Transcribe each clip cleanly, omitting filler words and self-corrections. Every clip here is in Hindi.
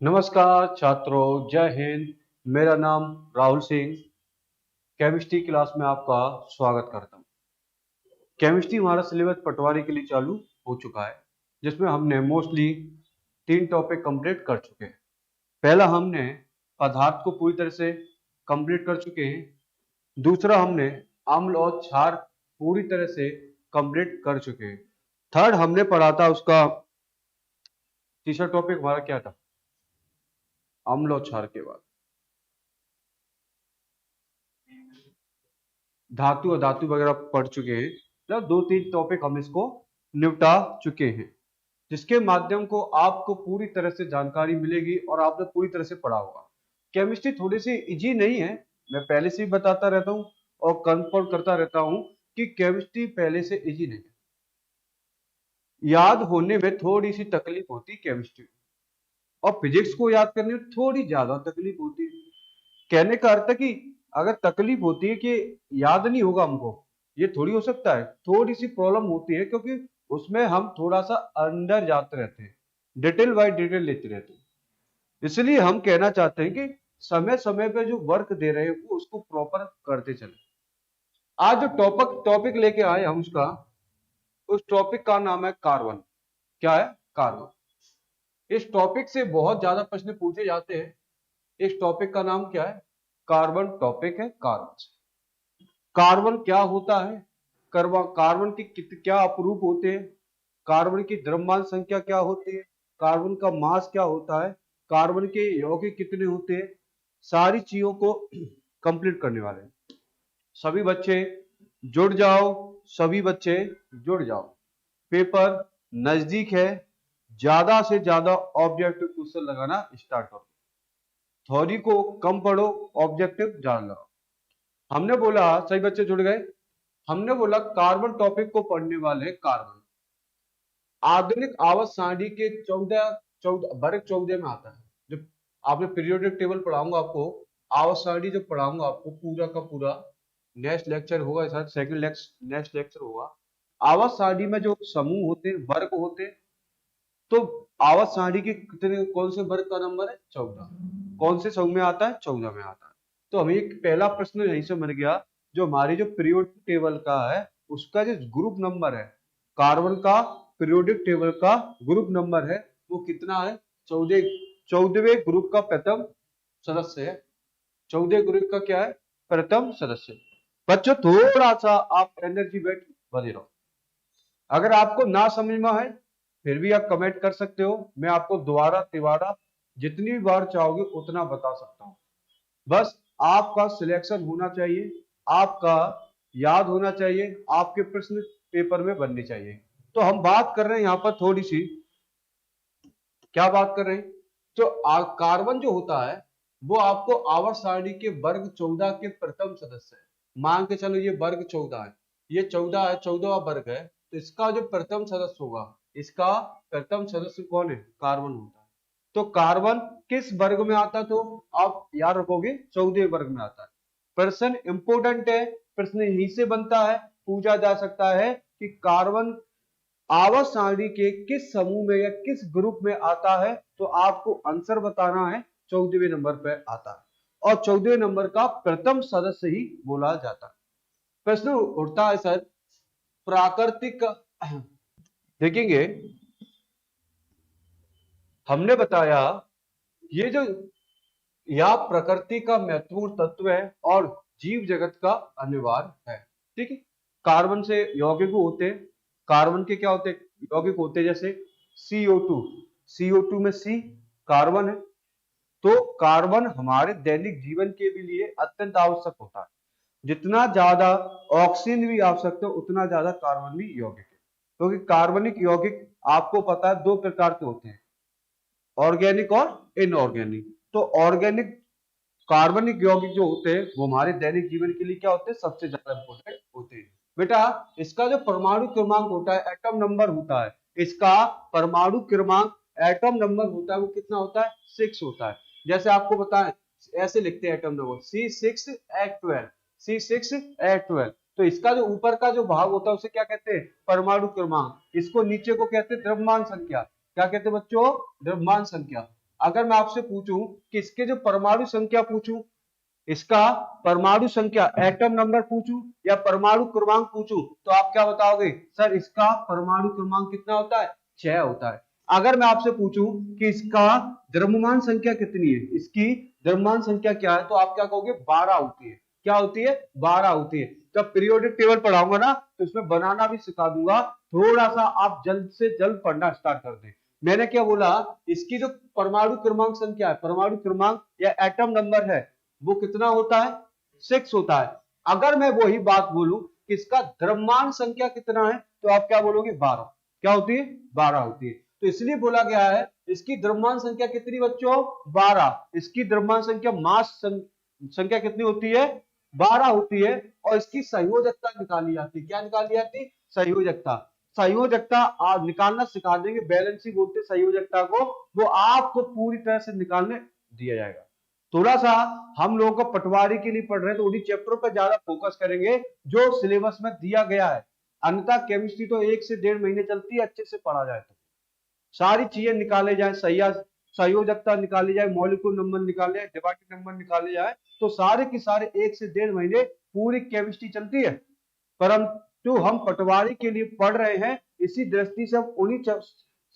नमस्कार छात्रों, जय हिंद। मेरा नाम राहुल सिंह। केमिस्ट्री क्लास में आपका स्वागत करता हूँ। केमिस्ट्री हमारा सिलेबस पटवारी के लिए चालू हो चुका है, जिसमें हमने मोस्टली 3 टॉपिक कंप्लीट कर चुके हैं। पहला हमने पदार्थ को पूरी तरह से कंप्लीट कर चुके हैं। दूसरा हमने अम्ल और क्षार पूरी तरह से कंप्लीट कर चुके हैं। थर्ड हमने पढ़ा था, उसका तीसरा टॉपिक हमारा क्या था? अम्ल और क्षार के बाद धातु और धातु वगैरह पढ़ चुके हैं। मतलब 2-3 टॉपिक हम इसको निपटा चुके हैं, जिसके माध्यम को आपको पूरी तरह से जानकारी मिलेगी और आपने पूरी तरह से पढ़ा होगा। केमिस्ट्री थोड़ी सी इजी नहीं है, मैं पहले से ही बताता रहता हूँ और कंफर्म करता रहता हूँ कि केमिस्ट्री पहले से इजी नहीं है। याद होने में थोड़ी सी तकलीफ होती है केमिस्ट्री, और फिजिक्स को याद करने में थोड़ी ज्यादा तकलीफ होती है। कहने का अर्थ है कि अगर तकलीफ होती है कि याद नहीं होगा हमको, ये थोड़ी हो सकता है। थोड़ी सी प्रॉब्लम होती है क्योंकि उसमें हम थोड़ा सा अंदर जाते रहते हैं, डिटेल बाय डिटेल लेते रहते हैं। इसलिए हम कहना चाहते हैं कि समय समय पे जो वर्क दे रहे हैं वो उसको प्रॉपर करते चले। आज जो टॉपिक टॉपिक लेके आए हम, उसका उस टॉपिक का नाम है कार्बन। क्या है? कार्बन। इस टॉपिक से बहुत ज्यादा प्रश्न पूछे जाते हैं। इस टॉपिक का नाम क्या है? कार्बन टॉपिक है। कार्बन क्या होता है? कार्बन के क्या अपरूप होते हैं? कार्बन की द्रव्यमान संख्या क्या होती है? कार्बन का मास क्या होता है? कार्बन के यौगिक कितने होते हैं? सारी चीजों को कंप्लीट करने वाले हैं। सभी बच्चे जुड़ जाओ, सभी बच्चे जुड़ जाओ। पेपर नजदीक है, ज्यादा से ज्यादा ऑब्जेक्टिव क्वेश्चन लगाना स्टार्ट करो। थ्योरी को कम पढ़ो, ऑब्जेक्टिव ज्यादा लगाओ। हमने बोला, सही बच्चे जुड़ गए? हमने बोला कार्बन टॉपिक को पढ़ने वाले कार्बन आधुनिक आवर्त सारणी के 14 वर्ग 14 में आता है। जब आपने पीरियोडिक टेबल पढ़ाऊंगा आपको, आवर्त सारणी जब पढ़ाऊंगा आपको पूरा का पूरा, नेक्स्ट लेक्चर होगा, सेकंड नेक्स्ट लेक्चर होगा। आवर्त सारणी में जो समूह होते हैं, वर्ग होते हैं, तो आवर्त सारणी के कितने, कौन से वर्ग का नंबर है? 14। कौन से समूह में आता है? 14 में आता है। तो हमें एक पहला प्रश्न यहीं से मिल गया, जो हमारी जो पीरियोडिक टेबल का है उसका जो ग्रुप नंबर है, कार्बन का पीरियोडिक टेबल का ग्रुप नंबर है, वो कितना है? 14। 14वें ग्रुप का प्रथम सदस्य है। 14 ग्रुप का क्या है? प्रथम सदस्य। बच्चों थोड़ा सा आप एनर्जी बैठ बने रहो। अगर आपको ना समझ में आए फिर भी आप कमेंट कर सकते हो, मैं आपको दोबारा तिबारा जितनी बार चाहोगे उतना बता सकता हूँ। बस आपका सिलेक्शन होना चाहिए, आपका याद होना चाहिए, आपके प्रश्न पेपर में बनने चाहिए। तो हम बात कर रहे हैं यहाँ पर थोड़ी सी, क्या बात कर रहे हैं? तो कार्बन जो होता है वो आपको आवर्त सारणी के वर्ग 14 के प्रथम सदस्य है। मान के चलो ये वर्ग 14 है, ये 14 है, 14वां वर्ग है, तो इसका जो प्रथम सदस्य होगा, इसका प्रथम सदस्य कौन है? कार्बन होता है। तो कार्बन किस वर्ग में आता है? तो आप याद रखोगे 14 वर्ग में आता है। प्रश्न इंपोर्टेंट है, प्रश्न यहीं से बनता है, पूछा जा सकता है कि कार्बन आवर्त सारणी के किस समूह में या किस ग्रुप में आता है, तो आपको आंसर बताना है। 14वें नंबर पे आता है, और 14वें नंबर का प्रथम सदस्य ही बोला जाता है। प्रश्न उठता है सर, प्राकृतिक देखेंगे, हमने बताया ये जो या प्रकृति का महत्वपूर्ण तत्व है और जीव जगत का अनिवार्य है। ठीक है। कार्बन से यौगिक होते हैं, कार्बन के क्या होते हैं? यौगिक होते हैं, जैसे CO2। CO2 में C कार्बन है। तो कार्बन हमारे दैनिक जीवन के भी लिए अत्यंत आवश्यक होता है। जितना ज्यादा ऑक्सीजन भी आवश्यक है उतना ज्यादा कार्बन भी यौगिक है, क्योंकि कार्बनिक यौगिक आपको पता है 2 प्रकार के होते हैं, ऑर्गेनिक और इनऑर्गेनिक। तो ऑर्गेनिक कार्बनिक यौगिक जो होते हैं वो हमारे दैनिक जीवन के लिए क्या होते हैं? सबसे ज्यादा इंपॉर्टेंट होते हैं। बेटा इसका जो परमाणु क्रमांक होता है, एटम नंबर होता है, इसका परमाणु क्रमांक एटम नंबर होता है, वो कितना होता है? 6 होता है। जैसे आपको बताएं, ऐसे लिखते हैं एटम नंबर C6H12, C6H12। तो इसका जो ऊपर का जो भाग होता है उसे क्या कहते हैं? परमाणु क्रमांक। इसको नीचे को कहते हैं द्रव्यमान संख्या। क्या कहते हैं बच्चों? द्रव्यमान संख्या। अगर मैं आपसे पूछूं कि इसके जो परमाणु संख्या पूछूं, इसका परमाणु संख्या एटम नंबर पूछूं या परमाणु क्रमांक पूछूं, तो आप क्या बताओगे? सर इसका परमाणु क्रमांक कितना होता है? 6 होता है। अगर मैं आपसे पूछूं कि इसका द्रव्यमान संख्या कितनी है, इसकी द्रव्यमान संख्या क्या है, तो आप क्या कहोगे? 12 होती है। क्या होती है? 12 होती है। जब पीरियोडिक टेबल पढ़ाऊंगा ना तो इसमें बनाना भी सिखा दूंगा, थोड़ा सा आप जल्द से जल्द पढ़ना स्टार्ट कर दें। मैंने क्या बोला? इसकी जो परमाणु क्रमांक संख्या है, परमाणु क्रमांक या एटम नंबर है, वो कितना होता है? 6 होता है। अगर मैं वही बात बोलूं कि इसका द्रव्यमान संख्या कितना है, तो आप क्या बोलोगे? 12। क्या होती है? 12 होती है। तो इसलिए बोला गया है इसकी द्रव्यमान संख्या कितनी बच्चों? 12। इसकी द्रव्यमान संख्या मास संख्या कितनी होती है? 12 होती है। और इसकी संयोजकता निकाली जाती है। क्या निकाली जाती? संयोजकता। संयोजकता आप निकालना सिखा देंगे, बैलेंस ही बोलते संयोजकता को, वो आपको पूरी तरह से निकालने दिया जाएगा। थोड़ा सा हम लोगों को पटवारी के लिए पढ़ रहे हैं तो उन्हीं चैप्टरों पर ज्यादा फोकस करेंगे जो सिलेबस में दिया गया है। अन्यथा केमिस्ट्री तो 1 से 1.5 महीने चलती है, अच्छे से पढ़ा जाए तो सारी चीजें निकाले जाए, संयोजकता निकाली जाए, मॉलिक्यूल नंबर निकाले जाए, डिवाइडेड नंबर निकाले जाए, तो सारे के सारे 1 से 1.5 महीने पूरी केमिस्ट्री चलती है। परंतु हम पटवारी के लिए पढ़ रहे हैं, इसी दृष्टि से हम उन्हीं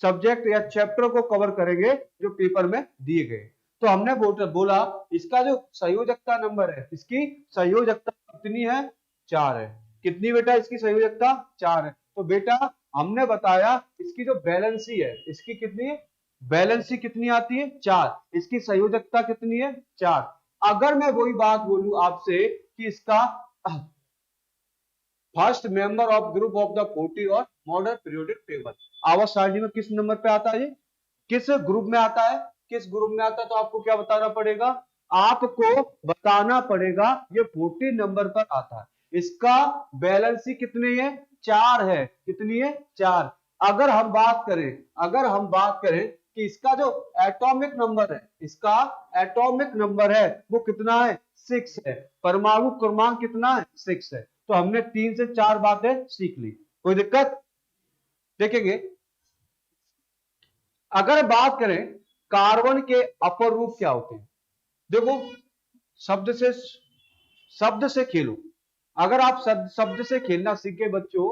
सब्जेक्ट या चैप्टर को कवर करेंगे जो पेपर में दिए गए। तो हमने बोला इसका जो संयोजकता नंबर है, इसकी संयोजकता कितनी है? 4 है। कितनी बेटा इसकी संयोजकता? 4 है। तो बेटा हमने बताया इसकी जो बैलेंसी है, इसकी कितनी है? बैलेंसी कितनी आती है? 4। इसकी संयोजकता कितनी है? 4। अगर मैं वही बात बोलूं आपसे कि इसका first member of group of the 40 और मॉडर्न पीरियोडिक टेबल आवर सारणी में किस नंबर पे आता है? ये किस ग्रुप में आता है? किस ग्रुप में आता है? तो आपको क्या बताना पड़ेगा? आपको बताना पड़ेगा ये 40 नंबर पर आता है। इसका बैलेंसी कितनी है? 4 है। कितनी है? 4। अगर हम बात करें कि इसका जो एटॉमिक नंबर है, इसका एटॉमिक नंबर है वो कितना है? 6 है। परमाणु क्रमांक कितना है? 6 है। तो हमने 3 से 4 बातें सीख ली। कोई दिक्कत? देखेंगे अगर बात करें कार्बन के अपर रूप क्या होते हैं, देखो शब्द से खेलो। अगर आप शब्द से खेलना सीख गए बच्चों,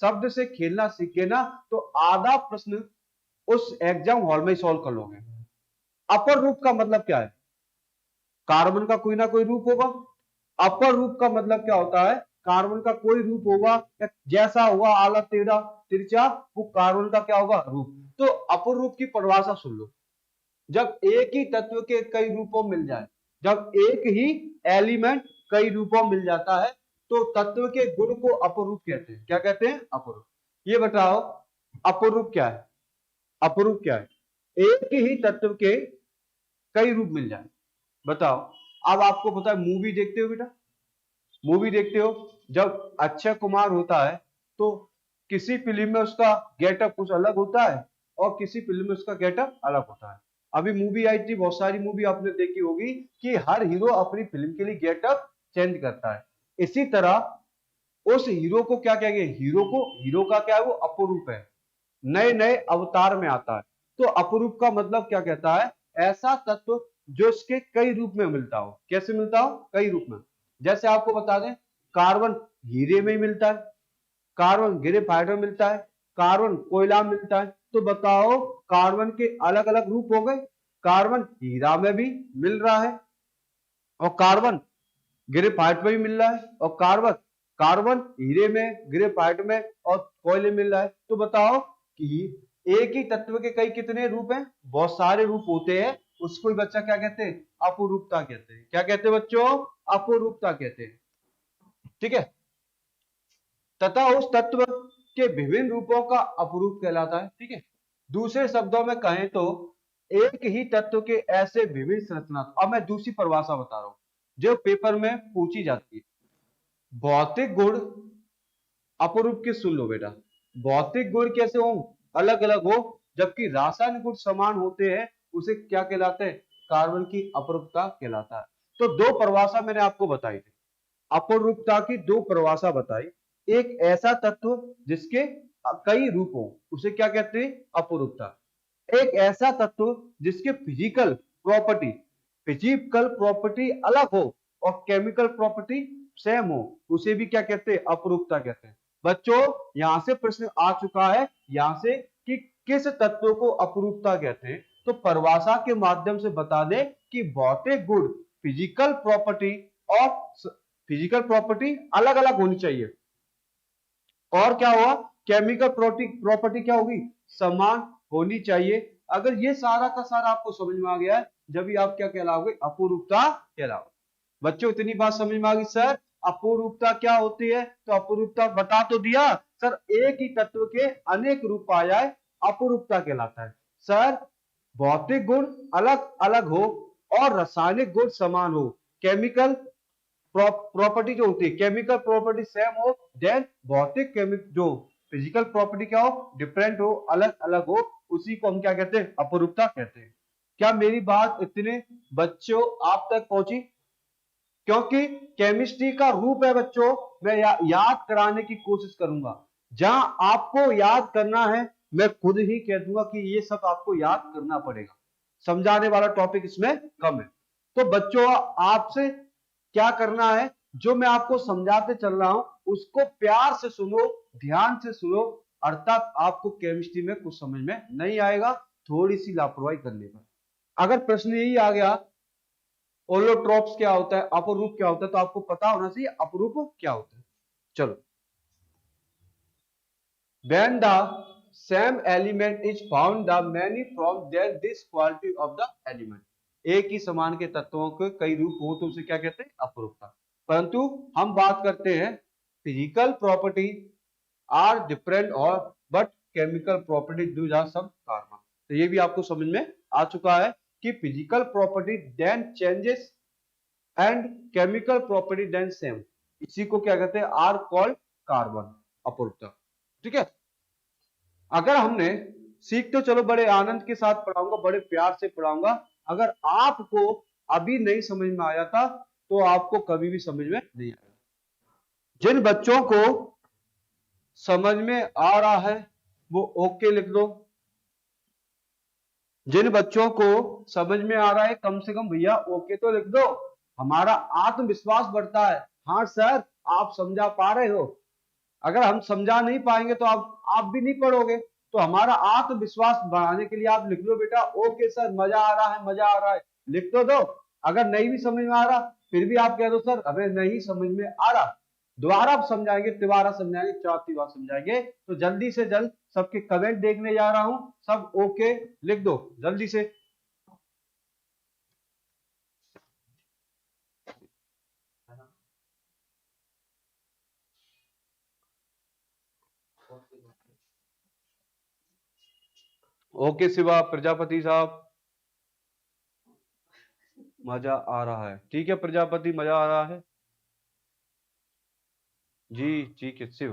शब्द से खेलना सीख गए ना, तो आधा प्रश्न उस एग्जाम हॉल में सॉल्व कर लोगे। अपर रूप का मतलब क्या है? कार्बन का कोई ना कोई रूप होगा। अपर रूप का मतलब क्या होता है? कार्बन का कोई रूप होगा, जैसा हुआ आला टेढ़ा तिरछा, वो कार्बन का क्या होगा? रूप। तो अपर रूप की परिभाषा सुन लो। जब एक ही तत्व के कई रूपों मिल जाए, जब एक ही एलिमेंट कई रूपों मिल जाता है, तो तत्व के गुण को अपरूप कहते हैं। क्या कहते हैं? अपरूप। ये बताओ अपरूप क्या है? अपरूप क्या है? एक ही तत्व के कई रूप मिल जाए। बताओ। अब आपको पता है, मूवी देखते हो बेटा? मूवी देखते हो, जब अक्षय कुमार होता है तो किसी फिल्म में उसका गेटअप कुछ अलग होता है और किसी फिल्म में उसका गेटअप अलग होता है। अभी मूवी आई थी, बहुत सारी मूवी आपने देखी होगी कि हर हीरो अपनी फिल्म के लिए गेटअप चेंज करता है। इसी तरह उस हीरो को क्या कहेंगे? हीरो का क्या है? वो अपरूप है, नए नए अवतार में आता है। तो अपरूप का मतलब क्या कहता है? ऐसा तत्व जो इसके कई रूप में मिलता हो। कैसे मिलता हो? कई रूप में। जैसे आपको बता दें, कार्बन हीरे में ही मिलता है, कार्बन ग्रेफाइट में मिलता है, कार्बन कोयला में मिलता है। तो बताओ कार्बन के अलग अलग रूप हो गए। कार्बन हीरा में भी मिल रहा है और कार्बन ग्रेफाइट में भी मिल रहा है, और कार्बन कार्बन हीरे में, ग्रेफाइट में और कोयले में मिल रहा है। तो बताओ कि एक ही तत्व के कई कितने रूप हैं? बहुत सारे रूप होते हैं। उसको बच्चा क्या कहते हैं? अपरूपता कहते हैं। क्या कहते हैं बच्चों? अपरूपता कहते हैं। ठीक है। तथा उस तत्व के विभिन्न रूपों का अपरूप कहलाता है। ठीक है। दूसरे शब्दों में कहें तो एक ही तत्व के ऐसे विभिन्न संरचना। अब मैं दूसरी परिभाषा बता रहा हूं जो पेपर में पूछी जाती है। भौतिक गुण अपरूप के सुन लो बेटा। भौतिक गुण कैसे हो? अलग अलग हो, जबकि रासायनिक गुण समान होते हैं, उसे क्या कहलाते हैं? कार्बन की अपरूपता कहलाता है। तो दो परिभाषा मैंने आपको बताई थी, अपरूपता की दो परिभाषा बताई। एक ऐसा तत्व जिसके कई रूप हो, उसे क्या कहते हैं? अपरूपता। एक ऐसा तत्व जिसके फिजिकल प्रॉपर्टी अलग हो और केमिकल प्रॉपर्टी सेम हो, उसे भी क्या कहते हैं? अपरूपता कहते हैं। बच्चों यहां से प्रश्न आ चुका है यहां से कि किस तत्व को अपरूपता कहते हैं, तो परिभाषा के माध्यम से बता दें कि भौतिक गुण फिजिकल प्रॉपर्टी और फिजिकल प्रॉपर्टी अलग अलग होनी चाहिए, और क्या हुआ? केमिकल प्रॉपर्टी क्या होगी? समान होनी चाहिए। अगर ये सारा का सारा आपको समझ में आ गया है, जब भी आप क्या कहलाओगे? अपरूपता कहलाओगे। बच्चों इतनी बात समझ में आ गई? सर अपरूपता क्या होती है? तो अपरूपता बता तो दिया सर, एक ही तत्व के अनेक रूप आ जाए अपरूपता कहलाता है। सर भौतिक गुण अलग अलग हो और रासायनिक गुण समान हो, केमिकल प्रॉपर्टी जो होती है केमिकल प्रॉपर्टी सेम हो, देन भौतिक जो फिजिकल प्रॉपर्टी क्या हो? डिफरेंट हो, अलग अलग हो, उसी को हम क्या कहते हैं? अपरूपता कहते हैं। क्या मेरी बात इतने बच्चों आप तक पहुंची? क्योंकि केमिस्ट्री का रूप है बच्चों, मैं याद कराने की कोशिश करूंगा। जहां आपको याद करना है मैं खुद ही कह दूंगा कि ये सब आपको याद करना पड़ेगा, समझाने वाला टॉपिक इसमें कम है। तो बच्चों आपसे क्या करना है? जो मैं आपको समझाते चल रहा हूं उसको प्यार से सुनो, ध्यान से सुनो, अर्थात आपको केमिस्ट्री में कुछ समझ में नहीं आएगा थोड़ी सी लापरवाही करने पर। अगर प्रश्न यही आ गया ओलोट्रॉप्स क्या होता है, अपरूप क्या होता है, तो आपको पता होना चाहिए अपरूप क्या होता है। चलो, when the same element is found the many from their this quality of the element, एक ही समान के तत्वों के कई रूप हो तो उसे क्या कहते हैं? अपरूपता। परंतु हम बात करते हैं फिजिकल प्रॉपर्टी आर डिफरेंट और but chemical property do are some common. तो ये भी आपको समझ में आ चुका है कि physical property then changes and chemical property then same, इसी को क्या कहते हैं? आर कॉल्ड कार्बन, अपरूपता। ठीक है, अगर हमने सीख तो चलो बड़े आनंद के साथ पढ़ाऊंगा, बड़े प्यार से पढ़ाऊंगा, अगर आपको अभी नहीं समझ में आया था तो आपको कभी भी समझ में नहीं आएगा। जिन बच्चों को समझ में आ रहा है वो ओके लिख दो, जिन बच्चों को समझ में आ रहा है कम से कम भैया ओके तो लिख दो, हमारा आत्मविश्वास बढ़ता है। हाँ सर आप समझा पा रहे हो, अगर हम समझा नहीं पाएंगे तो आप भी नहीं पढ़ोगे। तो हमारा आत्मविश्वास बढ़ाने के लिए आप लिख लो बेटा ओके सर मजा आ रहा है, मजा आ रहा है, लिख तो दो। अगर नहीं भी समझ में आ रहा फिर भी आप कह दो सर हमें नहीं समझ में आ रहा, दोबारा आप समझाएंगे, तिबारा समझाएंगे, चौथी बार समझाएंगे। तो जल्दी से जल्द सबके कमेंट देखने जा रहा हूं, सब ओके लिख दो जल्दी से। ओके शिवा प्रजापति साहब, मजा आ रहा है, ठीक है प्रजापति मजा आ रहा है जी, ठीक है शिव।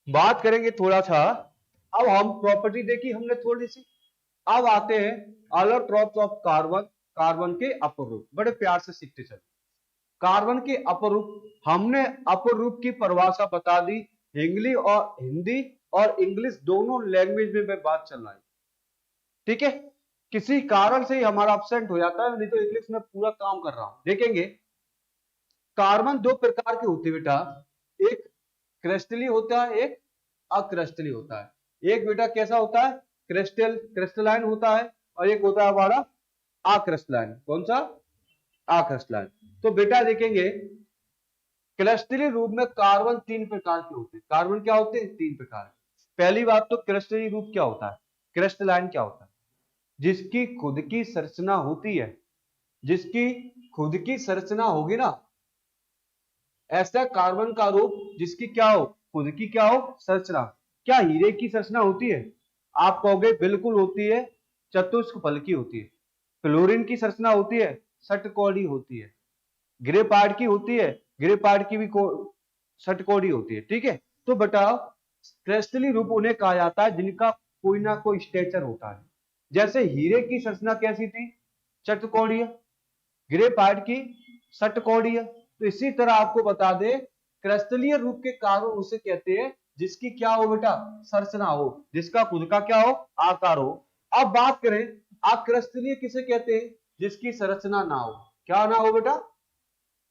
बात करेंगे थोड़ा सा, अब हम प्रॉपर्टी देखी हमने थोड़ी सी, अब आते हैं अलॉट्रॉप्स ऑफ कार्बन, कार्बन के अपरूप, बड़े प्यार से सीखते चलो। कार्बन के अपरूप, हमने अपरूप की परिभाषा बता दी, हिंदी और इंग्लिश दोनों लैंग्वेज में बात चल रहा है। ठीक है, किसी कारण से हमारा अपसेंट हो जाता है, नहीं तो इंग्लिश में पूरा काम कर रहा हूं। देखेंगे कार्बन दो प्रकार के होते बेटा, एक क्रिस्टली होता है, एक अक्रिस्टली होता है। एक बेटा कैसा होता है? क्रिस्टलाइन होता है, और एक होता है हमारा अक्रिस्टलाइन। कौन सा? अक्रिस्टलाइन। तो बेटा देखेंगे क्रिस्टली रूप में कार्बन तीन प्रकार के होते हैं। कार्बन क्या होते हैं? तीन प्रकार। पहली बात तो क्रिस्टली रूप क्या होता है, क्रिस्टलाइन क्या होता है? जिसकी खुद की संरचना होती है, जिसकी खुद की संरचना होगी ना, ऐसा कार्बन का रूप जिसकी क्या हो? खुद की क्या हो? संरचना। क्या हीरे की संरचना होती है? आप कहोगे बिल्कुल होती है, चतुष्क फल की होती है। क्लोरीन की संरचना होती है, षटकोणीय होती है। ग्रेफाइट की होती है, ग्रेफाइट की भी षटकोणीय होती है। ठीक है, तो बताओ क्रिस्टलीय रूप उन्हें कहा जाता है जिनका कोई ना कोई स्ट्रक्चर होता है। जैसे हीरे की संरचना कैसी थी? षटकोणीय। ग्रेफाइट की षटकोणीय। तो इसी तरह आपको बता दे क्रिस्टलीय रूप के कारण उसे कहते हैं जिसकी क्या हो बेटा, संरचना हो, जिसका खुद का क्या हो, आकार हो। अब बात करें अक्रिस्टलीय किसे कहते हैं, जिसकी संरचना ना हो, क्या ना हो बेटा,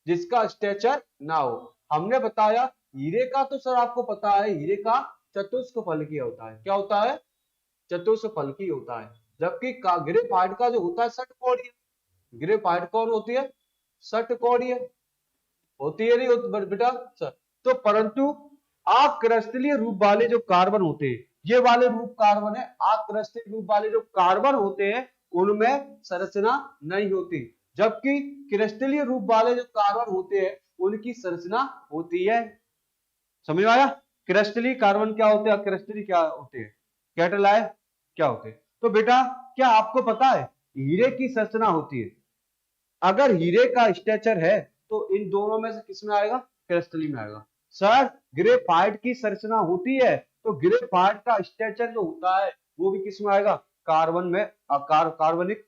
जिसका स्ट्रक्चर ना हो। हमने बताया हीरे का तो सर आपको पता है, हीरे का चतुष्फलकीय होता है, क्या होता है, चतुष्फलकीय होता है। जबकि ग्रेफाइट का जो होता है षटकोणीय, ग्रेफाइट कौन होती है, षटकोणीय होती है, नहीं होती बेटा सर। तो परंतु अक्रिस्टलीय रूप वाले जो कार्बन होते हैं, ये वाले रूप कार्बन है, अक्रिस्टलीय रूप वाले जो कार्बन होते हैं उनमें संरचना नहीं होती, जबकि क्रिस्टलीय रूप वाले जो कार्बन होते हैं उनकी संरचना होती है। समझ में आया, क्रिस्टलीय कार्बन क्या होते हैं, अक्रिस्टलीय क्या होते हैं, कैटालाय क्या होते हैं। तो बेटा क्या आपको पता है हीरे की संरचना होती है, अगर हीरे का स्ट्रक्चर है तो इन दोनों में से किसमें आएगा, क्रिस्टलीय में आएगा। सर ग्रेफाइट की संरचना होती है तो ग्रेफाइट का स्ट्रक्चर जो होता है वो भी किसमें आएगा, कार्बन में, कार्बनिक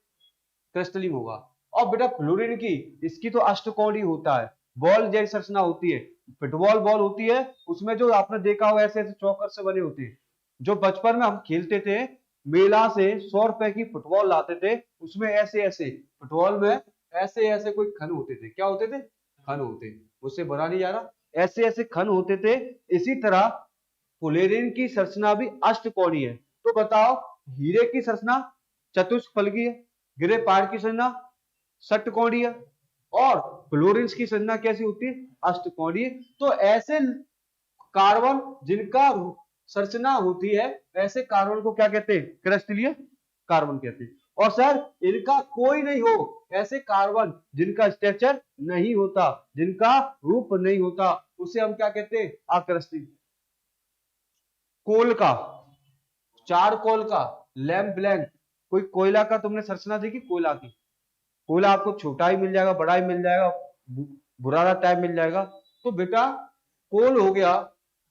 क्रिस्टलीय होगा। और बेटा फ्लोरीन की, इसकी तो अष्टकोणीय होता है, बॉल जैसी संरचना होती है, फुटबॉल बॉल होती है, उसमें जो आपने देखा हो ऐसे ऐसे चौकर से बने होते हैं, जो बचपन में हम खेलते थे, मेला से 100 रुपए की फुटबॉल लाते थे, उसमें ऐसे ऐसे फुटबॉल में ऐसे ऐसे कोई खन होते थे, क्या होते थे, खन होते, उससे बना नहीं जा रहा, ऐसे ऐसे खन होते थे। इसी तरह फ्लोरीन की संरचना भी अष्टकोणीय है। तो बताओ हीरे की संरचना चतुष्फलकीय, ग्रेफाइट की संरचना षटकोणीय और फ्लोरीन की संरचना कैसी होती है, अष्टकोणीय। तो ऐसे कार्बन जिनका संरचना होती है ऐसे कार्बन को क्या कहते हैं, क्रिस्टलीय कार्बन कहते हैं। और सर इनका कोई नहीं हो, ऐसे कार्बन जिनका स्ट्रक्चर नहीं होता, जिनका रूप नहीं होता, उसे हम क्या कहते हैं, अक्रिस्टलीय। कोल का, चारकोल का, लैम्प ब्लैंक, कोई कोयला का तुमने संरचना देखी, कोयला की, कोयला आपको छोटा ही मिल जाएगा, बड़ा ही मिल जाएगा, बुरादा टाइप मिल जाएगा। तो बेटा कोल हो गया,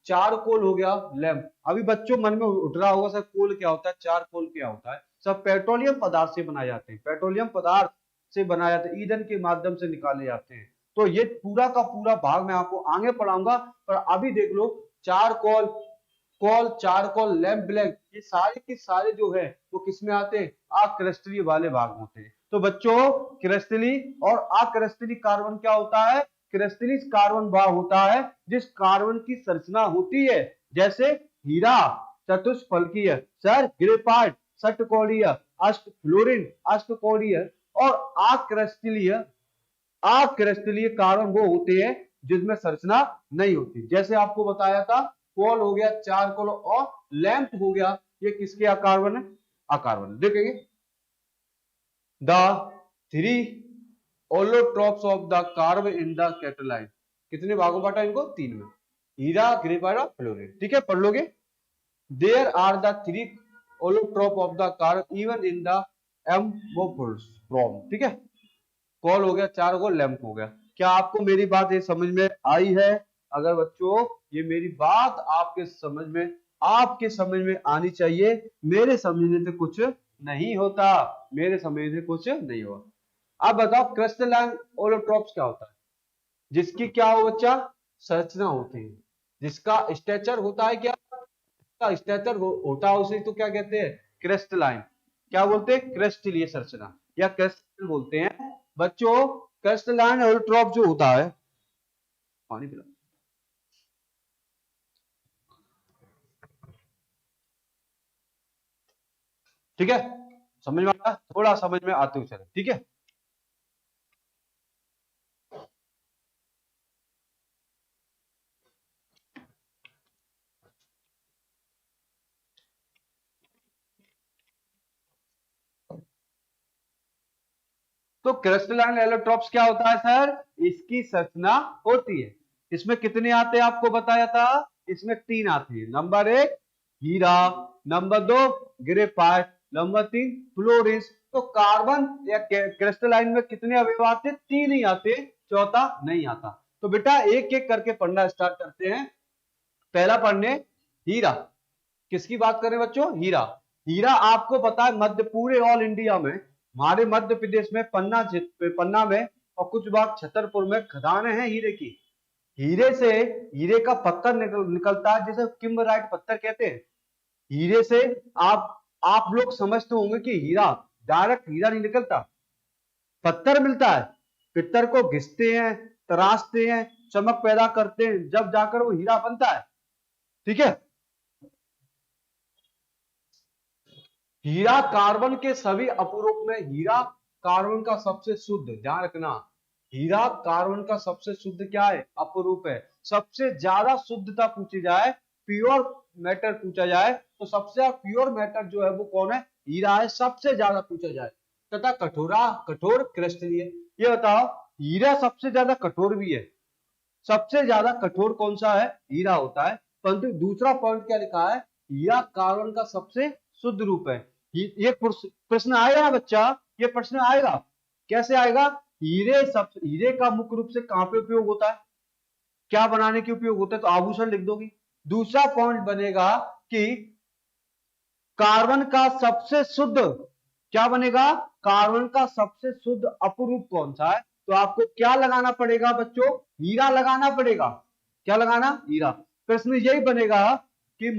चार कोल हो गया, लैंप। अभी बच्चों मन में उठ रहा होगा सर कोल क्या होता है, चार कोल क्या होता है। सब पेट्रोलियम पदार्थ से बनाए जाते हैं, पेट्रोलियम पदार्थ से बनाए जाते हैं, ईंधन के माध्यम से निकाले जाते हैं। तो ये पूरा का पूरा भाग मैं आपको आगे पढ़ाऊंगा, पर अभी देख लो चार कोल, चारकोल, लैंप ब्लैंक, ये सारे के सारे जो है वो किसमें आते हैं, अक्रिस्टलीय वाले भाग होते हैं। तो बच्चों क्रिस्टलीय और अक्रिस्टलीय कार्बन क्या होता है, क्रिस्टलीय कार्बन वह होता है जिस कार्बन की संरचना होती है, जैसे हीरा चतुष्फलकीय, सर ग्रेफाइट षटकोणीय, फ्लोरीन अष्टकोणीय, और अक्रिस्टलीय, अक्रिस्टलीय कार्बन वो होते हैं जिसमें संरचना नहीं होती। जैसे आपको बताया था कोल हो गया, चारकोल, और लैंप हो गया, ये किसके अकार्बन है, अकार्बन। देखेंगे the three allotropes of the carbon in the crystalline, कितने भागों बांटा इनको, तीन में, हीरा ग्रेफाइट और फ्लोरीन। ठीक है, पढ़ लोगे। There are the three allotrope of the carbon even in the amorphous from. ठीक है, कॉल हो गया, चार को लैंप हो गया। क्या आपको मेरी बात ये समझ में आई है? अगर बच्चों ये मेरी बात आपके समझ में आनी चाहिए, मेरे समझने से कुछ नहीं होता, मेरे समझने से कुछ नहीं होगा। अब बताओ क्रिस्टलाइन ओलोट्रॉप्स क्या होता है, जिसकी क्या हो बच्चा, संरचना होती है, जिसका स्ट्रक्चर होता है, क्या स्ट्रक्चर होता है उसे तो क्या कहते हैं, क्रिस्टलाइन। क्या बोलते हैं, क्रिस्टलीय संरचना या क्रिस्टल बोलते हैं। बच्चों क्रिस्टलाइन ओलोट्रॉप जो होता है, पानी पिला, ठीक है, समझ में आता, थोड़ा समझ में आते हुए चले, ठीक है। तो क्रिस्टलाइन एलोट्रॉप्स क्या होता है सर, इसकी संरचना होती है। इसमें कितने आते हैं आपको बताया था, इसमें तीन आते हैं। नंबर एक हीरा, नंबर दो ग्रेफाइट, नंबर तीन फ्लोरीन। तो कार्बन या क्रिस्टलाइन में कितने अवयव आते, तीन ही आते, चौथा नहीं आता। तो बेटा एक एक करके पढ़ना स्टार्ट करते हैं। पहला पढ़ने हीरा, किसकी बात करें बच्चों, हीरा। हीरा आपको पता है मध्य, पूरे ऑल इंडिया में, हमारे मध्य प्रदेश में पन्ना में और कुछ भाग छतरपुर में खदानें हैं हीरे की। हीरे से, हीरे का पत्थर निकलता है जिसे किम्बराइट पत्थर कहते हैं। हीरे से आप लोग समझते होंगे कि हीरा, डायरेक्ट हीरा नहीं निकलता, पत्थर मिलता है, पत्थर को घिसते हैं, तराशते हैं, चमक पैदा करते हैं, जब जाकर वो हीरा बनता है। ठीक है। हीरा कार्बन के सभी अपरूप में हीरा कार्बन का सबसे शुद्ध, ध्यान रखना, हीरा कार्बन का सबसे शुद्ध क्या है, अपरूप है। सबसे ज्यादा शुद्धता पूछी जाए, प्योर मैटर पूछा जाए, तो सबसे ज्यादा प्योर मैटर जो है वो कौन है, हीरा है, सबसे ज्यादा पूछा जाए। तथा कठोर क्रिस्टलीय। ये बताओ, हीरा सबसे ज्यादा कठोर भी है, सबसे ज्यादा कठोर कौन सा है, हीरा होता है। परंतु दूसरा पॉइंट क्या लिखा है, हीरा कार्बन का सबसे शुद्ध रूप है। ये प्रश्न आएगा ना बच्चा, ये प्रश्न आएगा, कैसे आएगा, हीरे का मुख्य रूप से कहां पे उपयोग होता है, क्या बनाने के उपयोग होता है, तो आभूषण लिख दोगे। दूसरा पॉइंट बनेगा कि कार्बन का सबसे शुद्ध, क्या बनेगा, कार्बन का सबसे शुद्ध अपरूप कौन सा है, तो आपको क्या लगाना पड़ेगा बच्चों, हीरा लगाना पड़ेगा। क्या लगाना, हीरा। प्रश्न यही बनेगा कि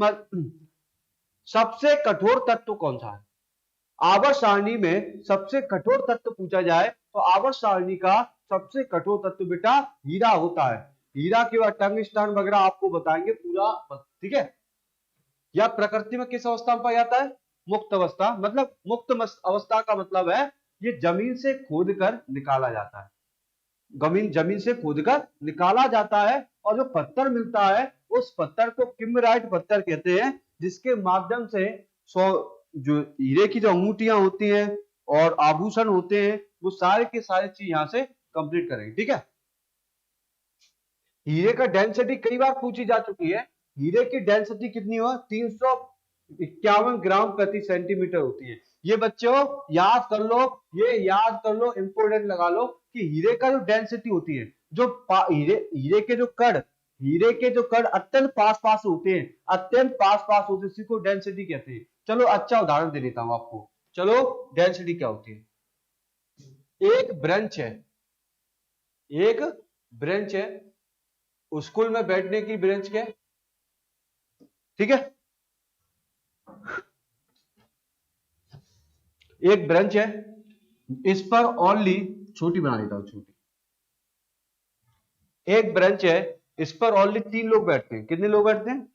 सबसे कठोर तत्व कौन सा है। आवर्त सारणी में सबसे कठोर तत्व पूछा जाए तो आवर्त सारणी का सबसे कठोर तत्व बेटा हीरा होता है। हीरा के बाद टंगस्टन वगैरह आपको बताएंगे पूरा, ठीक है। या प्रकृति में किस अवस्था में पाया जाता है, मुक्त अवस्था। मतलब मुक्त अवस्था का मतलब है ये जमीन से खोद कर निकाला जाता है, जमीन से खोदकर निकाला जाता है, और जो पत्थर मिलता है उस पत्थर को किम्बराइट पत्थर कहते हैं, जिसके माध्यम से जो हीरे की जो अंगूठियां होती हैं और आभूषण होते हैं वो सारे के सारे चीज यहां से कंप्लीट करेंगे। ठीक है। हीरे का डेंसिटी कई बार पूछी जा चुकी है। हीरे की डेंसिटी कितनी हो, 351 ग्राम प्रति सेंटीमीटर होती है। ये बच्चों याद कर लो, ये याद कर लो, इंपोर्टेंट लगा लो कि हीरे का जो डेंसिटी होती है, जो हीरे के जो कण अत्यंत पास पास होते हैं, अत्यंत पास पास होते हैं, इसी को डेंसिटी कहते हैं। चलो अच्छा उदाहरण दे देता हूं आपको। चलो डेंसिटी क्या होती है, एक ब्रांच है, एक ब्रांच है, स्कूल में बैठने की ब्रांच क्या है, ठीक है, एक ब्रांच है, इस पर ओनली, छोटी बना देता हूं, छोटी, एक ब्रांच है, इस पर ओनली 3 लोग बैठते हैं। कितने लोग बैठते हैं,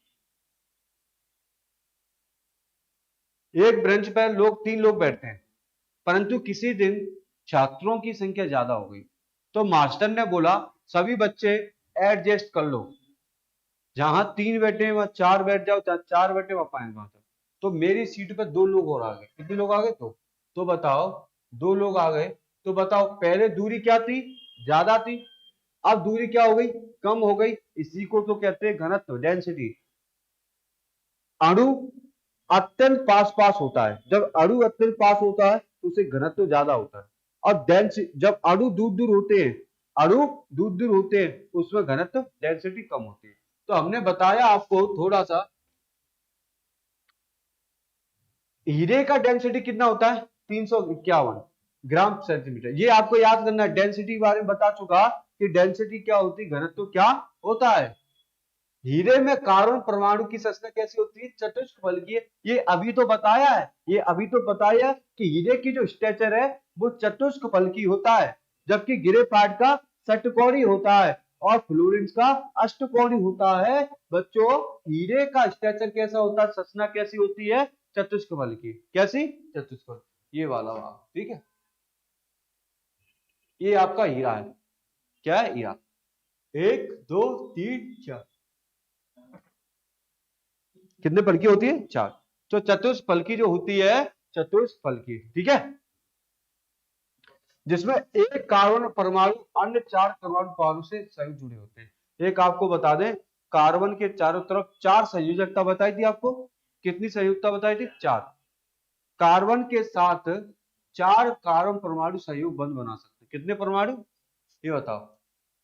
एक ब्रांच पर 3 लोग बैठते हैं। परंतु किसी दिन छात्रों की संख्या ज्यादा हो गई, तो मास्टर ने बोला सभी बच्चे एडजस्ट कर लो, जहां 3 बैठे वहां 4 बैठ जाओ, जहां 4 बैठे वहां 5 बैठ जाओ। तो मेरी सीट पर 2 लोग और आ गए। कितने लोग आ गए, तो बताओ, 2 लोग आ गए। तो बताओ पहले दूरी क्या थी, ज्यादा थी, अब दूरी क्या हो गई, कम हो गई। इसी को तो कहते हैं घनत्व, डेंसिटी। अणु अत्यंत पास पास होता है, जब अणु अत्यंत पास होता है तो उसे घनत्व ज्यादा होता है, और डेंसिटी जब अणु दूर दूर होते हैं, अणु दूर दूर होते हैं उसमें घनत्व, डेंसिटी कम होती है। तो हमने बताया आपको थोड़ा सा, हीरे का डेंसिटी कितना होता है, 351 ग्राम सेंटीमीटर। ये आपको याद करना है, डेंसिटी के बारे में बता चुका कि डेंसिटी क्या होती है, घनत्व क्या होता है। हीरे में कार्बन परमाणु की संरचना कैसी होती है, चतुष्फलकीय। ये अभी तो बताया है, ये अभी तो बताया कि हीरे की जो स्ट्रक्चर है वो चतुष्फलकीय होता है, जबकि ग्रेफाइट का षटकोणी होता है और फ्लोरेंस का अष्टकोणी होता है। बच्चों हीरे का स्ट्रक्चर कैसा होता है, संरचना कैसी होती है, चतुष्फलकीय। कैसी, चतुष्फलकीय। ये वाला भाग, ठीक है। ये आपका हीरा है, क्या है, हीरा। 1 2 3 4, कितने फलकी होती है, 4। तो चतुष्फलकी जो होती है, चतुष्फलकी, ठीक है, जिसमें एक कार्बन परमाणु अन्य 4 कार्बन परमाणु से संयुक्त जुड़े होते हैं। एक आपको बता दें, कार्बन के चारों तरफ 4 संयोजकता बताई थी आपको। कितनी संयुक्ता बताई थी, 4। कार्बन के साथ 4 कार्बन परमाणु सहयोग बंध बना सकते। कितने परमाणु, ये बताओ।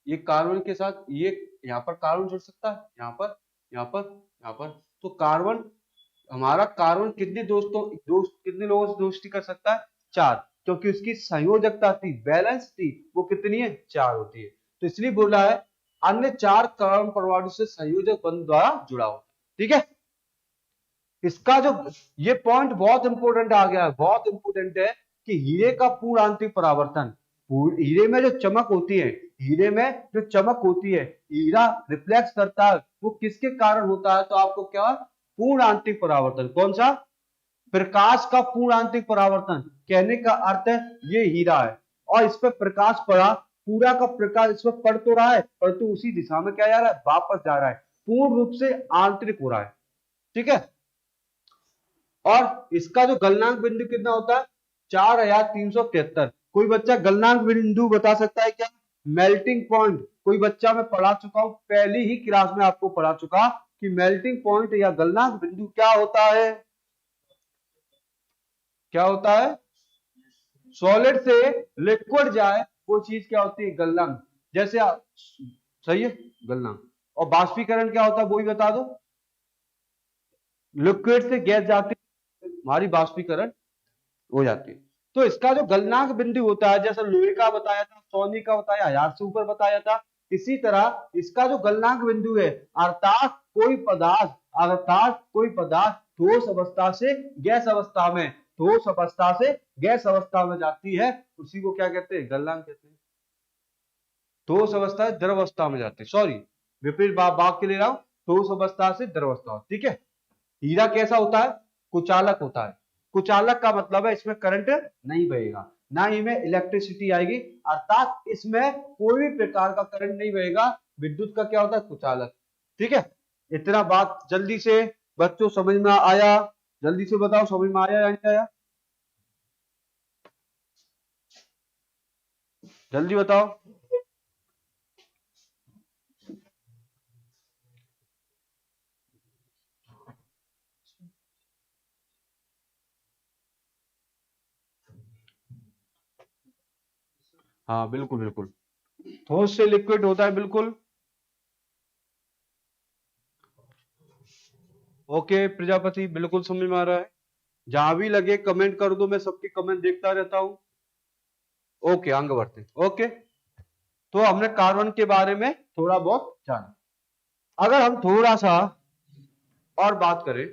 ये कार्बन के साथ, ये यहाँ पर कार्बन जुड़ सकता है, यहाँ पर, यहाँ पर, यहाँ पर। तो कार्बन, हमारा कार्बन कितने कितने लोगों से दोस्ती कर सकता है, 4, क्योंकि उसकी संयोजकता थी, बैलेंस थी, वो कितनी है, 4 होती है। तो इसलिए बोला है अन्य 4 कार्बन परमाणु से संयोजक बंध द्वारा जुड़ा होता है। ठीक है, इसका जो ये पॉइंट बहुत इंपॉर्टेंट आ गया है, बहुत इंपॉर्टेंट है कि हीरे का पूर्ण आंतरिक परावर्तन, हीरे में जो चमक होती है, हीरे में जो चमक होती है, हीरा रिफ्लेक्स करता है, वो किसके कारण होता है? तो आपको क्या, पूर्ण आंतरिक परावर्तन। कौन सा? प्रकाश का पूर्ण आंतरिक परावर्तन। कहने का अर्थ है ये हीरा है और इस पर प्रकाश पड़ा, पूरा का प्रकाश इस पर पड़ तो रहा है, परंतु उसी दिशा में क्या जा रहा है? वापस जा रहा है, पूर्ण रूप से आंतरिक हो रहा है। ठीक है, और इसका जो गलनांक बिंदु कितना होता है? 4373। कोई बच्चा गलनांक बिंदु बता सकता है क्या? मेल्टिंग पॉइंट, कोई बच्चा, मैं पढ़ा चुका हूं, पहली ही क्लास में आपको पढ़ा चुका कि मेल्टिंग पॉइंट या गलनांक बिंदु क्या होता है? क्या होता है? सॉलिड से लिक्विड जाए वो चीज क्या होती है? गलनांक। जैसे सही है, गलनांक। और बाष्पीकरण क्या होता है वो भी बता दो। लिक्विड से गैस जाती है, हमारी बाष्पीकरण हो जाती है। तो इसका जो गलनांक बिंदु होता है, जैसे लोहे का बताया था, सोने का बताया, 1000 से ऊपर बताया था, इसी तरह इसका जो गलनांक बिंदु है, अर्थात कोई पदार्थ ठोस अवस्था से गैस अवस्था में, ठोस अवस्था से गैस अवस्था में जाती है, उसी को क्या कहते हैं? गलनांक कहते हैं। ठोस अवस्था से द्रव अवस्था में जाती है, सॉरी विपरीत वाक्य ले रहा हूं, ठोस अवस्था से द्रव अवस्था। ठीक है, हीरा कैसा होता है? कुचालक होता है। कुचालक का मतलब है इसमें करंट नहीं बहेगा, ना ही में इलेक्ट्रिसिटी आएगी, अर्थात इसमें कोई भी प्रकार का करंट नहीं बहेगा। विद्युत का क्या होता है? कुचालक। ठीक है, इतना बात जल्दी से बच्चों समझ में आया? जल्दी से बताओ, समझ में आया या नहीं आया? जल्दी बताओ। हाँ बिल्कुल बिल्कुल, ठोस से लिक्विड होता है, बिल्कुल। ओके प्रजापति, बिल्कुल समझ में आ रहा है। जहां भी लगे कमेंट कर दो, मैं सबके कमेंट देखता रहता हूं। ओके, आगे बढ़ते। ओके, तो हमने कार्बन के बारे में थोड़ा बहुत जाना। अगर हम थोड़ा सा और बात करें,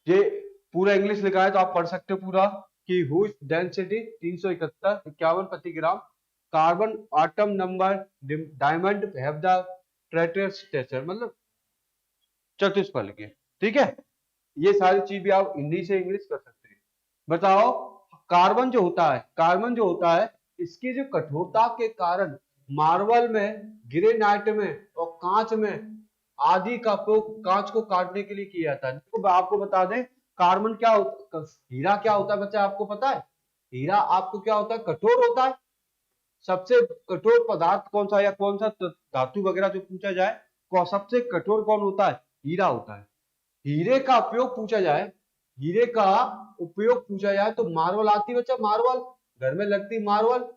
ये पूरा इंग्लिश लिखा है तो आप पढ़ सकते हो पूरा, कि हुज डेंसिटी 371 51 प्रति ग्राम, carbon atom number, diamond have the tetrahedral structure, मतलब चतुष्फल के। ठीक है, ये सारी चीज भी आप हिंदी से इंग्लिश कर सकते हैं। बताओ, कार्बन जो होता है, कार्बन जो होता है, इसकी जो कठोरता के कारण मार्बल में, ग्रेनाइट में और कांच में आदि का प्रयोग कांच को काटने के लिए किया जाता है। तो आपको बता दें, कार्बन क्या होता, हीरा क्या होता है बच्चा, आपको पता है? हीरा आपको क्या होता है? कठोर होता है। सबसे कठोर पदार्थ कौन सा, या कौन सा धातु वगैरह जो पूछा जाए, सबसे कठोर कौन होता है? हीरा होता है। हीरे का उपयोग पूछा जाए, हीरे का उपयोग पूछा जाए तो मार्बल आती है बच्चा, मार्बल घर में लगती मार्बल।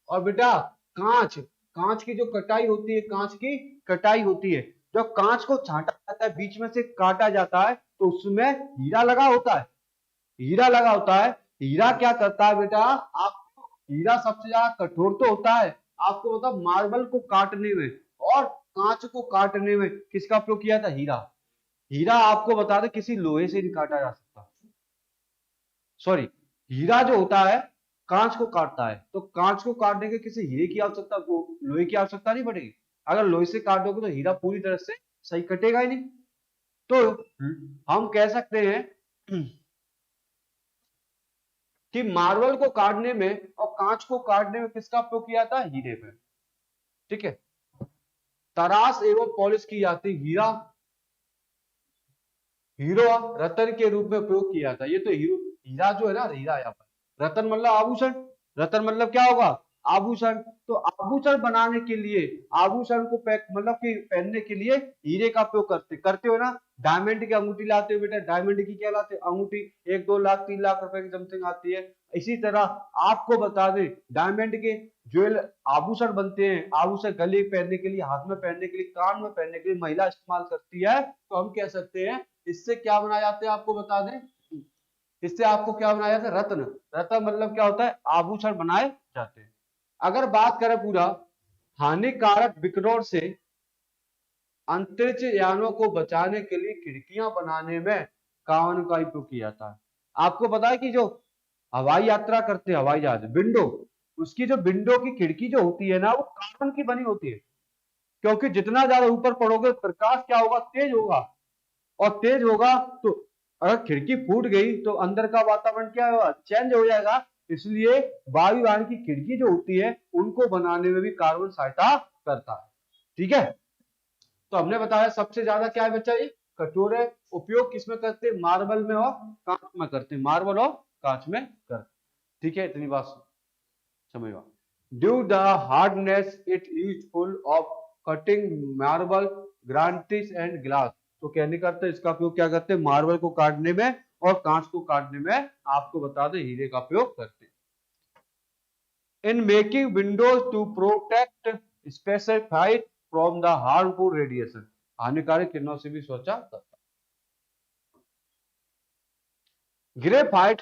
और बेटा कांच, कांच की जो कटाई होती है, कांच की कटाई होती है, जब कांच को छांटा जाता है, बीच में से काटा जाता है, तो उसमें हीरा लगा होता है, हीरा लगा होता है। हीरा क्या करता है बेटा, आप, हीरा सबसे ज्यादा कठोर तो होता है, आपको मतलब मार्बल को काटने में और कांच को काटने में किसका उपयोग किया था? हीरा। हीरा आपको बता दें किसी लोहे से नहीं काटा जा सकता, सॉरी, हीरा जो होता है कांच को काटता है, तो कांच को काटने के किसी हीरे की आवश्यकता, लोहे की आवश्यकता नहीं पड़ेगी। अगर लोहे से काटोगे तो हीरा पूरी तरह से सही कटेगा ही नहीं। तो हम कह सकते हैं कि मार्बल को काटने में और कांच को काटने में किसका उपयोग किया था? हीरे पे। ठीक है, तराश एवं पॉलिश की जाती हीरा, हीरो रतन के रूप में उपयोग किया था। ये तो हीरो, हीरा जो है ना, हीरा यहाँ पर, रतन मतलब आभूषण, रतन मतलब क्या होगा? आभूषण। तो आभूषण बनाने के लिए, आभूषण को मतलब कि पहनने के लिए हीरे का उपयोग करते करते हो ना। डायमंड की अंगूठी लाते हो बेटा, डायमंड की क्या लाते हो? अंगूठी 1 2 लाख 3 लाख रुपए की समथिंग आती है। इसी तरह आपको बता दें, डायमंड के ज्वेल आभूषण बनते हैं, आभूषण गले पहनने के लिए, हाथ में पहनने के लिए, कान में पहनने के लिए महिला इस्तेमाल करती है। तो हम कह सकते हैं इससे क्या बनाया जाता है, आपको बता दें, इससे आपको क्या बनाया जाता है? रत्न। रत्न मतलब क्या होता है? आभूषण बनाए जाते हैं। अगर बात करें पूरा हानिकारक विकिरण से अंतरिक्ष यानों को बचाने के लिए खिड़कियां बनाने में कार्बन का उपयोग किया जाता है। आपको पता है कि जो हवाई यात्रा करते हैं हवाई जहाज विंडो, उसकी जो विंडो की खिड़की जो होती है ना वो कार्बन की बनी होती है, क्योंकि जितना ज्यादा ऊपर पड़ोगे प्रकाश क्या होगा, तेज होगा, और तेज होगा तो अगर खिड़की फूट गई तो अंदर का वातावरण क्या होगा, चेंज हो जाएगा। इसलिए वायुयान की खिड़की जो होती है उनको बनाने में भी कार्बन सहायता करता है। ठीक है, तो हमने बताया सबसे ज्यादा क्या है बच्चा, ये कठोर है। उपयोग किसमें करते हैं, मार्बल में और कांच में करते हैं, मार्बल और कांच में करते हैं। ठीक है, इतनी बात समझ में। Due the hardness it useful of cutting marble granites and glass. तो कहने का अर्थ है इसका उपयोग क्या करते हैं, मार्बल को काटने में और कांच को काटने में। आपको बता दें हीरे का उपयोग करते हैं। In making windows to protect specified from the harmful radiation, हानिकारक किरणों से भी सुरक्षा करता है। ग्रेफाइट,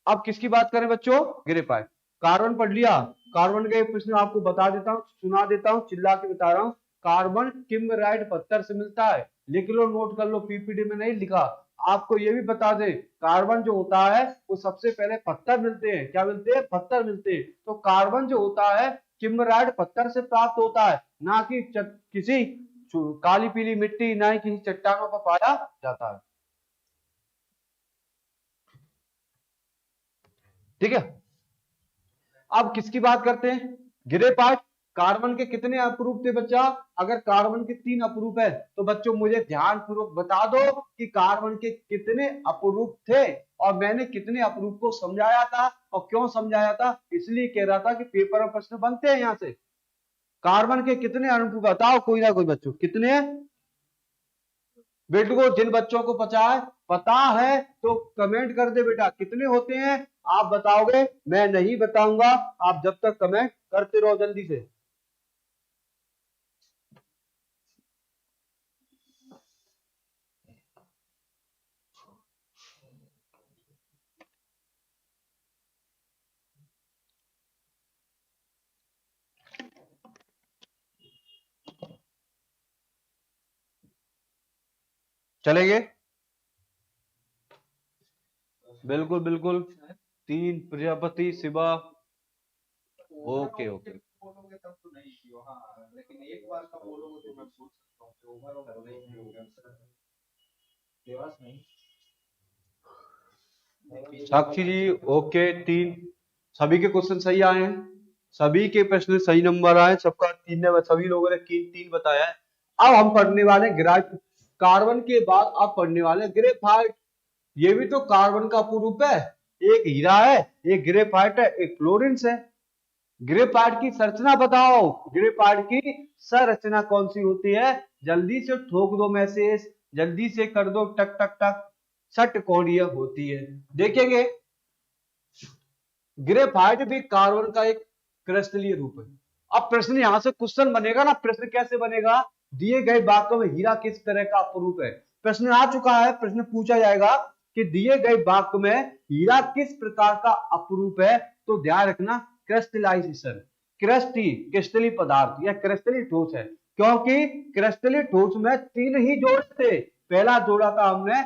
अब किसकी बात करें बच्चों, ग्रेफाइट। कार्बन पढ़ लिया, कार्बन के प्रश्न आपको बता देता हूं, सुना देता हूं, चिल्ला के बता रहा हूं। कार्बन किम्बराइट पत्थर से मिलता है, लिख लो, नोट कर लो, पीपीटी में नहीं लिखा। आपको ये भी बता दें कार्बन जो होता है वो सबसे पहले पत्थर मिलते हैं, क्या मिलते हैं, पत्थर मिलते हैं। तो कार्बन जो होता है किम्बराइट पत्थर से प्राप्त होता है, ना कि किसी काली पीली मिट्टी, ना ही किसी चट्टानों पर पाया जाता है। ठीक है, अब किसकी बात करते हैं, ग्रेफाइट। कार्बन के कितने अपरूप थे बच्चा, अगर कार्बन के 3 अपरूप है तो बच्चों मुझे ध्यान पूर्वक बता दो कि कार्बन के कितने अपरूप थे, और मैंने कितने अपरूप को समझाया था और क्यों समझाया था, इसलिए कह रहा था कि पेपर में प्रश्न बनते हैं यहां से। कार्बन के कितने अणु बताओ, कोई ना कोई बच्चों कितने। बेटे को जिन बच्चों को पता है तो कमेंट कर दे बेटा, कितने होते हैं आप बताओगे, मैं नहीं बताऊंगा, आप जब तक कमेंट करते रहो जल्दी से। चलेंगे, बिल्कुल बिल्कुल। 3 प्रजापति शिवा, ओके ओके। बोलोगे तब तो नहीं कियो, हाँ, लेकिन एक बार का बोलोगे तो मैं सोच सकता हूँ कि ओवरऑल नहीं कियोगे आंसर। देवास नहीं, साक्षी जी ओके, 3 सभी के क्वेश्चन सही आए हैं, सभी के प्रश्न सही नंबर आए, सबका 3 ने, सभी लोगों ने 3 बताया है। अब हम पढ़ने वाले कार्बन के बाद अब पढ़ने वाले ग्रेफाइट। ये भी तो कार्बन का पूर्व है, एक हीरा है, एक ग्रेफाइट है, एक फ्लोरेंस है। ग्रेफाइट की संरचना बताओ, ग्रेफाइट की संरचना कौन सी होती है, जल्दी से ठोक दो मैसेज, जल्दी से कर दो टक टक टक। षटकोणीय होती है, देखेंगे। ग्रेफाइट भी कार्बन का एक क्रिस्टलीय रूप है। अब प्रश्न यहां से क्वेश्चन बनेगा ना, प्रश्न कैसे बनेगा, दिए गए वाक्य में हीरा किस तरह का अपरूप है। प्रश्न आ चुका है, प्रश्न पूछा जाएगा कि दिए गए वाक्य में हीरा किस प्रकार का अपरूप है, तो ध्यान रखना क्रिस्टलाइजेशन, क्रिस्टली पदार्थ या क्रिस्टली ठोस है, क्योंकि क्रिस्टली ठोस में 3 ही जोड़े थे। पहला जोड़ा था हमने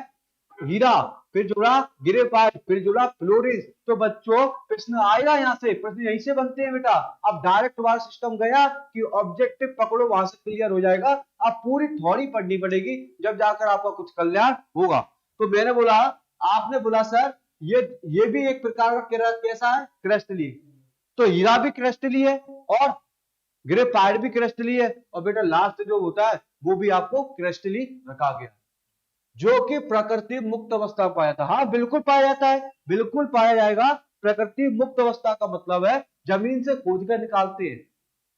हीरा, फिर जुड़ा ग्रेफाइट, फिर जुड़ा फ्लोरेंस। तो बच्चों प्रश्न आएगा यहां से, प्रश्न यहीं से बनते हैं बेटा। अब डायरेक्ट वार सिस्टम गया कि ऑब्जेक्टिव पकड़ो, वहां से क्लियर हो जाएगा। अब पूरी थ्योरी पढ़नी पड़ेगी, जब जाकर आपका कुछ कल्याण होगा। तो मैंने बोला, आपने बोला सर ये भी एक प्रकार का कैसा है, क्रिस्टली। तो हीरा भी क्रिस्टली है और ग्रेफाइट भी क्रिस्टली है, और बेटा लास्ट जो होता है वो भी आपको क्रिस्टली रखा गया, जो कि प्रकृति मुक्त अवस्था पाया था। हाँ बिल्कुल पाया जाता है, बिल्कुल पाया जाएगा। प्रकृति मुक्त अवस्था का मतलब है जमीन से खोद कर निकालते हैं,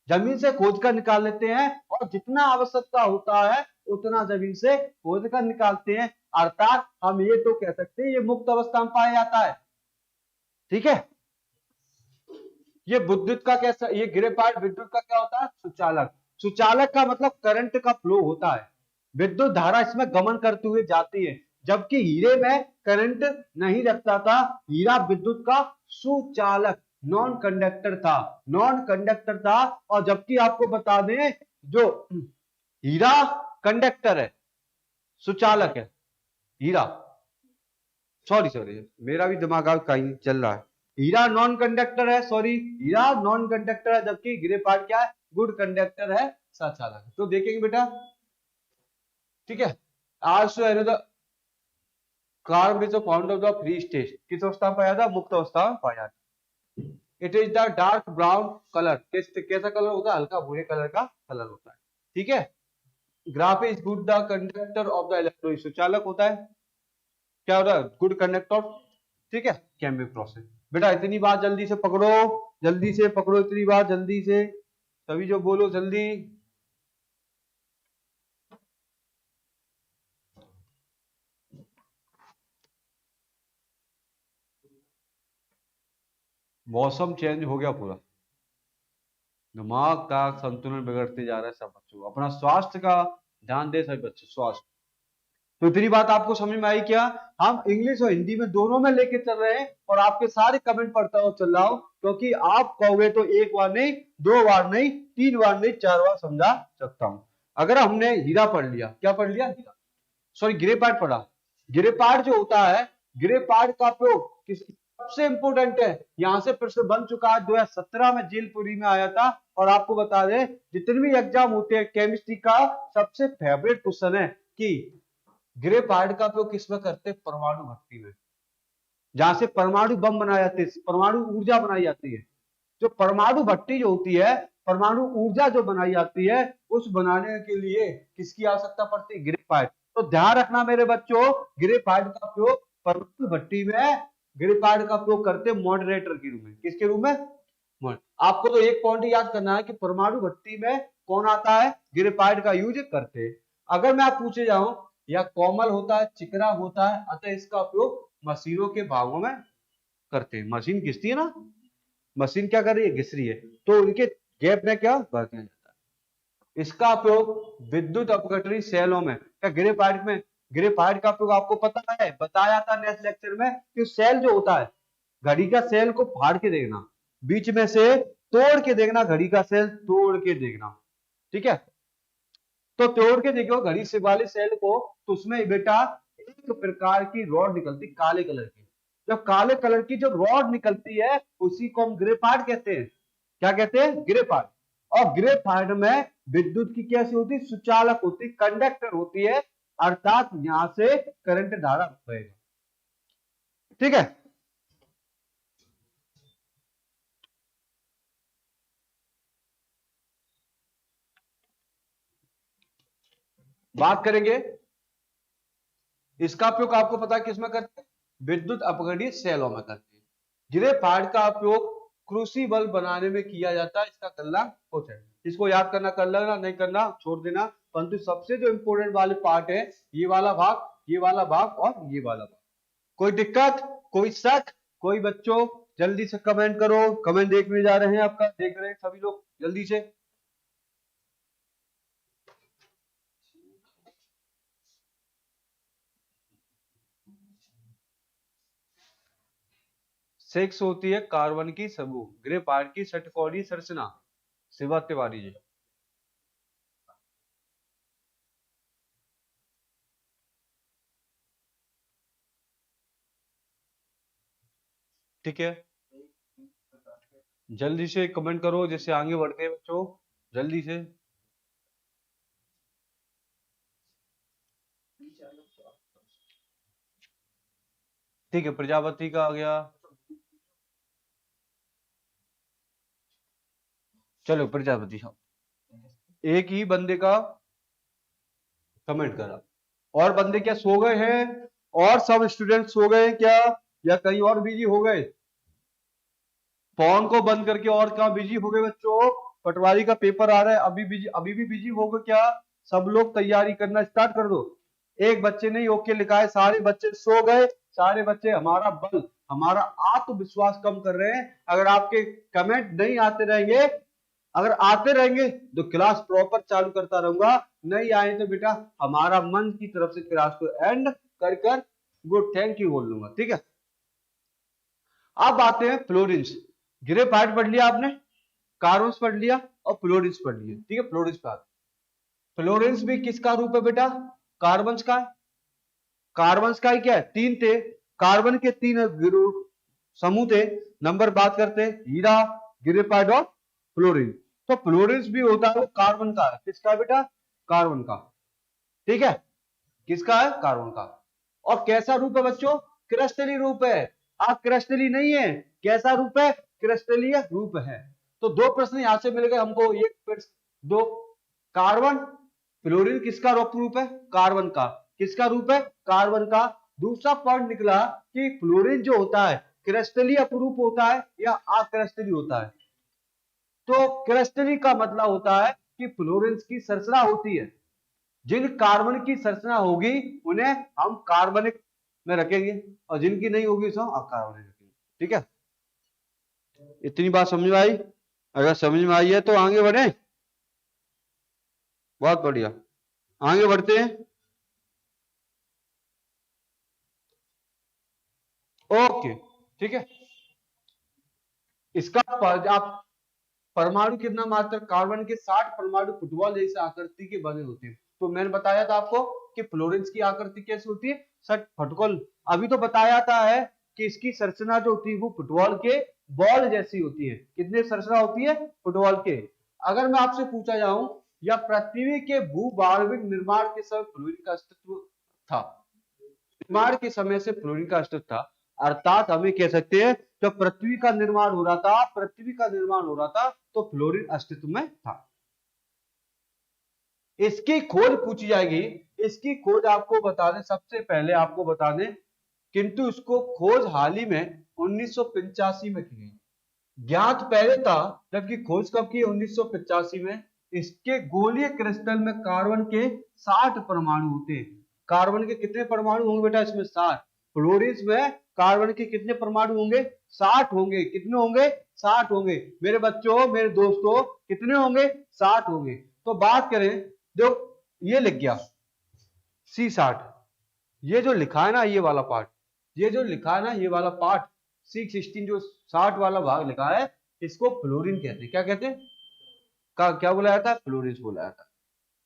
जमीन से खोद कर निकाल लेते हैं, और जितना आवश्यकता होता है उतना जमीन से खोद कर निकालते हैं। अर्थात हम ये तो कह सकते हैं ये मुक्त अवस्था में पाया जाता है। ठीक है, ये विद्युत का कैसा, ये ग्रेफाइट विद्युत का क्या होता है, सुचालक। सुचालक का मतलब करंट का फ्लो होता है, विद्युत धारा इसमें गमन करते हुए जाती है, जबकि हीरे में करंट नहीं रखता था। हीरा विद्युत का सुचालक नॉन कंडक्टर था, नॉन कंडक्टर था। और जबकि आपको बता दें जो हीरा कंडक्टर है, सुचालक है। हीरा, सॉरी सॉरी, मेरा भी दिमाग कहीं चल रहा है। हीरा नॉन कंडक्टर है, सॉरी, हीरा नॉन कंडक्टर है, जबकि ग्रेफाइट क्या है, गुड कंडक्टर है, सुचालक है। तो देखेंगे बेटा, ठीक है। आज carbon is found of the free state, किस अवस्था में पाया था, मुक्त अवस्था में पाया था। It is the dark brown colour, कैसा कलर होता है, हल्का भूरे कलर का कलर होता है, ठीक है। Graph is good the conductor of the electron, सुचालक होता है, क्या होता है, गुड कंडक्टर, ठीक है। केमिकल प्रोसेस, बेटा इतनी बात जल्दी से पकड़ो, जल्दी से पकड़ो, इतनी बात जल्दी से, सभी जो बोलो जल्दी। मौसम चेंज हो गया पूरा, दिमाग का संतुलन बिगड़ते जा रहा है सब बच्चों को। अपना स्वास्थ्य का ध्यान दे सभी बच्चे, स्वास्थ्य। तो इतनी बात आपको समझ में आई क्या, हम इंग्लिश और हिंदी में दोनों में लेके चल रहे हैं, और आपके सारे कमेंट पढ़ता हुआ चल रहा हूं, क्योंकि आप कहोगे तो एक बार नहीं, दो बार नहीं, तीन बार नहीं, चार बार समझा सकता हूं। अगर हमने हीरा पढ़ लिया, क्या पढ़ लिया, हीरा, सॉरी ग्रेफाइट पढ़ा। ग्रेफाइट जो होता है, ग्रेफाइट का उपयोग किस, सबसे इंपोर्टेंट है, यहां से प्रश्न बन चुका है, 2017 में जेलपुरी में आया था। और आपको बता दें, जितने भी एग्जाम होते हैं केमिस्ट्री का, सबसे फेवरेट क्वेश्चन है कि ग्रेफाइट का उपयोग किसमें करते हैं, परमाणु भट्टी में, जहां से परमाणु बम बनाए जाते हैं, परमाणु ऊर्जा बनाई जाती है। जो परमाणु भट्टी जो होती है, परमाणु ऊर्जा जो बनाई जाती है, उस बनाने के लिए किसकी आवश्यकता पड़ती है, ग्रेफाइट। तो ध्यान रखना मेरे बच्चों, ग्रेफाइट का उपयोग परमाणु भट्टी में, ग्रेफाइट का उपयोग करते हैं मॉडरेटर के रूप में, किसके रूप में, आपको तो एक पॉइंट याद करना है कि परमाणु भट्टी में कौन आता है, ग्रेफाइट का यूज करते हैं। अगर मैं आप पूछे जाऊं, या कोमल होता है, चिकना होता है, अतः इसका उपयोग मशीनों के भागों में करते हैं। मशीन घिसती है ना, मशीन क्या कर रही है, घिस रही है, तो उनके गैप में क्या भर दिया जाता है। इसका उपयोग विद्युत अपघटनी सेलों में, क्या ग्रेफाइट में, ग्रेफाइट का उपयोग आपको पता है, बताया था नेक्स्ट लेक्चर में कि सेल जो होता है, घड़ी का सेल को फाड़ के देखना, बीच में से तोड़ के देखना, घड़ी का सेल तोड़ के देखना, ठीक है। तो तोड़ के देखो घड़ी से वाले सेल को, तो उसमें बेटा एक प्रकार की रॉड निकलती, काले कलर की। जब काले कलर की जो रॉड निकलती है, उसी को हम ग्रेफाइट कहते हैं। क्या कहते हैं, ग्रेफाइट। और ग्रेफाइट में विद्युत की कैसी होती, सुचालक होती, कंडक्टर होती है, अर्थात यहां से करंट धारा बहेगा, ठीक है। बात करेंगे, इसका उपयोग आपको पता है किसमें करते हैं, विद्युत अपघटनी सेलों में करते हैं। ग्रेफाइट का उपयोग क्रूसिबल बनाने में किया जाता है, इसका करना कुछ है, इसको याद करना कर लेना, नहीं करना छोड़ देना। परंतु सबसे जो इंपोर्टेंट वाले पार्ट है, ये वाला भाग, ये वाला भाग और ये वाला भाग। कोई दिक्कत, कोई शक, कोई बच्चों, जल्दी से कमेंट करो, कमेंट देखने जा रहे हैं, आपका देख रहे हैं सभी लोग, जल्दी से। सेक्स होती है कार्बन की समूह, ग्रेफाइट की षटकोणीय संरचना, शिवा तिवारी जी। ठीक है, जल्दी से कमेंट करो, जैसे आगे बढ़ते हैं बच्चों, जल्दी से। ठीक है, प्रजापति का आ गया, चलो प्रजापति, एक ही बंदे का कमेंट करा, और बंदे क्या सो गए हैं, और सब स्टूडेंट सो गए क्या, या कहीं और बिजी हो गए, फोन को बंद करके और कहाँ बिजी हो गए बच्चों। पटवारी का पेपर आ रहा है, अभी बिजी, अभी भी बिजी हो गए क्या, सब लोग तैयारी करना स्टार्ट कर दो। एक बच्चे ने ओके लिखा है, सारे बच्चे सो गए, सारे बच्चे हमारा बल, हमारा आत्मविश्वास कम कर रहे हैं। अगर आपके कमेंट नहीं आते रहेंगे, अगर आते रहेंगे तो क्लास प्रॉपर चालू करता रहूंगा, नहीं आए तो बेटा हमारा मन की तरफ से क्लास को एंड कर गुड थैंक यू बोल लूंगा, ठीक है। अब आते हैं फ्लोरेंस। ग्रेफाइट पढ़ लिया आपने, कार्बन पढ़ लिया और फ्लोरीन्स पढ़ लिया। ठीक है, फ्लोरीन्स पे आते, फ्लोरीन्स भी किसका रूप है बेटा? कार्बन का है। कार्बन का ही क्या है? तीन थे, कार्बन के तीन समूह थे। नंबर बात करते हैं, हीरा, ग्रेफाइट और फ्लोरीन। तो फ्लोरीन्स भी होता है वो कार्बन का है। किसका है बेटा? कार्बन का। ठीक है, किसका है? कार्बन का। और कैसा रूप है बच्चों? क्रिस्टलीय रूप है। आप क्रिस्टलीय नहीं है, कैसा रूप है? क्रिस्टलीय रूप है। तो दो प्रश्न यहां से मिल गए हमको, एक दो। कार्बन फ्लोरीन किसका रूप है? कार्बन का। किसका रूप है? कार्बन का। दूसरा पॉइंट निकला कि फ्लोरीन जो होता है क्रिस्टलीय अपरूप होता है या अक्रिस्टलीय होता है। तो क्रिस्टलीय का मतलब होता है कि फ्लोरीन की संरचना होती है, जिन कार्बन की संरचना होगी उन्हें हम कार्बनिक में रखेंगे और जिनकी नहीं होगी उसे हम अकार्बनिक रखेंगे। ठीक है, इतनी बात समझ में आई? अगर समझ में आई है तो आगे बढ़े। बहुत बढ़िया, आगे बढ़ते हैं। ओके, ठीक है। इसका आप परमाणु कितना मात्र? कार्बन के 60 परमाणु फुटबॉल जैसे आकृति के बने होते हैं। तो मैंने बताया था आपको कि फ्लोरेंस की आकृति कैसी होती है? फुटबॉल। अभी तो बताया था है कि इसकी संरचना जो होती है वो फुटबॉल के बॉल जैसी होती है। कितनी संरचना होती है? फुटबॉल के। अगर मैं आपसे पूछा जाऊं या पृथ्वी के भूभार्विक निर्माण के समय फ्लोरीन का अस्तित्व था, निर्माण के समय से फ्लोरीन का अस्तित्व था, अर्थात हम ये कह सकते हैं जब पृथ्वी का निर्माण हो रहा था, पृथ्वी का निर्माण हो रहा था तो फ्लोरीन अस्तित्व में था। इसकी खोज पूछी जाएगी, इसकी खोज आपको बता दें, सबसे पहले आपको बता दें, किंतु इसको खोज हाल ही में 1985 में की गई। ज्ञात पहले था, जबकि खोज कब की? 1985 में। इसके गोलीय क्रिस्टल में कार्बन के 60 परमाणु होते हैं। कार्बन के कितने परमाणु होंगे बेटा इसमें? 60। फ्लोरीन में कार्बन के कितने परमाणु होंगे? 60 होंगे। कितने होंगे? 60 होंगे। मेरे बच्चों, मेरे दोस्तों, कितने होंगे? 60 होंगे। तो बात करें, जो ये लिख गया C60, ये जो लिखा है ना ये वाला पार्ट, ये जो लिखा है ना ये वाला पार्ट C16 जो 60 वाला भाग लिखा है, इसको फ्लोरीन कहते हैं। क्या कहते हैं? क्या बुलाया था? फ्लोरीन बुलाया था।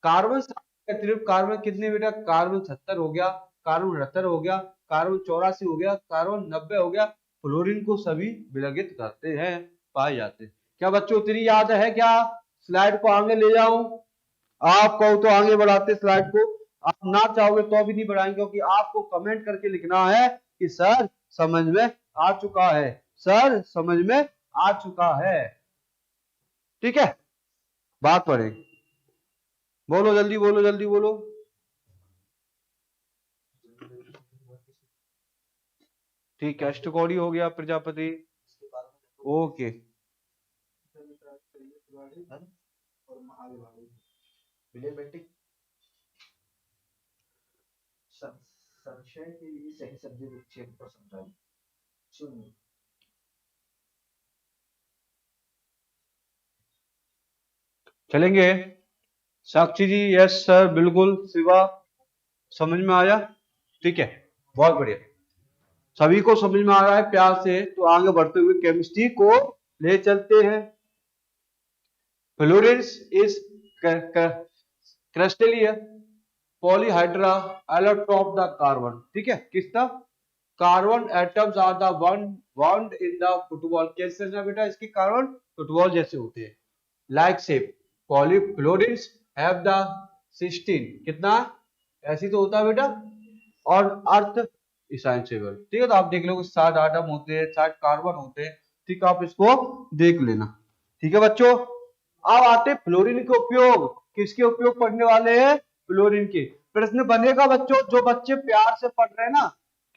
कार्बन के अतिरिक्त कार्बन कितने बेटा? कार्बन 70 हो गया, कार्बन 78 हो गया, कार्बन 84 हो गया, कार्बन 90 हो गया। फ्लोरीन को सभी विलगित करते हैं, पाए जाते हैं। क्या बच्चों इतनी याद है क्या? स्लाइड को आगे ले जाऊं? आप कहो तो आगे बढ़ाते स्लाइड को, आप ना चाहोगे तो भी नहीं बढ़ाएंगे, क्योंकि आपको कमेंट करके लिखना है कि सर समझ में आ चुका है, सर समझ में आ चुका है। ठीक है, बात पढ़े, बोलो जल्दी, बोलो जल्दी, बोलो। ठीक है, अष्टकोणी हो गया, प्रजापति। ओके, और महाविभाग संशय के लिए सही शब्द विक्षेप को समझाइए। सुनिए, चलेंगे। साक्षी जी, यस सर, बिल्कुल। शिवा, समझ में आया? ठीक है, बहुत बढ़िया, सभी को समझ में आ रहा है प्यार से। तो आगे बढ़ते हुए केमिस्ट्री को ले चलते हैं। फ्लोरेंस इज क्रिस्टलीय पॉलीहाइड्रा एलोट्रॉप द कार्बन। ठीक है, किसका? Carbon atoms are the one bond in the football. कैसे ना बेटा इसकी? कार्बन फुटबॉल जैसे होते हैं, like shape. Polyfluorines have the 16 कितना? ऐसी तो होता है बेटा, और अर्थ इसेंशियल। ठीक है, तो आप देख लो 60 आटम होते हैं, 60 कार्बन होते हैं। ठीक है, आप इसको देख लेना। ठीक है बच्चों, अब आते फ्लोरीन के उपयोग। किसके उपयोग पढ़ने वाले हैं? फ्लोरीन के। प्रश्न बनेगा बच्चों, जो बच्चे प्यार से पढ़ रहे हैं ना,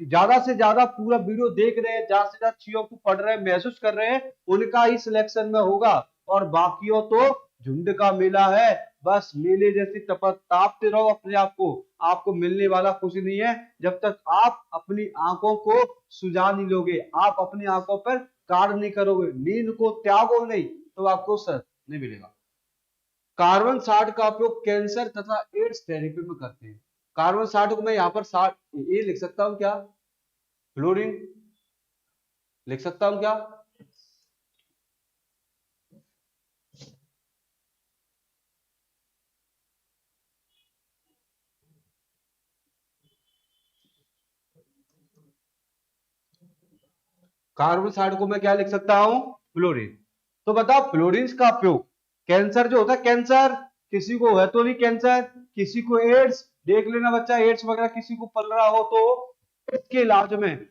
कि ज्यादा से ज्यादा पूरा वीडियो देख रहे हैं, ज्यादा से ज्यादा चीजों को पढ़ रहे हैं, महसूस कर रहे हैं, उनका ही सिलेक्शन में होगा। और बाकियों तो झुंड का मेला है, बस मेले जैसी तापते रहो अपने आप को। आपको मिलने वाला कुछ नहीं है जब तक आप अपनी आंखों को सुझा नहीं लोगे, आप अपनी आंखों पर कार्य नहीं करोगे, नींद को त्यागो नहीं, तो आपको सर नहीं मिलेगा। कार्बन 60 का उपयोग कैंसर तथा एड्स थेरेपी में करते हैं। कार्बन 60 को मैं यहाँ पर 60 ये लिख सकता हूँ क्या? फ्लोरीन लिख सकता हूँ क्या? कार्बन साइड को मैं क्या लिख सकता हूं, फ्लोरीन। तो बताओ फ्लोरीन का उपयोग कैंसर जो होता है, कैंसर किसी को है तो नहीं कैंसर, किसी को एड्स, देख लेना बच्चा, एड्स वगैरह किसी को पल रहा हो तो इसके इलाज में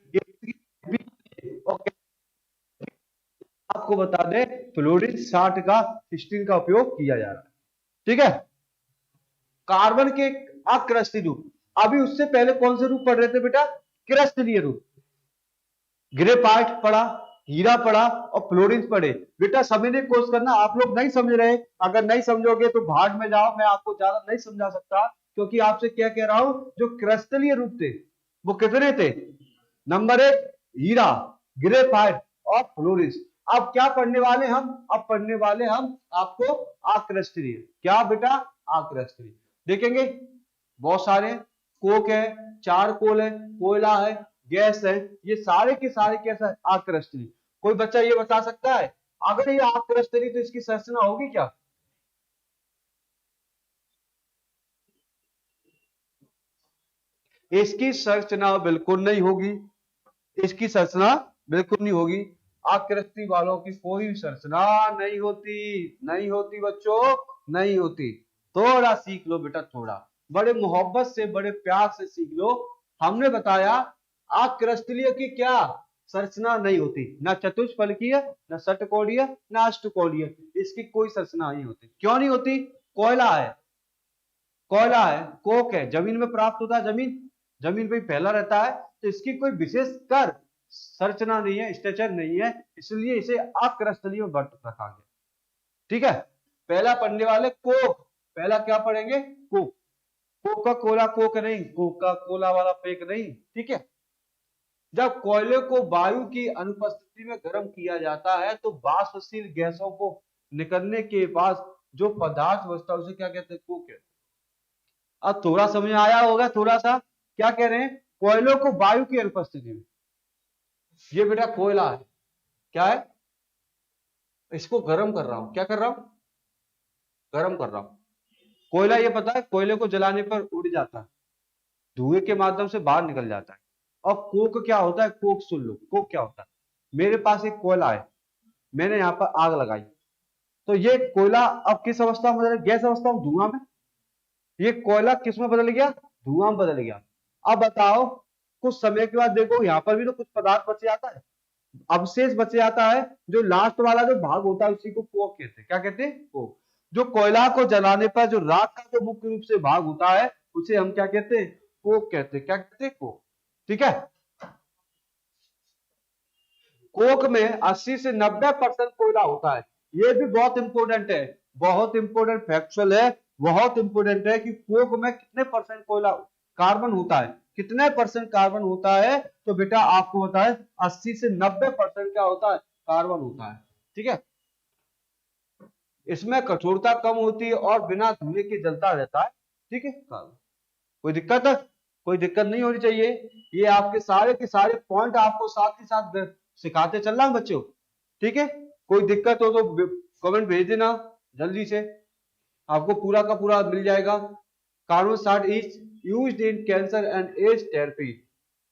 आपको बता दें फ्लोरीन 60 का सिस्टीन का उपयोग किया जा रहा है। ठीक है, कार्बन के अक्रस्टीय रूप, अभी उससे पहले कौन से रूप पढ़ रहे थे बेटा, क्रिस्टलीय रूप। ग्रेफाइट पढ़ा, हीरा पढ़ा और फ्लोरीन पढ़े। बेटा समझने की कोशिश करना, आप लोग नहीं समझ रहे, अगर नहीं समझोगे तो भाग में जाओ, मैं आपको ज्यादा नहीं समझा सकता, क्योंकि आपसे क्या कह रहा हूं, जो क्रिस्टलीय रूप थे वो कितने थे, नंबर 1 हीरा, ग्रेफाइट और फ्लोरीन। अब क्या पढ़ने वाले हम, अब पढ़ने वाले हम आपको आक्रस्टलीय, क्या बेटा, आक्रस्टलीय देखेंगे। बहुत सारे कोक है, चारकोल है, कोयला है, गैस है, ये सारे के सारे कैसा है, आक्रस्टलीय। कोई बच्चा ये बता सकता है अगर ये आक्रस्टलीय तो इसकी संरचना होगी क्या, इसकी संरचना बिल्कुल नहीं होगी, इसकी संरचना बिल्कुल नहीं होगी। आकृति वालों की कोई संरचना नहीं होती, नहीं होती बच्चों, नहीं होती। थोड़ा सीख लो बेटा, थोड़ा बड़े मोहब्बत से बड़े प्यार से सीख लो। हमने बताया आकृष्टलीय की क्या संरचना नहीं होती, ना चतुष्फलकीय, ना षटकोणीय, ना अष्टकोणीय, इसकी कोई संरचना नहीं होती। क्यों नहीं होती, कोयला है, कोयला है, कोक है, जमीन में प्राप्त होता है, जमीन जमीन पे फैला रहता है, तो इसकी कोई विशेष कर संरचना नहीं है, स्ट्रक्चर नहीं है, इसलिए इसे अक्रस्टलीय में वर्त रखा गया। ठीक है, पहला पढ़ने वाले कोक, पहला क्या पढ़ेंगे, कोक, कोका कोला कोक नहीं, कोका कोला वाला पेक नहीं। ठीक है, जब कोयले को वायु की अनुपस्थिति में गर्म किया जाता है तो वाष्पशील गैसों को निकलने के बाद जो पदार्थ बचता है उसे क्या कहते हैं, कोक कहते हैं। अब थोड़ा समझ में आया होगा, थोड़ा सा क्या कह रहे हैं, कोयलों को वायु की अनुपस्थिति में, ये बेटा कोयला है, क्या है, इसको गर्म कर रहा हूं, क्या कर रहा हूं, गर्म कर रहा हूं। कोयला ये पता है कोयले को जलाने पर उड़ जाता है, धुएं के माध्यम से बाहर निकल जाता है। और कोक क्या होता है, कोक सुन लो, कोक क्या होता है, मेरे पास एक कोयला है, मैंने यहाँ पर आग लगाई, तो ये कोयला अब किस अवस्था में बदल, गैस अवस्था में, धुआं में, ये कोयला किस में बदल गया, धुआं में बदल गया। अब बताओ कुछ समय के बाद देखो यहाँ पर भी तो कुछ पदार्थ बच जाता है, अवशेष बच जाता है, जो लास्ट वाला जो भाग होता है उसी को कोक कहते हैं, क्या कहते हैं, कोक। जो कोयला को जलाने पर जो राख का जो मुख्य रूप से भाग होता है उसे हम क्या कहते हैं, कोक कहते हैं, क्या कहते हैं, कोक। ठीक है, कोक में 80 से 90% कोयला होता है। ये भी बहुत इंपॉर्टेंट है, बहुत इंपॉर्टेंट फैक्चुअल है, बहुत इंपॉर्टेंट है कि कोक में कितने परसेंट कोयला कार्बन होता है, कितने परसेंट कार्बन होता है, तो बेटा आपको बताए 80 से 90% क्या होता है, कार्बन होता है। ठीक है, इसमें कठोरता कम होती है और बिना धुएं के जलता रहता है। ठीक है, कोई दिक्कत है, कोई दिक्कत नहीं होनी चाहिए। ये आपके सारे के सारे पॉइंट आपको साथ ही साथ सिखाते चल रहा हूं बच्चों। ठीक है, कोई दिक्कत हो तो कमेंट भेज देना जल्दी से, आपको पूरा का पूरा मिल जाएगा। Carbon 60 is used in cancer and AIDS therapy.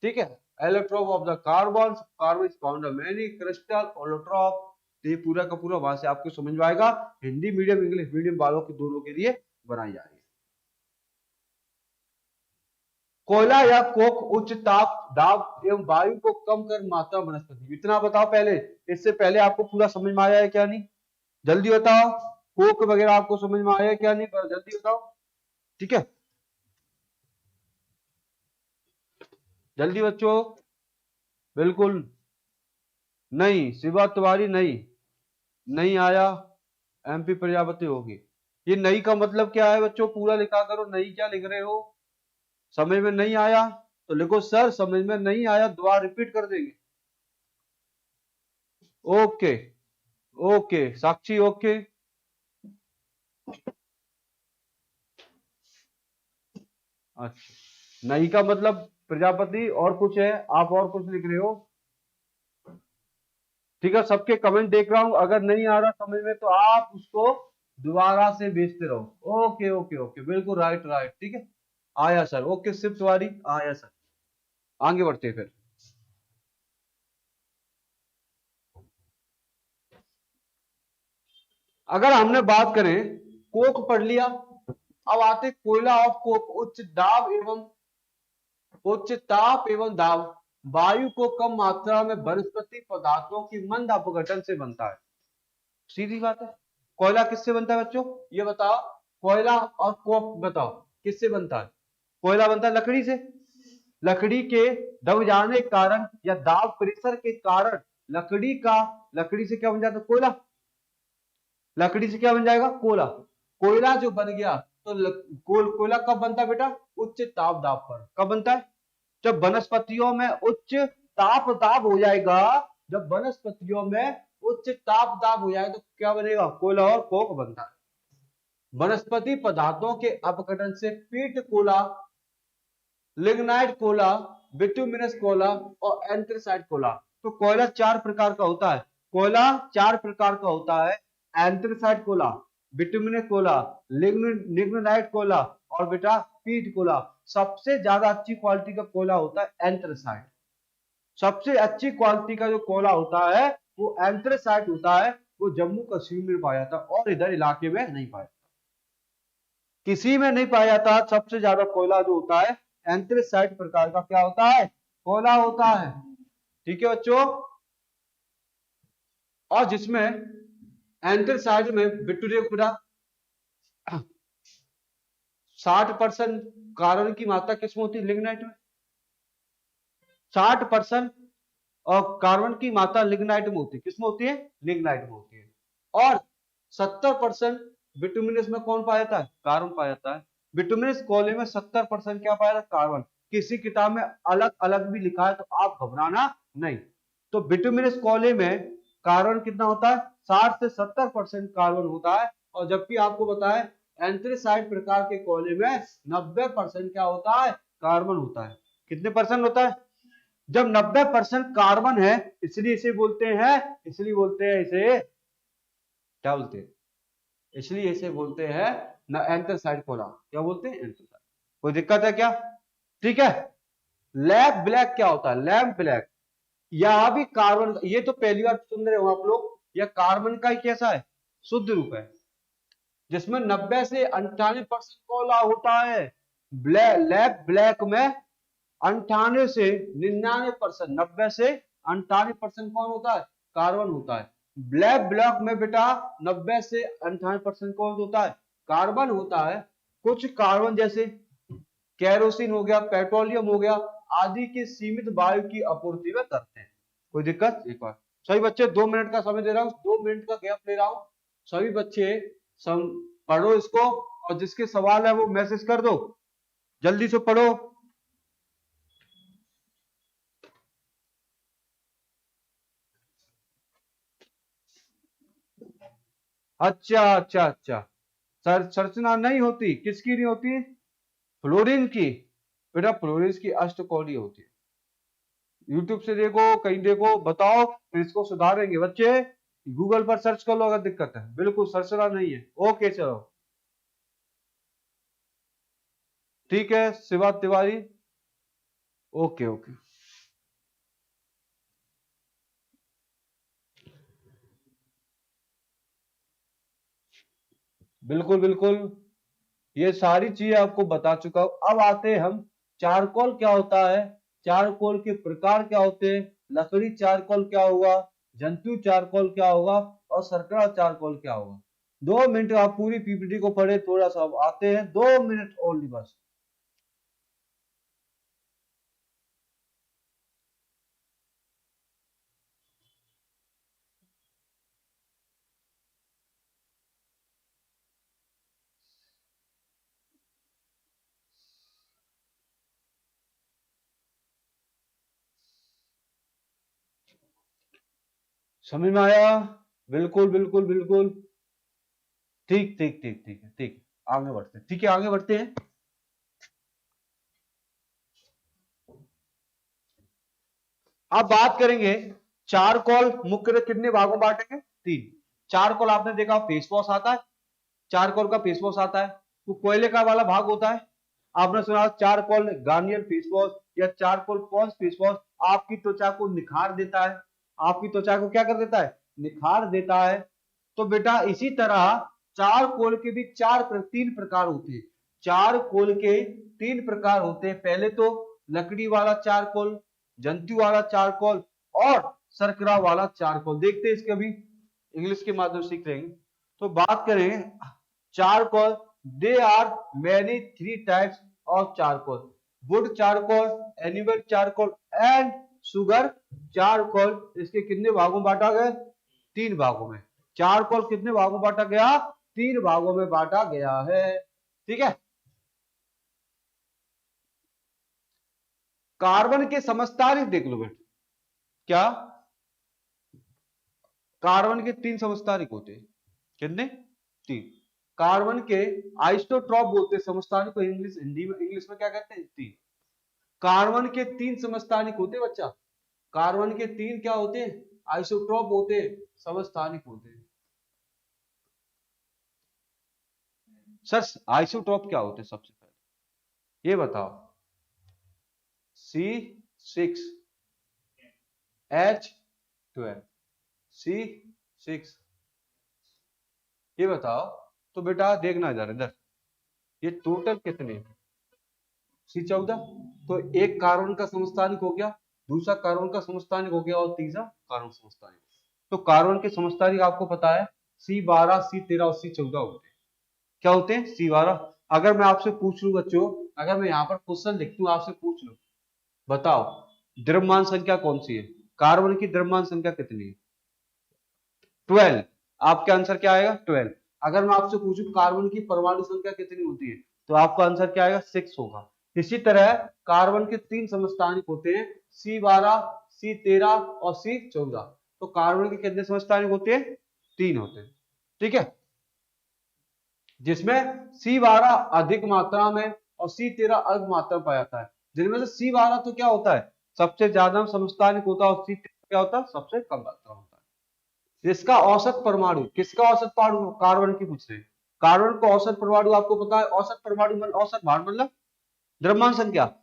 ठीक है, allotrope of the carbon, carbon is found many crystal allotrope. तो ये पूरा का पूरा वहां से आपको समझ में आएगा, हिंदी मीडियम इंग्लिश मीडियम वालों के दोनों के लिए बनाई जा रही है। कोयला या कोक उच्च ताप दाब एवं वायु को कम कर मात्रा वनस्पति, इतना बताओ पहले, इससे पहले आपको पूरा समझ में आया है क्या नहीं, जल्दी बताओ। कोक वगैरह आपको समझ में आया है क्या नहीं, जल्दी बताओ। ठीक है, जल्दी बच्चों, बिल्कुल नहीं, शिवा तिवारी नहीं, नहीं आया, एमपी प्रजापति होगी। ये नहीं का मतलब क्या है बच्चों, पूरा लिखा करो, नहीं क्या लिख रहे हो, समझ में नहीं आया तो लिखो सर समझ में नहीं आया, दोबारा रिपीट कर देंगे। ओके, ओके साक्षी, ओके, अच्छा, नहीं का मतलब प्रजापति और कुछ है, आप और कुछ लिख रहे हो। ठीक है, सबके कमेंट देख रहा हूं, अगर नहीं आ रहा समझ में तो आप उसको दोबारा से भेजते रहो। ओके ओके ओके, बिल्कुल राइट राइट, ठीक है, आया सर, ओके शिव तिवारी आया सर, आगे बढ़ते हैं फिर। अगर हमने बात करें कोक पढ़ लिया, अब आते कोयला और कोक। उच्च ताप एवं दाब वायु को कम मात्रा में वनस्पति पदार्थों की मंद अपघटन से बनता है। सीधी बात है। कोयला किससे बनता है बच्चों, ये बताओ। कोयला और कोक बताओ किससे बनता है। कोयला बनता है लकड़ी से। लकड़ी के दब जाने के कारण या दाब प्रेशर के कारण लकड़ी से क्या बन जाता है, कोयला। लकड़ी से क्या बन जाएगा, कोयला। कोयला जो बन गया तो कोयला कब बनता है बेटा, उच्च ताप दाब पर। कब बनता है, जब वनस्पतियों में उच्च ताप दाब हो जाएगा। जब वनस्पतियों में उच्च ताप दाब हो जाएगा तो क्या बनेगा, कोयला और कोक बनता है। वनस्पति पदार्थों के अपघटन से पीट Cola, lignite Cola, bituminous Cola और एंथ्रेसाइट कोला। तो कोयला चार प्रकार का होता है। कोयला चार प्रकार का होता है। Anthracite Cola, bituminous Cola, lignite Cola और बेटा पीट कोला। सबसे ज्यादा अच्छी क्वालिटी का कोयला होता है एंथ्रेसाइट। सबसे अच्छी क्वालिटी का जो कोयला होता है वो एंथ्रेसाइट होता है। वो जम्मू कश्मीर में पाया जाता है और इधर इलाके में नहीं पाया, किसी में नहीं पाया जाता। सबसे ज्यादा कोयला जो होता है एंथ्रेसाइट प्रकार का क्या होता है, कोयला होता है। ठीक है बच्चों। और जिसमें एंथ्रेसाइट में बिट्टू को 60% कार्बन की मात्रा किसमें होती है, लिग्नाइट में। 60% और कार्बन की मात्रा लिग्नाइट में होती है। किसमें होती है, लिग्नाइट में होती है। और 70% बिटुमिनस में कौन पाया जाता है, कार्बन पाया जाता है। बिटुमिनस कोयले में 70% क्या पाया जाता है, कार्बन। किसी किताब में अलग अलग भी लिखा है तो आप घबराना नहीं। तो बिटुमिनस कोयले में कार्बन कितना होता है, 60 से 70% कार्बन होता है। और जबकि आपको बताएं एंथ्रेसाइट प्रकार के कोयले में 90% क्या होता है, कार्बन होता है। कितने परसेंट होता है, जब 90% कार्बन है इसलिए इसे बोलते हैं इसे क्या बोलते हैं, इसलिए इसे बोलते हैं एंथ्रेसाइट कोयला। क्या बोलते हैं, एंथ्रेसाइट। कोई दिक्कत है क्या, ठीक है। लैम्प ब्लैक क्या होता है, लैम्प ब्लैक यह भी कार्बन, ये तो पहली बार सुन रहे हो आप लोग। यह कार्बन का ही कैसा है, शुद्ध रूप है, जिसमें 90 से 98% कोयला होता है। लैम्प ब्लैक में 98 से 99%, 90 से 98% कौन होता है, कार्बन होता है। ब्लैक ब्लॉक में बेटा 90 से 98% कौन होता है, कार्बन होता है। कुछ कार्बन जैसे केरोसिन हो गया, पेट्रोलियम हो गया आदि की सीमित वायु की आपूर्ति में करते हैं। कोई दिक्कत, एक बार सभी बच्चे 2 मिनट का समय दे रहा हूं, 2 मिनट का गैप ले रहा हूं। सभी बच्चे पढ़ो इसको, और जिसके सवाल है वो मैसेज कर दो, जल्दी से पढ़ो। अच्छा अच्छा अच्छा, संरचना नहीं होती, किसकी नहीं होती, फ्लोरीन की। बेटा फ्लोरीन की अष्टकोणीय होती है। यूट्यूब से देखो, कहीं देखो, बताओ, फिर इसको सुधारेंगे बच्चे। गूगल पर सर्च कर लो अगर दिक्कत है। बिल्कुल संरचना नहीं है। ओके चलो ठीक है, शिवा तिवारी। Okay okay. बिल्कुल बिल्कुल, ये सारी चीजें आपको बता चुका हूं। अब आते हैं हम चारकोल क्या होता है, चारकोल के प्रकार क्या होते हैं, लकड़ी चारकोल क्या होगा, जंतु चारकोल क्या होगा और शर्करा चारकोल क्या होगा। 2 मिनट आप पूरी पीपीटी को पढ़े, थोड़ा सा अब आते हैं, 2 मिनट ओनली बस। समझ में आया, बिल्कुल बिल्कुल बिल्कुल, ठीक ठीक ठीक ठीक है, ठीक है आगे बढ़ते हैं, ठीक है आगे बढ़ते हैं। अब बात करेंगे चारकोल मुख्य कितने भागों में बांटेंगे, 3। चारकोल आपने देखा फेस वॉश आता है, चारकोल का फेस वॉश आता है, वो कोयले का वाला भाग होता है। आपने सुना चारकोल गार्नियर फेस वॉश या चारकोल पॉन्स फेस वॉश आपकी त्वचा को निखार देता है। आपकी त्वचा को क्या कर देता है, निखार देता है। तो बेटा इसी तरह चारकोल के भी तीन प्रकार होते हैं। चारकोल के तीन प्रकार होते हैं। पहले तो लकड़ी वाला चारकोल, जंतु वाला चारकोल और शर्करा वाला चारकोल। देखते हैं इसके भी इंग्लिश के माध्यम से सीख लेंगे। तो बात करें charcoal, they are many three types of charcoal, wood charcoal, animal charcoal and sugar charcoal. इसके कितने भागों में बांटा गया? तीन भागों में। चारकोल कितने भागों में बांटा गया? तीन भागों में बांटा गया है। ठीक है। कार्बन के समस्थानिक देख लो बेटा, क्या कार्बन के तीन समस्थानिक होते हैं। कितने? तीन। कार्बन के आइसोटोप बोलते हैं समस्थानिक को, इंग्लिश में क्या कहते हैं? तीन। कार्बन के तीन समस्थानिक होते हैं बच्चा। कार्बन के तीन क्या होते हैं? आइसोटोप होते हैं, समस्थानिक होते हैं। सर आइसोटोप क्या होते हैं सबसे पहले ये बताओ? C6H12, C6, ये बताओ। तो बेटा देखना इधर, ये टोटल कितने? C14। तो एक कार्बन का समस्थानिक हो गया, दूसरा कार्बन का समस्थानिक हो गया और तीसरा कार्बन समस्थानिक। तो कार्बन के समस्थानिक आपको पता है C12, C13 और C14 होते हैं। क्या होते हैं? C12। अगर मैं आपसे पूछ लूं बच्चों, अगर मैं यहाँ पर क्वेश्चन लिख दूं, आपसे पूछ लूं बताओ द्रव्यमान संख्या कौन सी है? कार्बन की द्रव्यमान संख्या कितनी है? 12। आपका आंसर क्या आएगा? 12। अगर मैं आपसे पूछूं कार्बन की परमाणु संख्या कितनी होती है, तो आपका आंसर क्या आएगा? 6 होगा। इसी तरह कार्बन के तीन समस्थानिक होते हैं, C12, C13 और C14। तो कार्बन के कितने समस्थानिक होते हैं? तीन होते हैं। ठीक है। जिसमें C12 अधिक मात्रा में और C13 अल्प मात्रा में पाया जाता है। जिनमें से C12 तो क्या होता है? सबसे ज्यादा समस्थानिक होता है और C13 क्या होता है? सबसे कम मात्रा होता है। जिसका औसत परमाणु, किसका औसत परमाणु? कार्बन की पूछ रहे हैं। कार्बन का औसत परमाणु आपको पता है, औसत परमाणु मतलब औसत भार मतलब द्रव्यमान संख्या।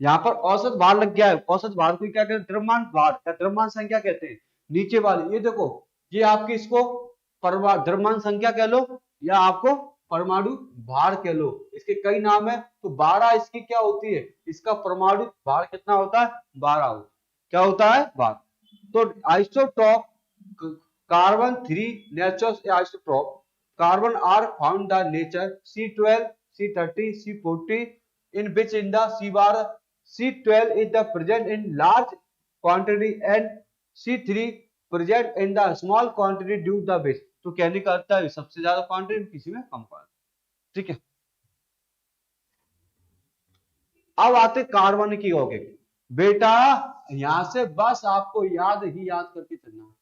यहाँ पर औसत भार लग गया है। औसत भार को क्या कहते हैं? द्रव्यमान भार या द्रव्यमान संख्या कहते हैं। नीचे वाली ये देखो, ये आपकी इसको द्रव्यमान संख्या कह लो या आपको परमाणु भार कह लो, इसके कई नाम है। तो 12 इसकी क्या होती है? इसका परमाणु भार कितना होता है? 12 होता। क्या होता है? भार। तो isotope carbon 3 natural isotope carbon are found the nature C12, C30, C40 in which in the C12 is the present in large quantity and C3 present in the small quantity due the base। तो कहने का अर्थ है सबसे ज्यादा क्वांटिटी, किसी में कम क्वांटिटी। ठीक है। अब आते कार्बन की यौगिक। बेटा यहां से बस आपको याद करके चलना।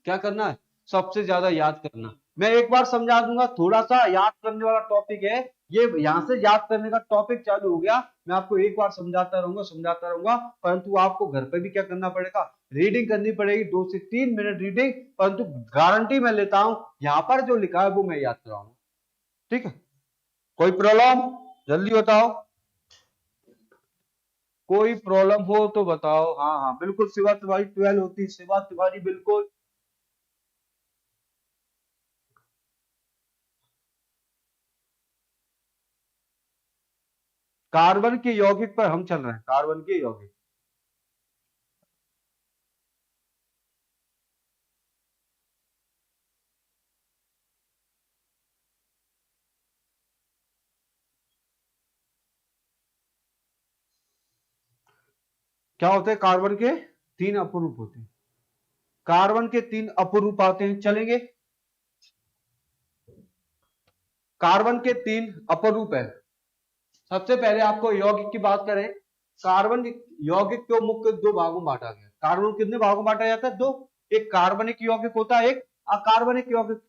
क्या करना है? सबसे ज्यादा याद करना। मैं एक बार समझा दूंगा, थोड़ा सा याद करने वाला टॉपिक है ये। यहां से याद करने का टॉपिक चालू हो गया, मैं आपको एक बार समझाता रहूंगा, परंतु आपको घर पे भी क्या करना पड़ेगा? रीडिंग करनी पड़ेगी, 2 से 3 मिनट रीडिंग। परंतु गारंटी मैं लेता हूं यहां पर जो लिखा है वो मैं याद कराऊंगा। ठीक है। कोई प्रॉब्लम? जल्दी बताओ, कोई प्रॉब्लम हो तो बताओ। हाँ हाँ बिल्कुल, शिवा तिवारी 12 होती है, शिवा तिवारी बिल्कुल। कार्बन के यौगिक पर हम चल रहे हैं, कार्बन के यौगिक। क्या होते हैं? कार्बन के तीन अपरूप होते हैं। कार्बन के तीन अपरूप आते हैं, चलेंगे। कार्बन के तीन अपरूप है। सबसे पहले आपको यौगिक की बात करें। कार्बन यौगिक को मुख्य दो भागों में बांटा गया। कार्बन कितने भागों में बांटा जाता है? दो। एक कार्बनिक यौगिक होता है, एक अकार्बनिक यौगिक,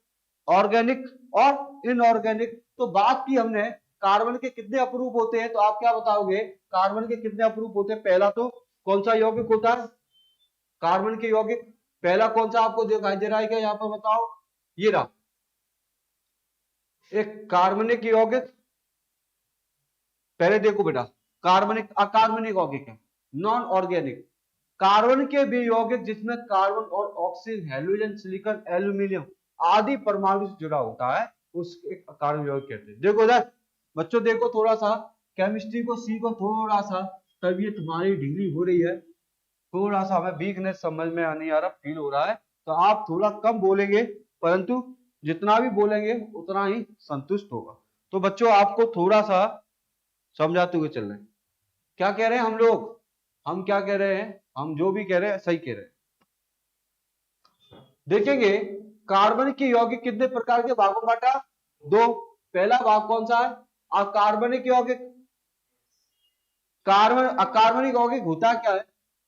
ऑर्गेनिक और इनऑर्गेनिक। तो बात की हमने कार्बन के कितने अपरूप होते हैं, तो आप क्या बताओगे? कार्बन के कितने अपरूप होते हैं? पहला तो कौन सा यौगिक होता है? कार्बन के यौगिक पहला कौन सा आपको दिखाई दे रहा है क्या? यहाँ पर बताओ, ये रहा एक कार्बनिक यौगिक। पहले देखो बेटा, कार्बनिक अकार्बनिक यौगिक है, नॉन ऑर्गेनिक। कार्बन के भी यौगिक जिसमें कार्बन और ऑक्सीजन, हेलोजन, सिलिकॉन, एल्यूमिनियम आदि परमाणु से जुड़ा होता है उसके कार्बन यौगिक कहते हैं। देखो इधर बच्चों, देखो थोड़ा सा केमिस्ट्री को सीखो, थोड़ा सा तबीयत तुम्हारी ढीली हो रही है, थोड़ा सा हमें वीकनेस समझ में नहीं आ रहा, फील हो रहा है, तो आप थोड़ा कम बोलेंगे, परंतु जितना भी बोलेंगे उतना ही संतुष्ट होगा। तो बच्चों आपको थोड़ा सा समझाते हुए चल रहे हैं। क्या कह रहे हैं हम लोग, हम क्या कह रहे हैं, हम जो भी कह रहे हैं सही कह रहे हैं। देखेंगे कार्बन के यौगिक कितने प्रकार के भागों में बांटा, दो। पहला भाग कौन सा है, अकार्बनिक यौगिक। कार्बन अकार्बनिक यौगिक होता क्या है,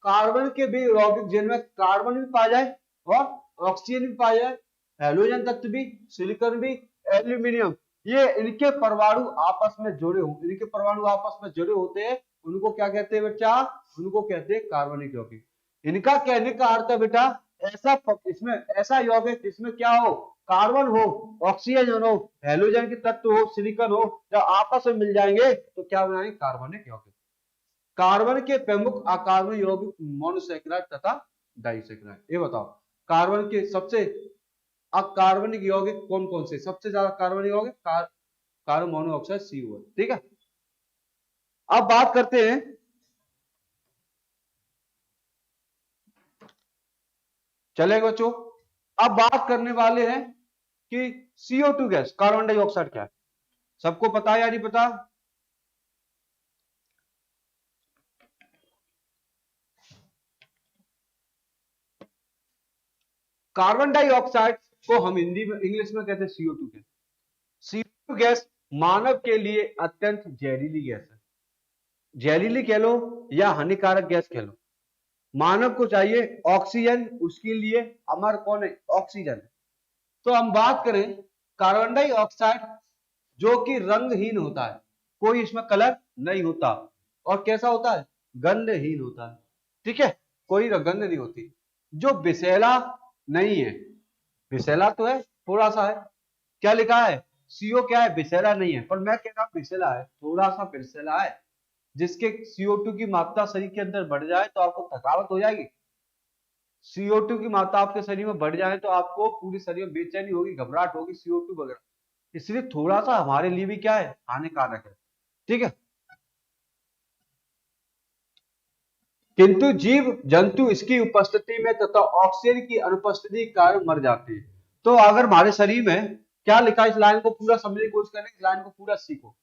कार्बन के भी यौगिक जिनमें कार्बन भी पाया जाए और ऑक्सीजन भी पाया जाए, हाइड्रोजन तत्व भी, सिलिकॉन भी, एल्यूमिनियम, ये इनके परमाणु आपस में जुड़े हो, इनके परमाणु आपस में जुड़े होते हैं, उनको क्या कहते हैं बेटा, उनको कहते हैं कार्बनिक यौगिक। इनका कहने का अर्थ है बेटा, ऐसा इसमें ऐसा यौगिक जिसमें क्या हो, कार्बन हो, ऑक्सीजन हो, हाइड्रोजन के तत्व हो, सिलिकॉन हो, जब आपस में मिल जाएंगे तो क्या बनाएंगे, कार्बनिक यौगिक। कार्बन के प्रमुख अकार्बनिक यौगिक मोनोसैकेराइड तथा डाइसैकेराइड। ये बताओ कार्बन के सबसे अकार्बनिक यौगिक कौन कौन से, सबसे ज्यादा कार्बनिक यौगिक कार्बन मोनोऑक्साइड CO है, ठीक है। अब बात करते हैं, चलेगा बच्चों, अब बात करने वाले हैं कि CO2 गैस, कार्बन डाइऑक्साइड क्या है, सबको पता है या नहीं पता। कार्बन डाइऑक्साइड को हम हिंदी में, इंग्लिश में कहते हैं CO2 गैस। CO2 गैस मानव के लिए अत्यंत जहरीली गैस है, जहरीली कह लो या हानिकारक गैस कह लो। मानव को चाहिए ऑक्सीजन, उसके लिए अमर कौन है, ऑक्सीजन। तो हम बात करें कार्बन डाइऑक्साइड जो कि रंगहीन होता है, कोई इसमें कलर नहीं होता, और कैसा होता है, गंधहीन होता है, ठीक है, कोई गंध नहीं होती, जो विषैला नहीं है, विषैला तो है थोड़ा सा है, क्या लिखा है, CO क्या है, विषैला नहीं है, पर मैं कह रहा हूं विषैला है, थोड़ा सा विषैला है, जिसके CO2 की मात्रा शरीर के अंदर बढ़ जाए तो आपको थकावट हो जाएगी। CO2 की मात्रा आपके शरीर में बढ़ जाए तो आपको पूरे शरीर में बेचैनी होगी, घबराहट होगी, CO2 वगैरह, इसलिए थोड़ा सा हमारे लिए भी क्या है, हानिकारक है, ठीक है। किंतु जीव जंतु इसकी उपस्थिति में तथा ऑक्सीजन की अनुपस्थिति के कारण मर जाते हैं। तो अगर हमारे शरीर में क्या लिखा है, इस लाइन को पूरा समझने की कोशिश करें, इस लाइन को पूरा सीखो।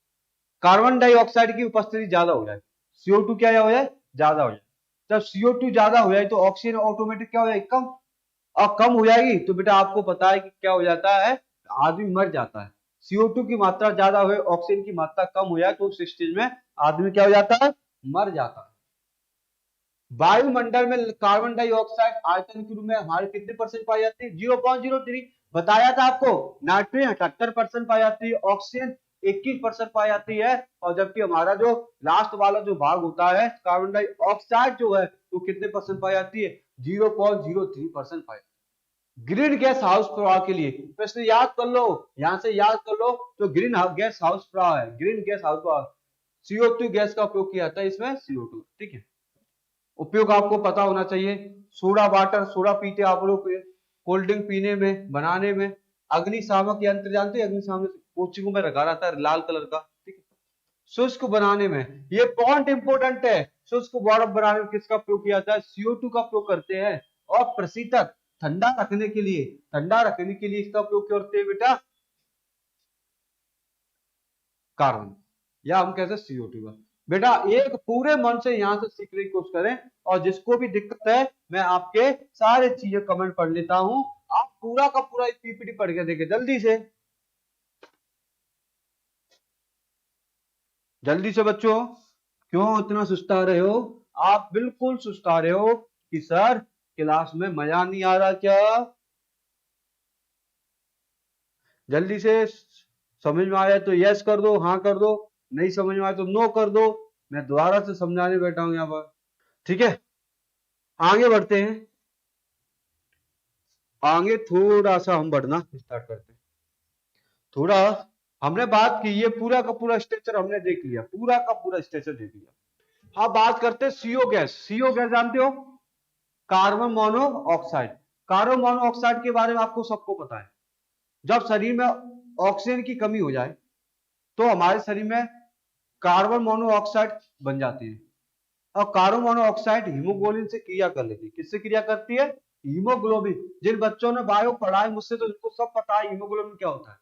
कार्बन डाइऑक्साइड की उपस्थिति ज्यादा हो जाए, CO2 क्या हो जाए, ज्यादा हो जाए, जब CO2 ज्यादा हो जाए तो ऑक्सीजन ऑटोमेटिक क्या हो जाएगी, कम, और कम हो जाएगी तो बेटा आपको पता है कि क्या हो जाता है, आदमी मर जाता है। CO2 की मात्रा ज्यादा हो, ऑक्सीजन की मात्रा कम हो जाए तो उस स्टेज में आदमी क्या हो जाता है, मर जाता है। वायुमंडल में कार्बन डाइऑक्साइड आयतन के रूप में हमारे कितने परसेंट पाई जाती है, 0.03, बताया था आपको। नाइट्रोजन 78% पाई जाती है, ऑक्सीजन 21% पाई जाती है, और जबकि हमारा जो लास्ट वाला जो भाग होता है कार्बन डाइऑक्साइड जो है वो कितने परसेंट पाई जाती है, 0.03% पाई। ग्रीन गैस हाउस प्रवाह के लिए प्रश्न याद कर लो, यहां से याद कर लो, तो ग्रीन गैस हाउस प्रवाह है, ग्रीन गैस हाउस प्रवाह, CO2 गैस का उपयोग किया जाता है इसमें, CO2, ठीक है। उपयोग आपको पता होना चाहिए, सोडा वाटर, सोडा पीते आप लोग, कोल्ड ड्रिंक पीने में, बनाने में, अग्निशामक यंत्र जानते हैं, अग्निशामक कोचिंगों में रखा रहता है लाल कलर का, ठीक है। शुष्क बनाने में, ये पॉइंट इंपोर्टेंट है, शुष्क बर्फ बनाने में किसका उपयोग किया जाता है, CO2 का उपयोग करते हैं। और प्रशीतक, ठंडा रखने के लिए, ठंडा रखने के लिए इसका उपयोग करते हैं बेटा, कार्बन, या हम कहते हैं CO2 का। बेटा एक पूरे मन से यहां से सीखने की कोशिश करें, और जिसको भी दिक्कत है मैं आपके सारे चीजें कमेंट पढ़ लेता हूं, आप पूरा का पूरा PPT पढ़ के देखे जल्दी से, जल्दी से बच्चों, क्यों इतना सुस्ता रहे हो, आप बिल्कुल सुस्ता रहे हो कि सर क्लास में मजा नहीं आ रहा क्या, जल्दी से समझ में आया तो यस कर दो, हाँ कर दो, नहीं समझ में आया तो नो कर दो, मैं दोबारा से समझाने बैठा हूं यहाँ पर, ठीक है। आगे बढ़ते हैं, आगे थोड़ा सा हम बढ़ना स्टार्ट करते हैं, थोड़ा हमने बात की, ये पूरा का पूरा स्ट्रक्चर हमने देख लिया, पूरा का पूरा स्ट्रक्चर देख लिया। अब बात करते हैं CO गैस, CO गैस जानते हो, कार्बन मोनोऑक्साइड, कार्बन मोनोऑक्साइड के बारे में आपको सबको पता है, जब शरीर में ऑक्सीजन की कमी हो जाए तो हमारे शरीर में कार्बन मोनोऑक्साइड बन जाती है, और कार्बन मोनोऑक्साइड हीमोग्लोबिन से क्रिया कर लेती है। किससे क्रिया करती है? हीमोग्लोबिन। जिन बच्चों ने बायो पढ़ा है मुझसे तो उनको सब पता है हीमोग्लोबिन क्या होता है।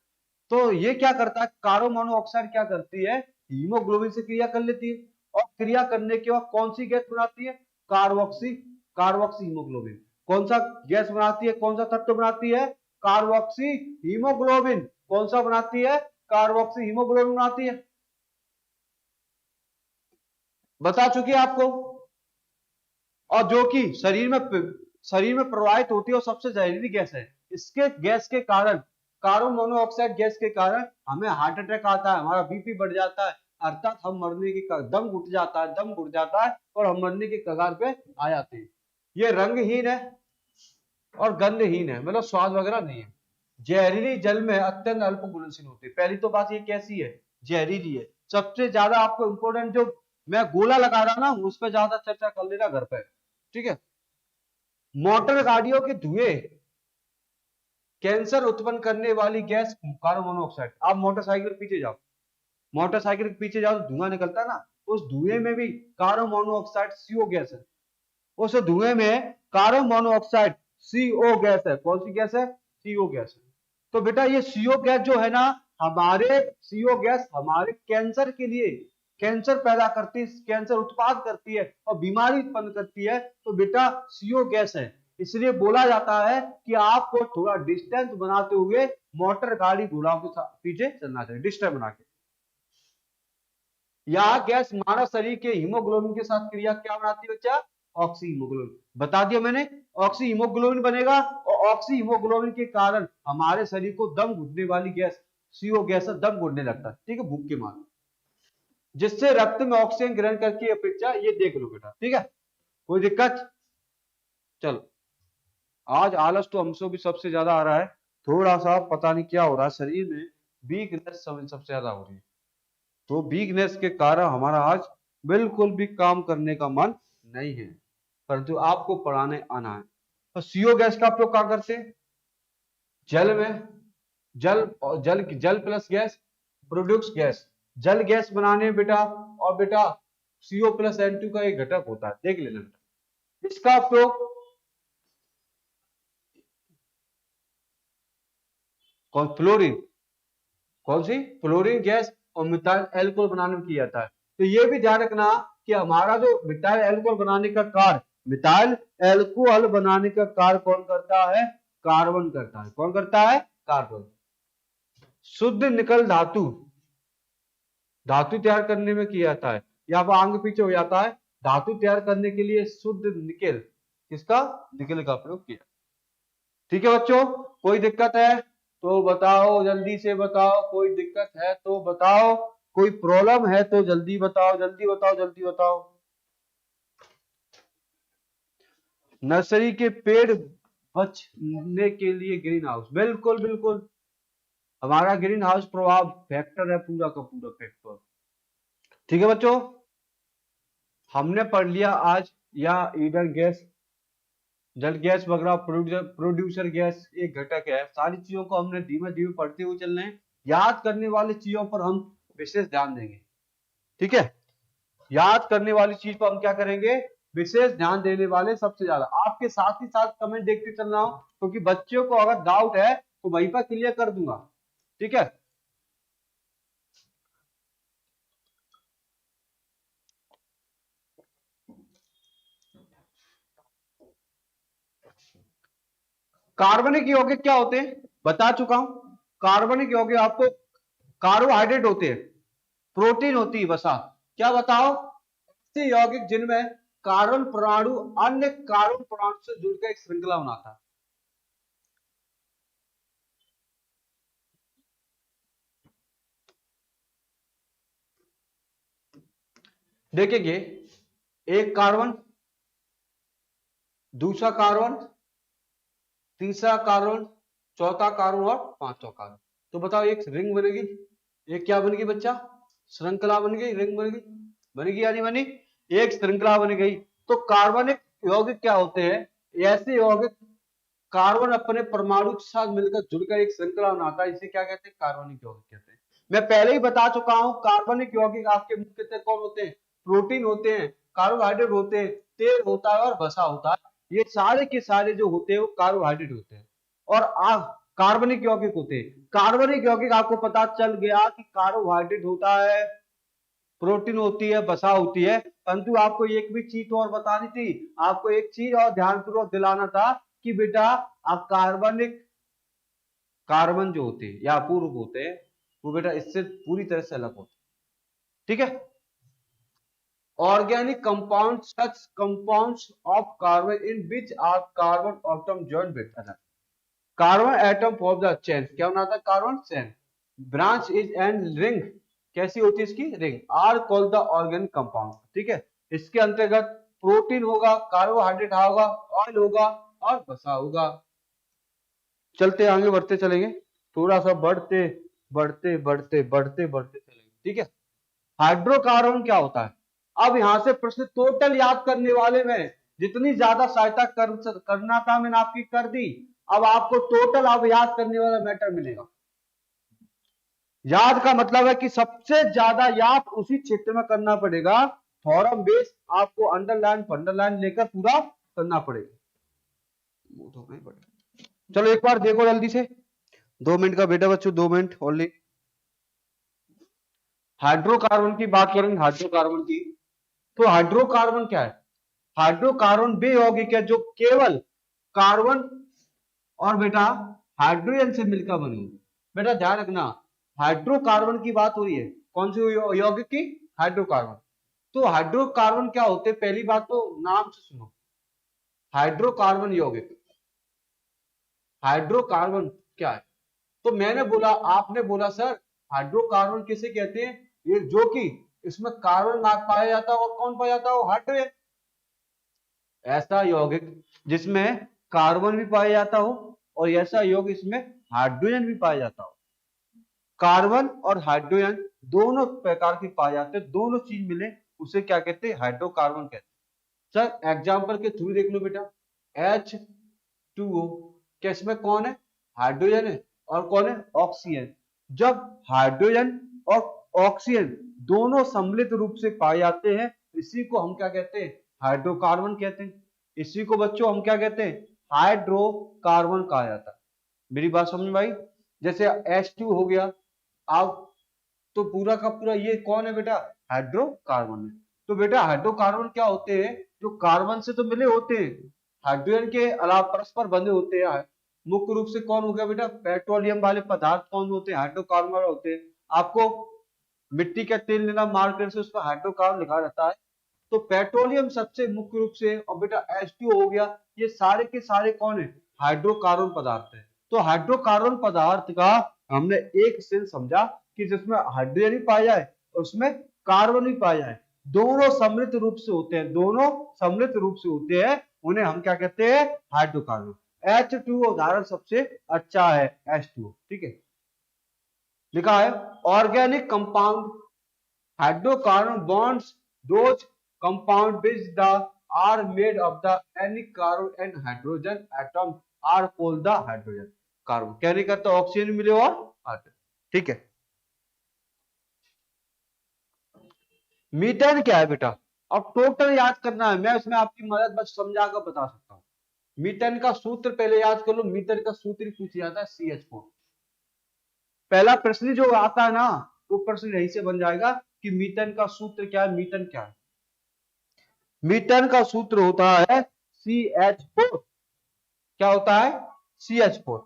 तो ये क्या करता है, कार्बन मोनोऑक्साइड क्या करती है, हीमोग्लोबिन से क्रिया कर लेती है, और क्रिया करने के बाद कौन सी गैस बनाती है? Carboxy carboxy haemoglobin. कौन सा गैस बनाती है, कौन सा तत्व बनाती है? Carboxy haemoglobin. कौन सा बनाती है? कार्बोक्सी हीमोग्लोबिन बनाती है। बता चुकी है आपको। और जो कि शरीर में प्रवाहित होती है और सबसे जहरीली गैस है। इसके गैस के कारण, कार्बन मोनोऑक्साइड गैस के कारण हमें हार्ट अटैक आता है, हमारा बीपी बढ़ जाता है, अर्थात हम मरने की दम घुट जाता है, दम घुट जाता है और हम मरने की कगार पे आ जाते हैं। ये रंगहीन है और गंधहीन है, मतलब स्वाद वगैरह नहीं है। जहरीली जल में अत्यंत अल्प घुलनशील होती है। पहली तो बात ये कैसी है, जहरीली है। सबसे ज्यादा आपको इंपोर्टेंट जो मैं गोला लगा रहा ना उस पर ज्यादा चर्चा कर लेना घर पे, ठीक है। मोटर गाड़ियों के धुएं कैंसर उत्पन्न करने वाली गैस कार्बन मोनोऑक्साइड। आप मोटरसाइकिल के पीछे जाओ, मोटरसाइकिल के पीछे जाओ तो धुआं निकलता है ना, उस धुएं में भी कार्बन मोनोऑक्साइड सीओ गैस है। उस धुएं में कार्बन मोनोऑक्साइड सीओ गैस है। कौन सी गैस है? सीओ गैस है। तो बेटा ये सीओ गैस जो है ना, हमारे सीओ गैस हमारे कैंसर के लिए, कैंसर पैदा करती है, कैंसर उत्पाद करती है और बीमारी उत्पन्न करती है। तो बेटा सीओ गैस है। इसलिए बोला जाता है कि आपको थोड़ा डिस्टेंस बनाते हुए मोटर गाड़ी घोड़ाओं के साथ पीछे चलना चाहिए, डिस्टेंस बना के। यह गैस मानव शरीर के हीमोग्लोबिन के साथ क्रिया क्या बनाती है बच्चा? Oxy haemoglobin. बता दिया मैंने, ऑक्सी हीमोग्लोबिन बनेगा और ऑक्सी हीमोग्लोबिन के कारण हमारे शरीर को दम घुटने वाली गैस सीओ गैस दम घुटने लगता है, ठीक है, भूख के मारे, जिससे रक्त में ऑक्सीजन ग्रहण करके अपेक्षा। ये देख लो बेटा, ठीक है, कोई दिक्कत? चलो, आज आलस तो हमसे भी सबसे ज्यादा आ रहा है, थोड़ा सा पता नहीं क्या हो रहा है शरीर में, वीकनेस सबसे ज्यादा हो रही है। तो वीकनेस के कारण हमारा आज बिल्कुल भी काम करने का मन नहीं है, परंतु आपको पढ़ाने आना है। तो सीओ गैस का उपयोग क्या करते हैं? जल में, जल प्लस गैस प्रोड्यूस गैस, जल गैस बनाने बेटा। और बेटा सीओ प्लस N2 का एक घटक होता है, देख लेना बेटा। इसका उपयोग कौन? फ्लोरीन। कौन सी? फ्लोरीन गैस और मिथाइल एल्कोहल बनाने में किया जाता है। तो ये भी ध्यान रखना कि हमारा जो मिथाइल एल्कोहल बनाने का कार्य, मिथाइल एल्कोहल बनाने का कार्य कौन करता है? कार्बन करता है। कौन करता है? कार्बन। शुद्ध निकल धातु, धातु तैयार करने में किया जाता है। यहाँ पर आगे पीछे हो जाता है। धातु तैयार करने के लिए शुद्ध निकेल, किसका? निकेल का प्रयोग किया। ठीक है बच्चों, कोई दिक्कत है तो बताओ, जल्दी से बताओ। कोई दिक्कत है तो बताओ, कोई प्रॉब्लम है तो जल्दी बताओ, जल्दी बताओ, जल्दी बताओ। नर्सरी के पेड़ बचने के लिए ग्रीन हाउस, बिल्कुल बिल्कुल, हमारा ग्रीन हाउस प्रभाव फैक्टर है पूरा का पूरा फैक्टर। ठीक है बच्चों, हमने पढ़ लिया आज या ईंधन गैस, जल गैस वगैरह, प्रोड्यूसर गैस एक घटक है। सारी चीजों को हमने धीमे धीमे पढ़ते हुए चलना है। याद करने वाली चीजों पर हम विशेष ध्यान देंगे, ठीक है। याद करने वाली चीज पर हम क्या करेंगे? विशेष ध्यान देने वाले सबसे ज्यादा। आपके साथ ही साथ कमेंट देखते चलना हो, क्योंकि बच्चों को अगर डाउट है तो वहीं पर क्लियर कर दूंगा, ठीक है। कार्बनिक यौगिक क्या होते हैं बता चुका हूं। कार्बनिक यौगिक आपको, कार्बोहाइड्रेट होते हैं, प्रोटीन होती है वसा। क्या बताओ? ऐसे यौगिक जिनमें कार्बन परमाणु अन्य कार्बन परमाणु से जुड़कर एक श्रृंखला बनाता है। देखेंगे, एक कार्बन, दूसरा कार्बन, तीसरा कार्बन, चौथा कार्बन और पांचवा कार्बन। तो बताओ एक रिंग बनेगी। एक क्या बनेगी बच्चा? श्रृंखला बन गई, रिंग बन गई, बनेगी या नहीं बनी? एक श्रृंखला बन गई। तो कार्बनिक यौगिक क्या होते हैं? ऐसे यौगिक कार्बन अपने परमाणु के साथ मिलकर जुड़कर एक श्रृंखला बनाता है, इसे क्या कहते हैं? कार्बनिक यौगिक कहते हैं। मैं पहले ही बता चुका हूं, कार्बनिक यौगिक आपके मुख्यतः कौन होते हैं? प्रोटीन होते हैं, कार्बोहाइड्रेट होते हैं, तेल होता है और वसा होता है। ये सारे के सारे जो होते हैं वो कार्बोहाइड्रेट होते हैं और कार्बनिक यौगिक होते हैं। कार्बनिक यौगिक आपको पता चल गया कि कार्बोहाइड्रेट होता है, प्रोटीन होती है, वसा होती है। परंतु आपको एक भी चीज और बतानी थी, आपको एक चीज और ध्यानपूर्वक दिलाना था कि बेटा आप कार्बन जो होते हैं या अपूर्व होते हैं वो बेटा इससे पूरी तरह से अलग होते हैं। ठीक है। Organic compound such compounds of carbon in which are carbon atom joint with other. Carbon atom form the chain, क्या बनाता है? Carbon chain. Branch is and ring, कैसी होती है इसकी? Ring. Are called the organic compound. ठीक है। इसके अंतर्गत प्रोटीन होगा, कार्बोहाइड्रेट होगा, ऑयल होगा और वसा होगा। चलते आगे बढ़ते चलेंगे, थोड़ा सा बढ़ते बढ़ते बढ़ते बढ़ते बढ़ते चलेंगे। ठीक है। हाइड्रोकार्बन क्या होता है? अब यहां से प्रश्न टोटल याद करने वाले में जितनी ज्यादा सहायता करना था मैंने आपकी कर दी। अब आपको टोटल अब याद करने वाला मैटर मिलेगा। याद का मतलब है कि सबसे ज्यादा याद उसी क्षेत्र में करना पड़ेगा। थॉरम बेस आपको अंडरलाइन फंडरलाइन लेकर पूरा करना पड़ेगा। चलो एक बार देखो जल्दी से, 2 मिनट का बेटा बच्चों, 2 मिनट ओनली। हाइड्रोकार्बन की बात करेंगे, हाइड्रोकार्बन की। तो हाइड्रोकार्बन क्या है? हाइड्रोकार्बन वे यौगिक है जो केवल कार्बन और बेटा हाइड्रोजन से मिलकर बने हुए। बेटा ध्यान रखना, हाइड्रोकार्बन की बात हो रही है, कौन सी यौगिक की? हाइड्रोकार्बन। तो हाइड्रोकार्बन क्या होते हैं? पहली बात तो नाम से सुनो, हाइड्रोकार्बन यौगिक। हाइड्रोकार्बन क्या है? तो मैंने बोला, आपने बोला सर हाइड्रोकार्बन किसे कहते हैं? ये जो कि इसमें कार्बन पाया जाता है और कौन पाया जाता है? हाइड्रोजन। ऐसा यौगिक जिसमें कार्बन भी पाया जाता हो और ऐसा यौगिक इसमें हाइड्रोजन भी पाया जाता हो। कार्बन और हाइड्रोजन दोनों प्रकार के पाए जाते हैं, दोनों चीज मिले उसे क्या कहते हैं? हाइड्रोकार्बन कहते हैं। सर एग्जांपल के थ्रू देख लो बेटा, H2O, क्या इसमें कौन है? हाइड्रोजन है और कौन है? ऑक्सीजन। जब हाइड्रोजन और ऑक्सीजन दोनों सम्मिलित रूप से पाए जाते हैं, इसी को हम क्या कहते हैं? हाइड्रोकार्बन कहते हैं। इसी को बच्चों हम क्या कहते हैं? हाइड्रोकार्बन कहा जाता है। मेरी बात समझ में आई? जैसे H2 हो गया, अब तो पूरा का पूरा ये कौन है बेटा? हाइड्रोकार्बन है। तो बेटा हाइड्रोकार्बन क्या होते हैं? जो कार्बन से तो मिले होते हैं, हाइड्रोजन के अलावा परस्पर बंधे होते हैं। मुख्य रूप से कौन हो गया बेटा? पेट्रोलियम वाले पदार्थ कौन होते हैं? हाइड्रोकार्बन होते हैं। आपको मिट्टी का तेल लेना मार्केट से, उस पर हाइड्रोकार्बन लिखा रहता है। तो पेट्रोलियम सबसे मुख्य रूप से, और बेटा H2 हो गया, ये सारे के सारे कौन है? हाइड्रोकार्बन पदार्थ है। तो हाइड्रोकार्बन पदार्थ का हमने एक सेल समझा कि जिसमें हाइड्रोजन भी पाया जाए और उसमें कार्बन भी पाया जाए, दोनों सम्मिलित रूप से होते हैं, दोनों सम्मिलित रूप से होते हैं, उन्हें हम क्या कहते हैं? हाइड्रोकार्बन। H2O उदाहरण सबसे अच्छा है, H2O। ठीक है, लिखा है organic compound hydrocarbon bonds those compound which the are made of the any carbon and hydrogen atom are called the hydrogen carbon। क्या नहीं करता? ऑक्सीजन मिले और हाइड्रोजन। ठीक है। मीथेन क्या है बेटा? अब टोटल याद करना है, मैं उसमें आपकी मदद बस समझा कर बता सकता हूं। मीथेन का सूत्र पहले याद कर लो, मीथेन का सूत्र ही पूछा जाता है CH4। पहला प्रश्न जो आता है ना, वो प्रश्न यही से बन जाएगा कि मीथेन का सूत्र क्या है, मीथेन क्या है। मीथेन का सूत्र होता है CH4। क्या होता है? CH4।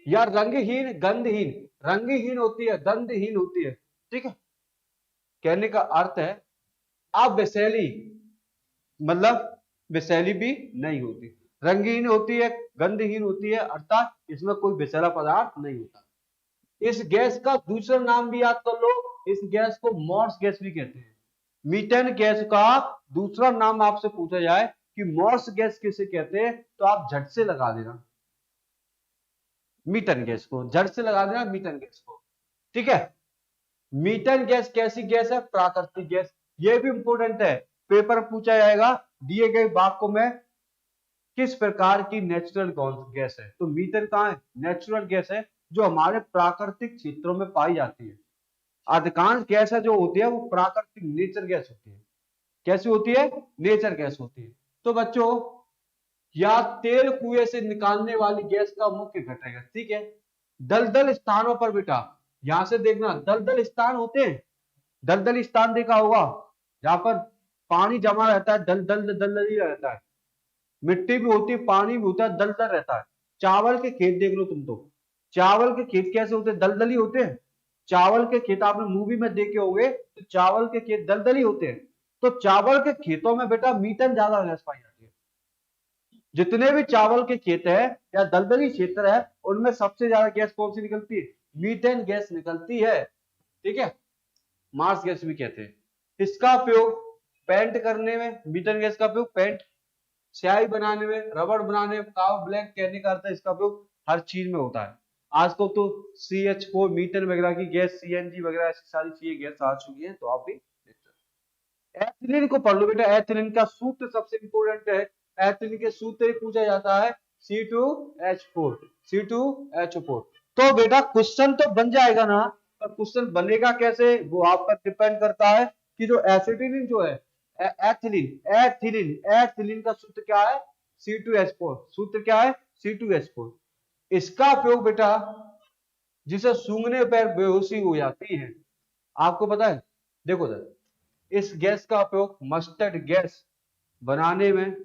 या रंगहीन गंधहीन, रंगहीन होती है, गंधहीन होती है। ठीक है, कहने का अर्थ है अविषैली, मतलब विषैली भी नहीं होती, रंगहीन होती है, गंधहीन होती है, अर्थात इसमें कोई विषैला पदार्थ नहीं होता। इस गैस का दूसरा नाम भी याद कर लो, इस गैस को मॉर्स गैस भी कहते हैं। मीथेन गैस का दूसरा नाम आपसे पूछा जाए कि मॉर्स गैस किसे कहते हैं, तो आप झट से लगा देना मीथेन गैस को, झट से लगा देना मीथेन गैस को। ठीक है। मीथेन गैस कैसी गैस है? प्राकृतिक गैस। ये भी इंपॉर्टेंट है, पेपर पूछा जाएगा, दिए गए वाक्यों में किस प्रकार की नेचुरल गैस है? तो मीथेन कहाँ है? नेचुरल गैस है जो हमारे प्राकृतिक क्षेत्रों में पाई जाती है। अधिकांश गैस है जो होती है वो प्राकृतिक नेचर गैस होती है। कैसी होती है? नेचर गैस होती है। तो बच्चों, या तेल कुएं से निकालने वाली गैस का मुख्य घटक है, ठीक है। दलदल स्थानों पर बेटा, यहां से देखना, दलदल स्थान होते हैं, दलदल स्थान देखा होगा जहां पर पानी जमा रहता है, दलदल दलदल ही रहता है, मिट्टी भी होती है, पानी भी होता है, दलदल रहता है। चावल के खेत देख लो तुम तो, चावल के खेत कैसे होते हैं? दलदली होते हैं। चावल के खेत आपने मूवी में देखे होंगे, तो चावल के खेत दलदली होते हैं। तो चावल के खेतों में बेटा मीथेन ज्यादा गैस पाई जाती है। जितने भी चावल के खेत है या दलदली क्षेत्र है, उनमें सबसे ज्यादा गैस कौन सी निकलती है? मीथेन गैस निकलती है, ठीक है। मार्स गैस भी कहते हैं। इसका उपयोग पेंट करने में, मीथेन गैस का उपयोग पेंट, स्याही बनाने में, रबड़ बनाने में, काव ब्लैक कहने का अर्थ है इसका उपयोग हर चीज में होता है। आजकल तो CH4 मीथेन वगैरह की गैस, CNG वगैरह ऐसी सारी चीजें गैस आ चुकी है, तो आप भी एथिलीन को पढ़ लो बेटा। एथिलीन का सूत्र सबसे इंपोर्टेंट है। एथिलीन के सूत्र ही पूछा जाता है C2H4, C2H4। तो बेटा क्वेश्चन तो बन जाएगा ना, पर क्वेश्चन बनेगा कैसे वो आप पर डिपेंड करता है कि जो एसिटिलीन जो है, एथिलीन एथिलीन एथिलीन का सूत्र क्या है? C2H4। सूत्र क्या है? C2H4। इसका उपयोग बेटा जिसे सूंघने पर बेहोशी हो जाती है, आपको पता है? देखो सर, इस गैस का उपयोग मस्टर्ड गैस बनाने में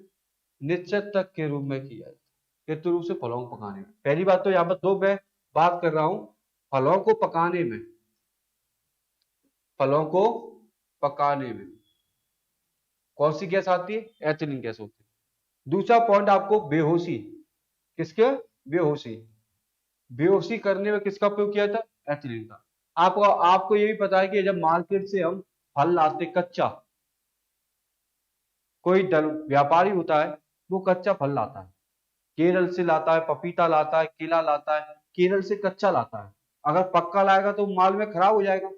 निश्चितक के रूप में किया जाता है, रूप से फलों को पकाने में। पहली बात तो यहाँ पर दो मैं बात कर रहा हूं, फलों को पकाने में, फलों को पकाने में कौन सी गैस आती है? एथिलीन गैस होती है। दूसरा पॉइंट आपको बेहोशी, किसके? बेहोशी, बेहोशी करने में किसका उपयोग किया था? एथिलीन का। आपको आपको ये भी पता है कि जब मार्केट से हम फल लाते कच्चा, कोई व्यापारी होता है वो कच्चा फल लाता है, केरल से लाता है, पपीता लाता है, केला लाता है, केरल से कच्चा लाता है। अगर पक्का लाएगा तो माल में खराब हो जाएगा,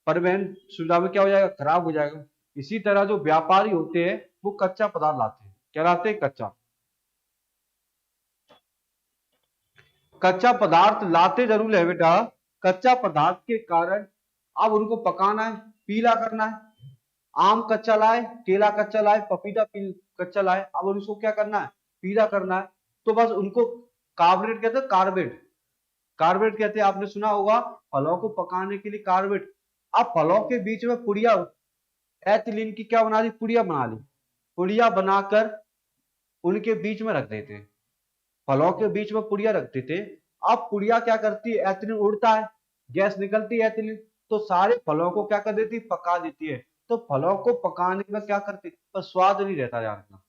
परिवहन सुविधा में क्या हो जाएगा? खराब हो जाएगा। इसी तरह जो व्यापारी होते हैं वो कच्चा पदार्थ लाते हैं। क्या लाते हैं? कच्चा, कच्चा पदार्थ लाते जरूर है बेटा। कच्चा पदार्थ के कारण अब उनको पकाना है, पीला करना है। आम कच्चा लाए, केला कच्चा लाए, पपीता कच्चा लाए, अब उसको क्या करना है? पीला करना है। तो बस उनको कार्बोनेट कहते हैं, कार्बेट, कार्बेट कहते हैं, आपने सुना होगा फलों को पकाने के लिए कार्बेट। अब फलों के बीच में पुड़िया, एथिलीन की क्या बना दी? पुड़िया बना ली। पुड़िया बनाकर उनके बीच में रख देते हैं, फलों के बीच में पुड़िया रख देते हैं। अब पुड़िया क्या करती है? एथिलीन उड़ता है, गैस निकलती है एथिलीन, तो सारे फलों को क्या कर देती है? पका देती है। तो फलों को पकाने में क्या करती है? पर स्वाद नहीं रहता जानना,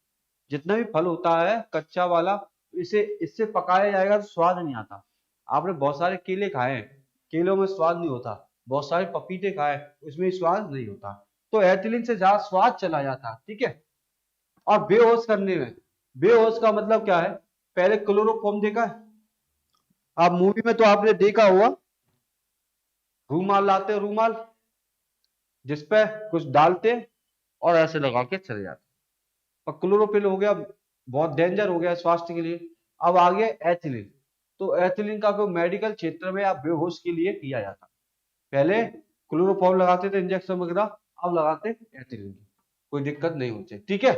जितना भी फल होता है कच्चा वाला, इसे इससे पकाया जाएगा तो स्वाद नहीं आता। आपने बहुत सारे केले खाए हैं, केलों में स्वाद नहीं होता। बहुत सारे पपीते खाए, उसमें स्वाद नहीं होता। तो एथिलीन से ज्यादा स्वाद चला जाता, ठीक है। और बेहोश करने में, बेहोश का मतलब क्या है? पहले क्लोरोफॉर्म देखा है आप मूवी में, तो आपने देखा हुआ, रूमाल लाते, रूमाल जिसपे कुछ डालते और ऐसे लगा के चले जाते। और क्लोरोफिल हो गया, बहुत डेंजर हो गया स्वास्थ्य के लिए। अब आ गया एथिलीन। तो एथिलीन का उपयोग मेडिकल क्षेत्र में या बेहोश के लिए किया जाता। पहले क्लोरोफॉर्म लगाते थे इंजेक्शन वगैरह, अब लगाते एथिलीन। कोई दिक्कत नहीं होती, ठीक है।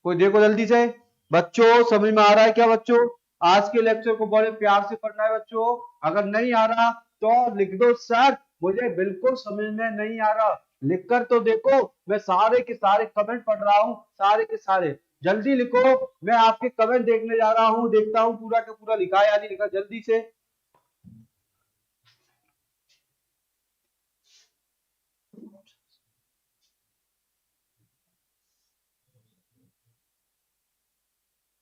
कोई देखो जल्दी से, बच्चों समझ में आ रहा है क्या? बच्चों आज के लेक्चर को बड़े प्यार से पढ़ना है बच्चों। अगर नहीं आ रहा तो लिख दो, सर मुझे बिल्कुल समझ में नहीं आ रहा। लिखकर तो देखो, मैं सारे के सारे कमेंट पढ़ रहा हूँ, सारे के सारे। जल्दी लिखो, मैं आपके कमेंट देखने जा रहा हूँ, देखता हूँ पूरा का पूरा लिखा है या नहीं लिखा, जल्दी से।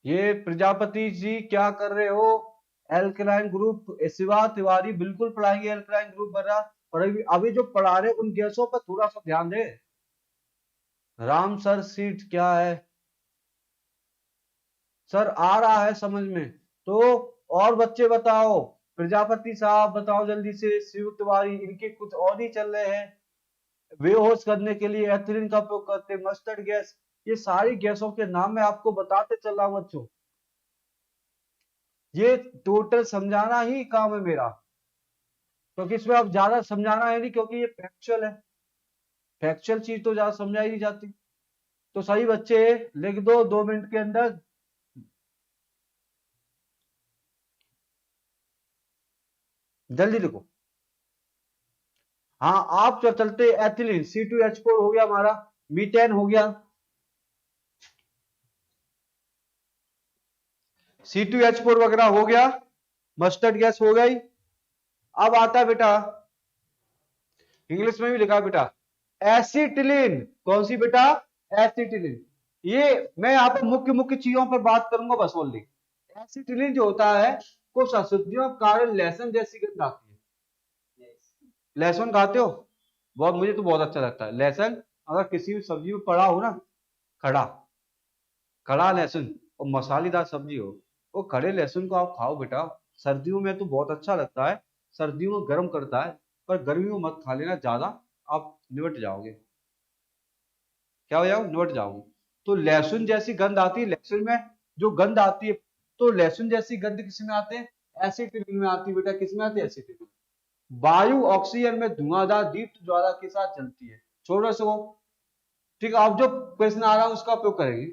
ये प्रजापति जी क्या कर रहे हो? एल्कलाइन ग्रुप शिवा तिवारी बिल्कुल पढ़ाएंगे, एल्कलाइन ग्रुप बना। और अभी जो पढ़ा रहे उन गैसों पर थोड़ा सा ध्यान दे। राम सर सीट क्या है? सर आ रहा है समझ में तो। और बच्चे बताओ, प्रजापति साहब बताओ जल्दी से, शिव तिवारी, इनके कुछ और ही चल रहे हैं। बेहोश करने के लिए एथिलीन का उपयोग करते, मस्टर्ड गैस ये सारी गैसों के नाम मैं आपको बताते चल रहा हूं बच्चों, ये टोटल समझाना ही काम है मेरा, क्योंकि इसमें अब ज्यादा समझाना है नहीं, क्योंकि ये फैक्चुअल है, फैक्चुअल चीज तो ज्यादा समझाई नहीं जाती। तो सही बच्चे लिख दो 2 मिनट के अंदर। जल्दी लिखो। हाँ आप जो चलते एथिलीन C2H4 हो गया हमारा, मीथेन हो गया, C2H4 वगैरह हो गया, मस्टर्ड गैस हो गई। अब आता है बेटा, इंग्लिश में भी लिखा है बेटा, एसिटिलीन। कौन सी बेटा? एसिटिलीन। ये मैं यहाँ पे मुख्य मुख्य चीजों पर बात करूंगा बस ओनली। एसिटिलीन जो होता है, कुछ अशुद्धियों के कारण लहसुन जैसी गंध आती है। लहसुन खाते हो? बहुत, मुझे तो बहुत अच्छा लगता है लहसुन। अगर किसी भी सब्जी में पड़ा हो ना, खड़ा खड़ा लहसुन और मसालेदार सब्जी हो, वो खड़े लहसुन को आप खाओ बेटा, सर्दियों में तो बहुत अच्छा लगता है, सर्दियों में गर्म करता है, पर गर्मियों में मत खा लेना ज्यादा, आप निबट जाओगे। क्या हो जाओगे? निबट जाओगे। तो लहसुन जैसी गंध आती है, लहसुन में जो गंध आती है, तो लहसुन जैसी गंध किसमें आते हैं? एसिटिलीन में आती है बेटा। किसमें आती है? एसिटिलीन। वायु ऑक्सीजन में धुआंधार दीप्त ज्वाला के साथ जलती है। छोड़ो इसको, ठीक है। अब जो प्रश्न आ रहा है उसका उपयोग करेंगे।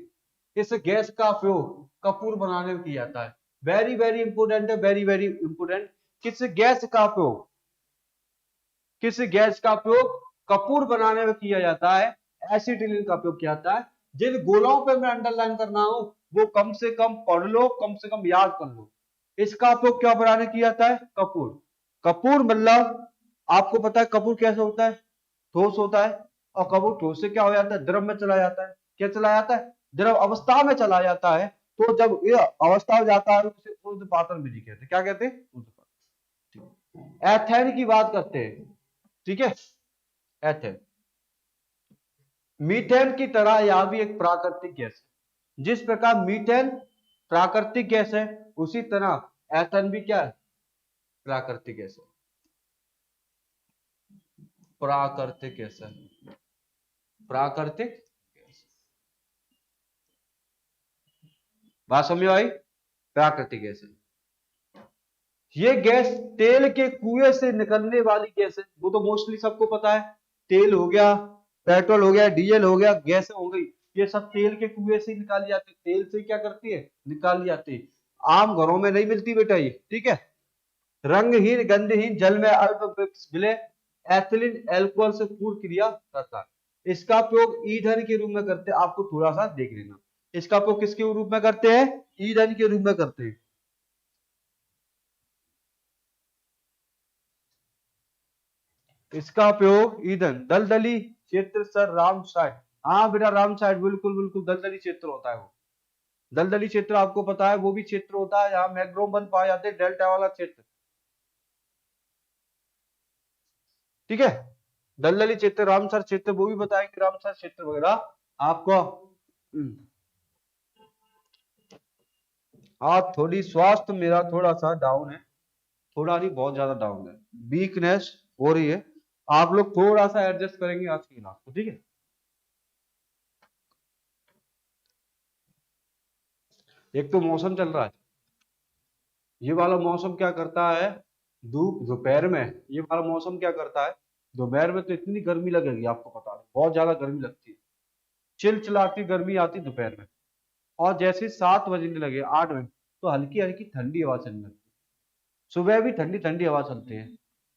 इस गैस का उपयोग कपूर बनाने में किया जाता है। वेरी वेरी इंपोर्टेंट है, वेरी वेरी इंपोर्टेंट। किस गैस का उपयोग, किस गैस का उपयोग कपूर बनाने में किया जाता है? एसिटिलीन का उपयोग किया जाता है। जिन गोलों पे मैं अंडरलाइन करना हूं वो कम से कम पढ़ लो, कम से कम याद कर लो। इसका उपयोग क्या बनाने किया जाता है? कपूर। कपूर मतलब आपको पता है कपूर कैसे होता है? ठोस होता है। और कपूर ठोस से क्या हो जाता है? द्रव में चला जाता है। क्या चला जाता है? द्रव अवस्था में चला जाता है। तो जब ये अवस्था में जाता है उसे ऊर्ध्वपातन विधि कहते हैं। क्या कहते हैं? ऊर्ध्वपातन। एथेन की बात करते हैं, ठीक है। एथेन, मीथेन की तरह यह भी एक प्राकृतिक गैस है। जिस प्रकार मीथेन प्राकृतिक गैस है, उसी तरह एथेन भी क्या है? प्राकृतिक गैस है। प्राकृतिक गैस है, प्राकृतिक गैस। बात समझ में आई? प्राकृतिक गैस है। ये गैस तेल के कुएं से निकलने वाली गैस है। वो तो मोस्टली सबको पता है, तेल हो गया, पेट्रोल हो गया, डीजल हो गया, गैस हो गई, ये सब तेल के कुएं से निकाली जाती है। तेल से क्या करती है? निकाली जाती है। आम घरों में नहीं मिलती बेटा ये, ठीक है। रंगहीन गंधहीन जल में अल्प विलय एथिलीन एल्कोहल से पूर्ण क्रिया करता है। इसका उपयोग ईंधन के रूप में करते हैं। आपको थोड़ा सा देख लेना, इसका उपयोग किसके रूप में करते हैं? ईंधन के रूप में करते हैं। इसका उपयोग ईंधन, दलदली क्षेत्र सर रामसाइड। हाँ बेटा रामसाइड, बिल्कुल बिल्कुल दलदली क्षेत्र होता है वो। दलदली क्षेत्र आपको पता है, वो भी क्षेत्र होता है जहां मैग्रोव बन पाए जाते हैं, डेल्टा वाला क्षेत्र, ठीक है। दलदली क्षेत्र, रामसर क्षेत्र, वो भी बताएंगे रामसर क्षेत्र वगैरह आपको। हाँ थोड़ी स्वास्थ्य मेरा थोड़ा सा डाउन है, थोड़ा नहीं बहुत ज्यादा डाउन है, वीकनेस हो रही है। आप लोग थोड़ा सा एडजस्ट करेंगे आज की क्लास को, ठीक है। एक तो मौसम चल रहा है, ये वाला मौसम क्या करता है, धूप दोपहर में, ये वाला मौसम क्या करता है, दोपहर में तो इतनी गर्मी लगेगी आपको पता है, बहुत ज्यादा गर्मी लगती है, चिलचिलाती गर्मी आती दोपहर में। और जैसे 7 बजने लगे, 8 बजे, तो हल्की हल्की ठंडी हवा चलने लगती है। सुबह भी ठंडी ठंडी हवा चलती है।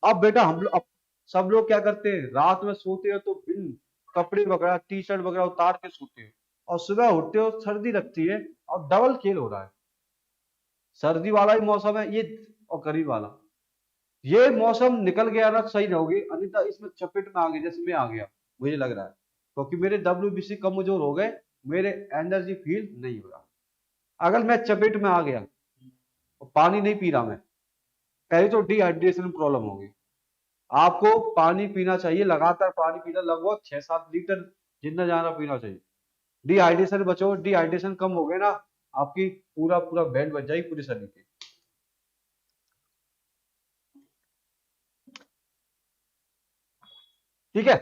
अब बेटा हम लोग, अब सब लोग क्या करते हैं, रात में सोते हो तो बिन कपड़े वगैरह टी शर्ट वगैरह उतार के सोते हो, और सुबह उठते हो सर्दी लगती है, और डबल खेल हो रहा है। सर्दी वाला ही मौसम है ये, और गर्मी वाला। ये मौसम निकल गया ना सही रहोगे, अन्यथा इसमें चपेट में आ गए जैसे मैं आ गया, मुझे लग रहा है, क्योंकि मेरे WBC कमजोर हो गए, मेरे एनर्जी फील नहीं हो रहा। अगर मैं चपेट में आ गया और पानी नहीं पी रहा मैं, पहले तो डिहाइड्रेशन प्रॉब्लम होगी। आपको पानी पीना चाहिए, लगातार पानी पीना, लगभग 6-7 लीटर जितना ज्यादा पीना चाहिए। डिहाइड्रेशन बचो, डिहाइड्रेशन कम हो गए ना, आपकी पूरा पूरा बैंड बच जाएगी पूरे शरीर की, ठीक है।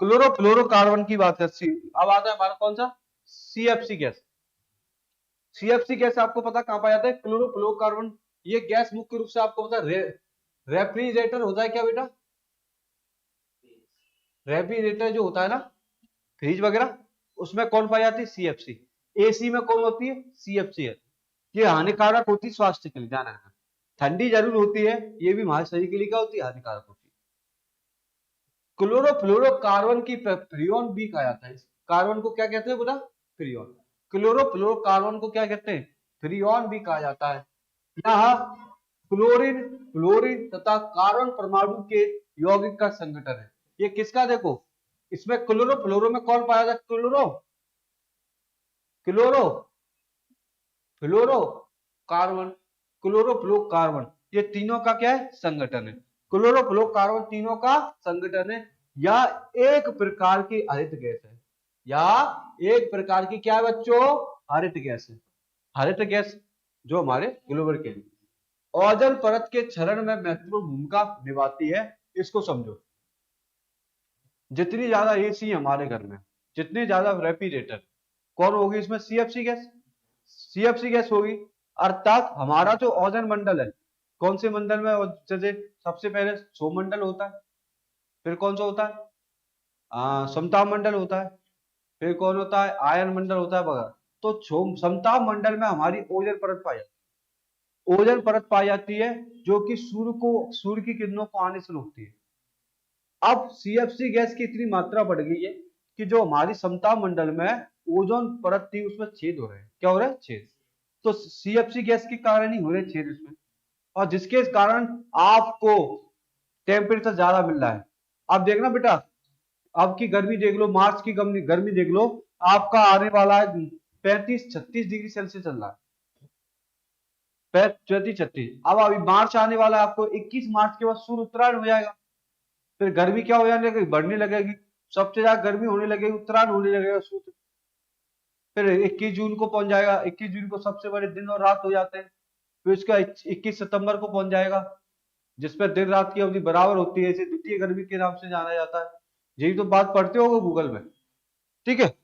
क्लोरोफ्लोरोकार्बन की बात करती। अब आता है हमारा कौन सा, सीएफसी गैस। सीएफसी गैस आपको पता कहां पाया जाता है, क्लोरोफ्लोरोकार्बन। ये गैस मुख्य रूप से आपको पता रेफ्रिजरेटर होता है क्या बेटा, रेफ्रिजरेटर जो होता है ना, फ्रिज वगैरह, उसमें कौन पाई जाती है, सीएफसी। एसी में कौन होती है, सीएफसी है। ये हानिकारक होती है स्वास्थ्य के लिए, ध्यान रखना। ठंडी जरूर होती है, ये भी हमारे शरीर के लिए क्या होती है, हानिकारक होती है। क्लोरोफ्लोरोकार्बन की फ्रियोन भी कहा जाता है। कार्बन को क्या कहते हैं बोला, फ्रियोन। क्लोरोफ्लोरोकार्बन को क्या कहते हैं, फ्रियोन भी कहा जाता है। यहाँ क्लोरीन फ्लोरीन तथा कार्बन परमाणु के यौगिक का संगठन है। ये किसका, देखो इसमें क्लोरोफ्लोरो में कौन पाया जाता है, क्लोरो क्लोरो फ्लोरो कार्बन, क्लोरोफ्लोरोकार्बन, ये तीनों का क्या है, संगठन है। क्लोरोफ्लोरोकार्बन तीनों का संगठन है, या एक प्रकार की हरित गैस है, या एक प्रकार की क्या है बच्चों, हरित गैस है। हरित गैस जो हमारे ग्लोबल के लिए ओजोन परत के क्षरण में महत्वपूर्ण भूमिका निभाती है। इसको समझो, जितनी ज्यादा एसी हमारे घर में, जितनी ज्यादा रेफ्रिजरेटर, कौन होगी इसमें, सीएफसी गैस, सीएफसी गैस होगी। अर्थात हमारा जो ओजोन मंडल है, कौन से मंडल में, जैसे सबसे पहले सौर मंडल होता है, फिर कौन सा होता है, समताप मंडल होता है, फिर कौन होता है, आयन मंडल होता है वगैरह। तो समताप मंडल में हमारी ओजोन परत पाई जाती है, ओजोन परत पाई जाती है, जो कि सूर्य की किरणों को आने से रोकती है। अब सीएफसी गैस की इतनी मात्रा बढ़ गई है कि जो हमारी समताप मंडल में ओजोन परत थी उसमें छेद हो रहे हैं, क्या हो रहा है, छेद। तो सीएफसी गैस के कारण ही हो रहे छेद इसमें, और जिसके कारण आपको टेम्परेचर ज्यादा मिल रहा है। अब देखना बेटा, अब की गर्मी देख लो, मार्च की गर्मी देख लो, आपका आने वाला है 35-36 डिग्री सेल्सियस चल रहा है, 35-36। अब अभी मार्च आने वाला है, आपको 21 मार्च के बाद सूर्य उत्तरायण हो जाएगा, फिर गर्मी क्या हो जाने लगेगी, बढ़ने लगेगी, सबसे ज्यादा गर्मी होने लगेगी, उत्तरायण होने लगेगा सूर्य। फिर 21 जून को पहुंच जाएगा, 21 जून को सबसे बड़े दिन और रात हो जाते हैं। फिर उसका 21 सितंबर को पहुंच जाएगा, जिसपर दिन रात की अवधि बराबर होती है, इसे द्वितीय गर्मी के नाम से जाना जाता है। यही तो बात पढ़ते हो गूगल में, ठीक है,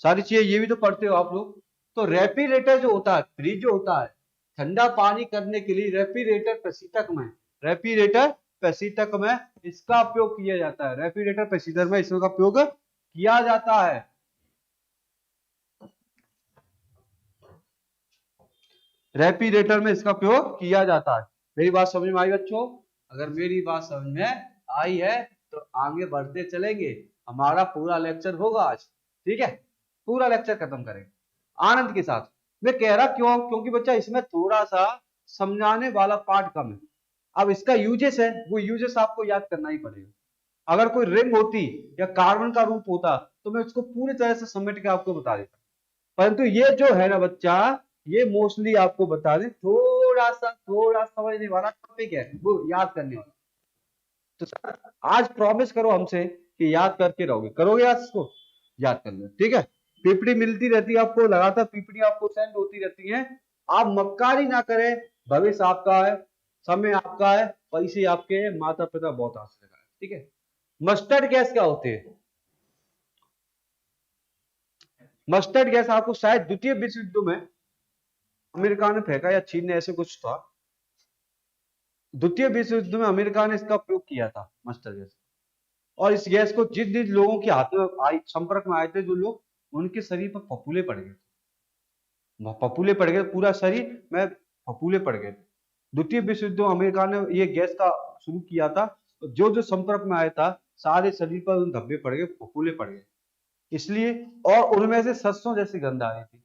सारी चीजें ये भी तो पढ़ते हो आप लोग। तो रेफ्रिजरेटर जो होता है, फ्रिज जो होता है, ठंडा पानी करने के लिए रेफ्रिजरेटर प्रशीतक में इसका उपयोग किया जाता है, रेफ्रिजरेटर प्रशीतक में इसका उपयोग किया जाता है। रेफ्रिजरेटर में इसका उपयोग किया जाता है। मेरी बात समझ में आई बच्चों? अगर मेरी बात समझ में आई है तो आगे बढ़ते चलेंगे, हमारा पूरा लेक्चर होगा आज, ठीक है, पूरा लेक्चर खत्म करेंगे आनंद के साथ। मैं कह रहा क्यों, क्योंकि बच्चा इसमें थोड़ा सा समझाने वाला पार्ट कम है। अब इसका यूजेस है, वो यूजेस आपको याद करना ही पड़ेगा। अगर कोई रिंग होती या कार्बन का रूप होता तो मैं उसको पूरी तरह से समेट के आपको बता देता, परंतु ये जो है ना बच्चा, ये मोस्टली आपको बता दें, थोड़ा समझने वाला टॉपिक है, वो याद करने वाला। तो सर आज प्रॉमिस करो हमसे कि याद करके रहोगे, करोगे आज इसको, याद कर लो, ठीक है। पीपीटी मिलती रहती है आपको, लगातार पीपीटी आपको सेंड होती रहती है। आप मक्कारी ना करें, भविष्य आपका है, समय आपका है, पैसे आपके हैं, माता पिता बहुत आस लगा है, ठीक है। मस्टर्ड गैस क्या होती है, मस्टर्ड गैस आपको शायद द्वितीय विश्व युद्ध में अमेरिका ने फेंका या चीन ने, ऐसे कुछ था। द्वितीय विश्व युद्ध में अमेरिका ने इसका उपयोग किया था, मस्टर्ड गैस। और इस गैस को जिन जिन लोगों के हाथ में संपर्क में आए थे, जो लोग, उनके शरीर पर फफूले पड़ गए, फफूले पड़ गए, पूरा शरीर में फफूले पड़ गए। द्वितीय विश्व युद्ध में अमेरिका ने ये गैस का शुरू किया था, जो जो संपर्क में आया था सारे शरीर पर उन धब्बे पड़ गए, फफूले पड़ गए, इसलिए। और उनमें से सरसों जैसी गंध आ रही थी,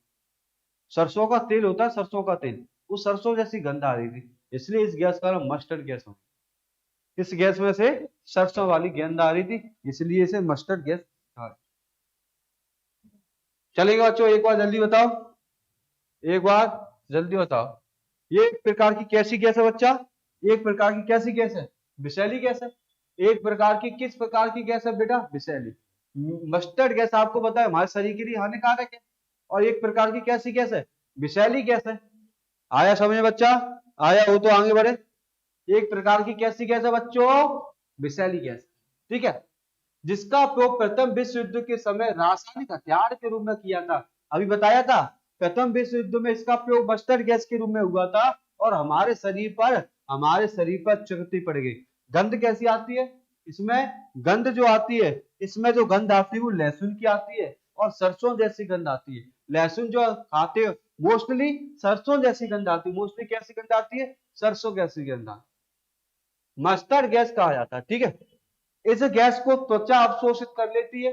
सरसों का तेल होता है, सरसों का तेल, उस सरसों जैसी गंध आ रही थी, इसलिए इस गैस का नाम मस्टर्ड गैस हो। इस गैस में से सरसों वाली गंध आ रही थी, इसलिए इसे मस्टर्ड गैस कहा। चलेगा बच्चों, एक बार जल्दी बताओ, एक बार जल्दी बताओ, ये एक प्रकार की कैसी गैस है बच्चा, एक प्रकार की कैसी गैस है, विषैली गैस है। एक प्रकार की, किस प्रकार की गैस है बेटा, विषैली। मस्टर्ड गैस आपको पता है हमारे शरीर के लिए हानिकारक है, और एक प्रकार की कैसी गैस है, विषैली गैस है। आया समझ में बच्चा, आया हो तो आगे बढ़े। एक प्रकार की कैसी गैस है बच्चों, विषैली गैस, ठीक है। जिसका उपयोग प्रथम विश्व युद्ध के समय रासायनिक हथियार के रूप में किया था। अभी बताया था प्रथम विश्व युद्ध में इसका उपयोग मस्टर्ड गैस के रूप में हुआ था और हमारे शरीर पर चुभती पड़ गई। गंध कैसी आती है इसमें? गंध जो आती है इसमें, जो गंध आती है वो लहसुन की आती है और सरसों जैसी गंध आती है। लहसुन जो खाते हो मोस्टली सरसों जैसी गंध आती है। मोस्टली कैसी गंध आती है? सरसों जैसी गंध आती है। मस्टर्ड गैस कहा जाता है। ठीक है, इस गैस को त्वचा अवशोषित कर लेती है।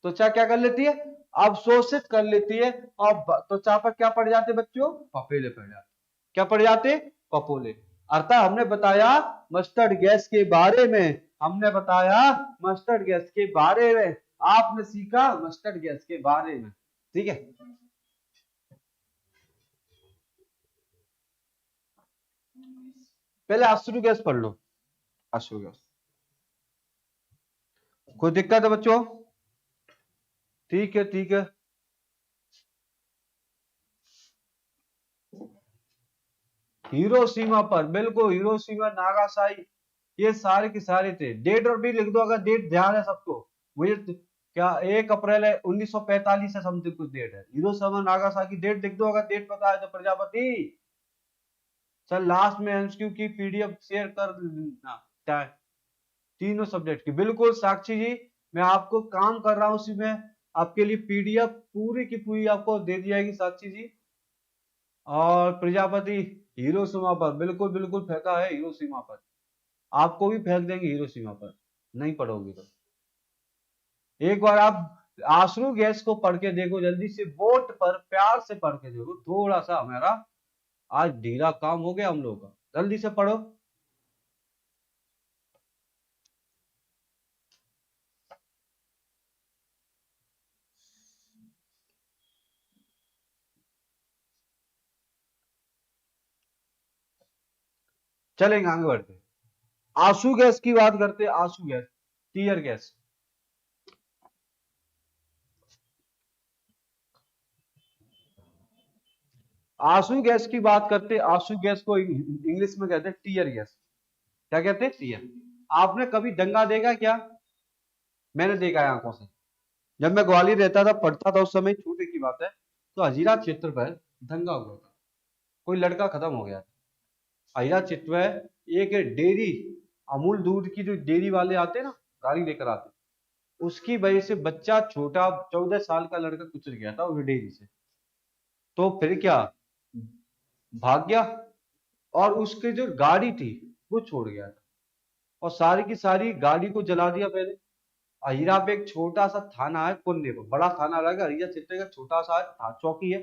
त्वचा क्या कर लेती है? अवशोषित कर लेती है और त्वचा पर क्या पड़ जाते बच्चों? पपेले पड़ जाते। क्या पड़ जाते? पपोले। अर्थात हमने बताया मस्टर्ड गैस के बारे में, हमने बताया मस्टर्ड गैस के बारे में, आपने सीखा मस्टर्ड गैस के बारे में। ठीक है, पहले अश्रु गैस पढ़ लो। अश्रु गैस कोई दिक्कत है बच्चों? ठीक है, ठीक है। हिरोशिमा पर, बिल्कुल हिरोशिमा नागासाकी, ये सारे के सारे थे। डेट और भी लिख दो अगर डेट ध्यान है सबको। मुझे क्या 1 अप्रैल है 1945 से समथिंग कुछ डेट है। हिरोशिमा नागासाकी डेट लिख दो अगर डेट पता है तो। प्रजापति सर लास्ट में एमसीक्यू की पीडीएफ शेयर कर देना तीनों सब्जेक्ट की। बिल्कुल साक्षी जी, मैं आपको काम कर रहा हूं उसी में, आपके लिए पीडीएफ पूरी की पूरी आपको दे दी जाएगी साक्षी जी। और प्रजापति हिरोशिमा पर, बिल्कुल बिल्कुल फेंका है हिरोशिमा पर, आपको भी फेंक देंगे हिरोशिमा पर, नहीं पढ़ोगे तो। एक बार आप आश्रू गैस को पढ़ के देखो, जल्दी से बोर्ड पर प्यार से पढ़ के देखो। थोड़ा सा हमारा आज ढीला काम हो गया हम लोगों का, जल्दी से पढ़ो। चलेंगे आगे बढ़ते। आंसू गैस की बात करते हैं। आंसू गैस, टीयर गैस। आंसू गैस की बात करते हैं। आंसू गैस को इंग्लिश में कहते हैं टीयर गैस। क्या कहते हैं? टीयर। आपने कभी दंगा देखा क्या? मैंने देखा है आंखों से। जब मैं ग्वालियर रहता था, पढ़ता था उस समय, छोटे की बात है, तो हजीरा क्षेत्र पर दंगा हुआ था। कोई लड़का खत्म हो गया। हजीरा क्षेत्र में एक डेयरी, अमूल दूध की जो डेयरी वाले आते हैं ना, गाड़ी लेकर आते, उसकी वजह से बच्चा छोटा 14 साल का लड़का गुजर गया था उस डेयरी से। तो फिर क्या, भाग गया और उसकी जो गाड़ी थी वो छोड़ गया था और सारी की सारी गाड़ी को जला दिया पहले। अहिरा पे एक छोटा सा थाना है पुण्य को, बड़ा थाना अलग है, अहिरा क्षेत्र का छोटा सा चौकी है,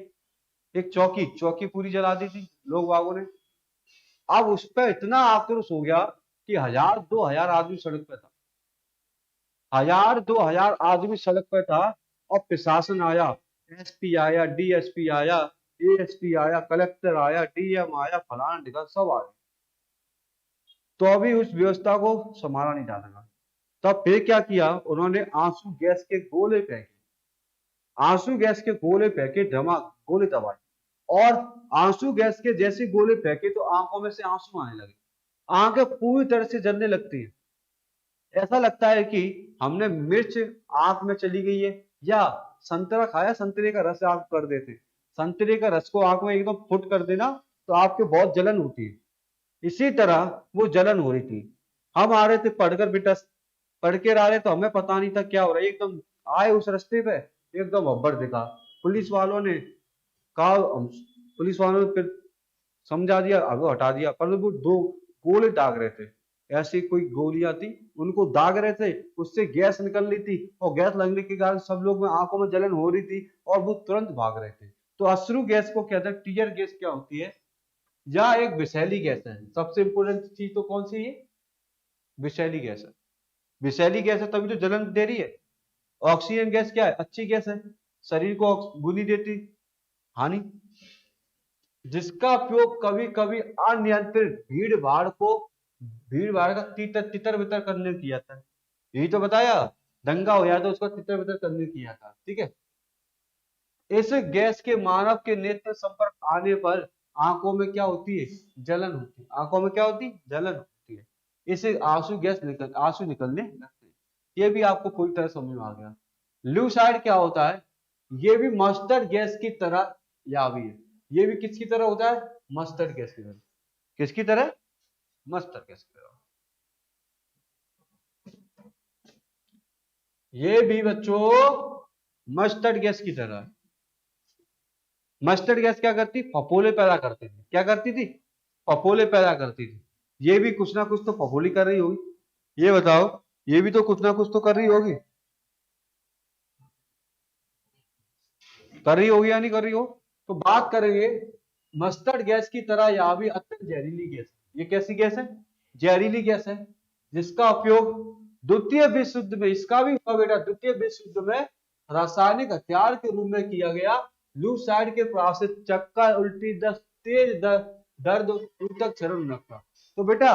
एक चौकी, चौकी पूरी जला दी थी लोग बागों ने। अब उस पर इतना आक्रोश हो गया कि 1000-2000 आदमी सड़क पे था। 1000-2000 आदमी सड़क पे था और प्रशासन आया, एसपी आया, डीएसपी आया, एएसपी आया, कलेक्टर आया, डीएम आया, फलाना ढिकाना सब आ गए। तो अभी उस व्यवस्था को संभाला नहीं जा सका। तब फिर क्या किया उन्होंने? आंसू गैस के गोले फेंके। आंसू गैस के गोले फेंके, धमाक गोले दबाए और आंसू गैस के जैसे गोले फेंके तो आंखों में से आंसू आने लगे। आंखें पूरी तरह से जलने लगती है। ऐसा लगता है कि हमने मिर्च आंख में चली गई है, या संतरा खाया, संतरे का रस आंख कर देते, संतरे का रस को आंख में एकदम फुट कर देना तो आपके बहुत जलन होती है। इसी तरह वो जलन हो रही थी। हम आ रहे थे पढ़कर बेटा, पढ़ के आ रहे तो हमें पता नहीं था क्या हो रहा है। एकदम आए उस रास्ते पे, एकदम अब्बर दिखा। पुलिस वालों ने कहा, पुलिस वालों ने फिर समझा दिया, आगे हटा दिया, पर वो 2 गोले दाग रहे थे। ऐसी कोई गोलियां थी, उनको दाग रहे थे, उससे गैस निकल रही थी और गैस लगने के कारण सब लोग में आंखों में जलन हो रही थी और वो तुरंत भाग रहे थे। तो अश्रु गैस को कहते हैं। टीयर गैस क्या होती है? या एक विषैली गैस है। सबसे इंपोर्टेंट चीज तो कौन सी है? विषैली गैस है। विषैली गैस है तभी तो जलन दे रही है। ऑक्सीजन गैस क्या है? अच्छी गैस है, शरीर को बुनी देती, हानि। जिसका उपयोग कभी कभी अनियंत्रित भीड़ भाड़ का तितर बितर करने किया था। यही तो बताया, दंगा हो जाता तो उसका तितर बितर करने किया था। ठीक है, इस गैस के मानव के नेत्र संपर्क आने पर आंखों में क्या होती है? जलन होती है। आंखों में क्या होती है? जलन होती है। इसे आंसू निकलने लगते हैं। ये भी आपको पूरी तरह समझ में आ गया। ल्यूसाइड क्या होता है, ये भी मस्टर्ड गैस की तरह यावी है। ये भी किसकी तरह होता है, मस्टर्ड गैस की तरह। किसकी तरह, मस्टर्ड गैस की तरह। ये भी बच्चों मस्टर्ड गैस की तरह है। मस्टर्ड गैस क्या करती, फफोले पैदा करती थी। क्या करती थी, फफोले पैदा करती थी। ये भी कुछ ना कुछ तो फफोली कर रही होगी। ये बताओ, ये भी तो कुछ ना कुछ तो कर रही होगी, कर रही होगी या नहीं कर रही हो। तो बात करेंगे मस्टर्ड गैस की तरह यह भी अत्यंत जहरीली गैस है। ये कैसी गैस है, जहरीली गैस है, जिसका उपयोग द्वितीय विश्व युद्ध में, इसका भी हुआ बेटा, द्वितीय विश्व युद्ध में रासायनिक हथियार के रूप में किया गया। लूसाइड के प्रभाव से चक्कर, उल्टी, दस्त, तेज दर्द, ऊतक क्षरण रखा। तो बेटा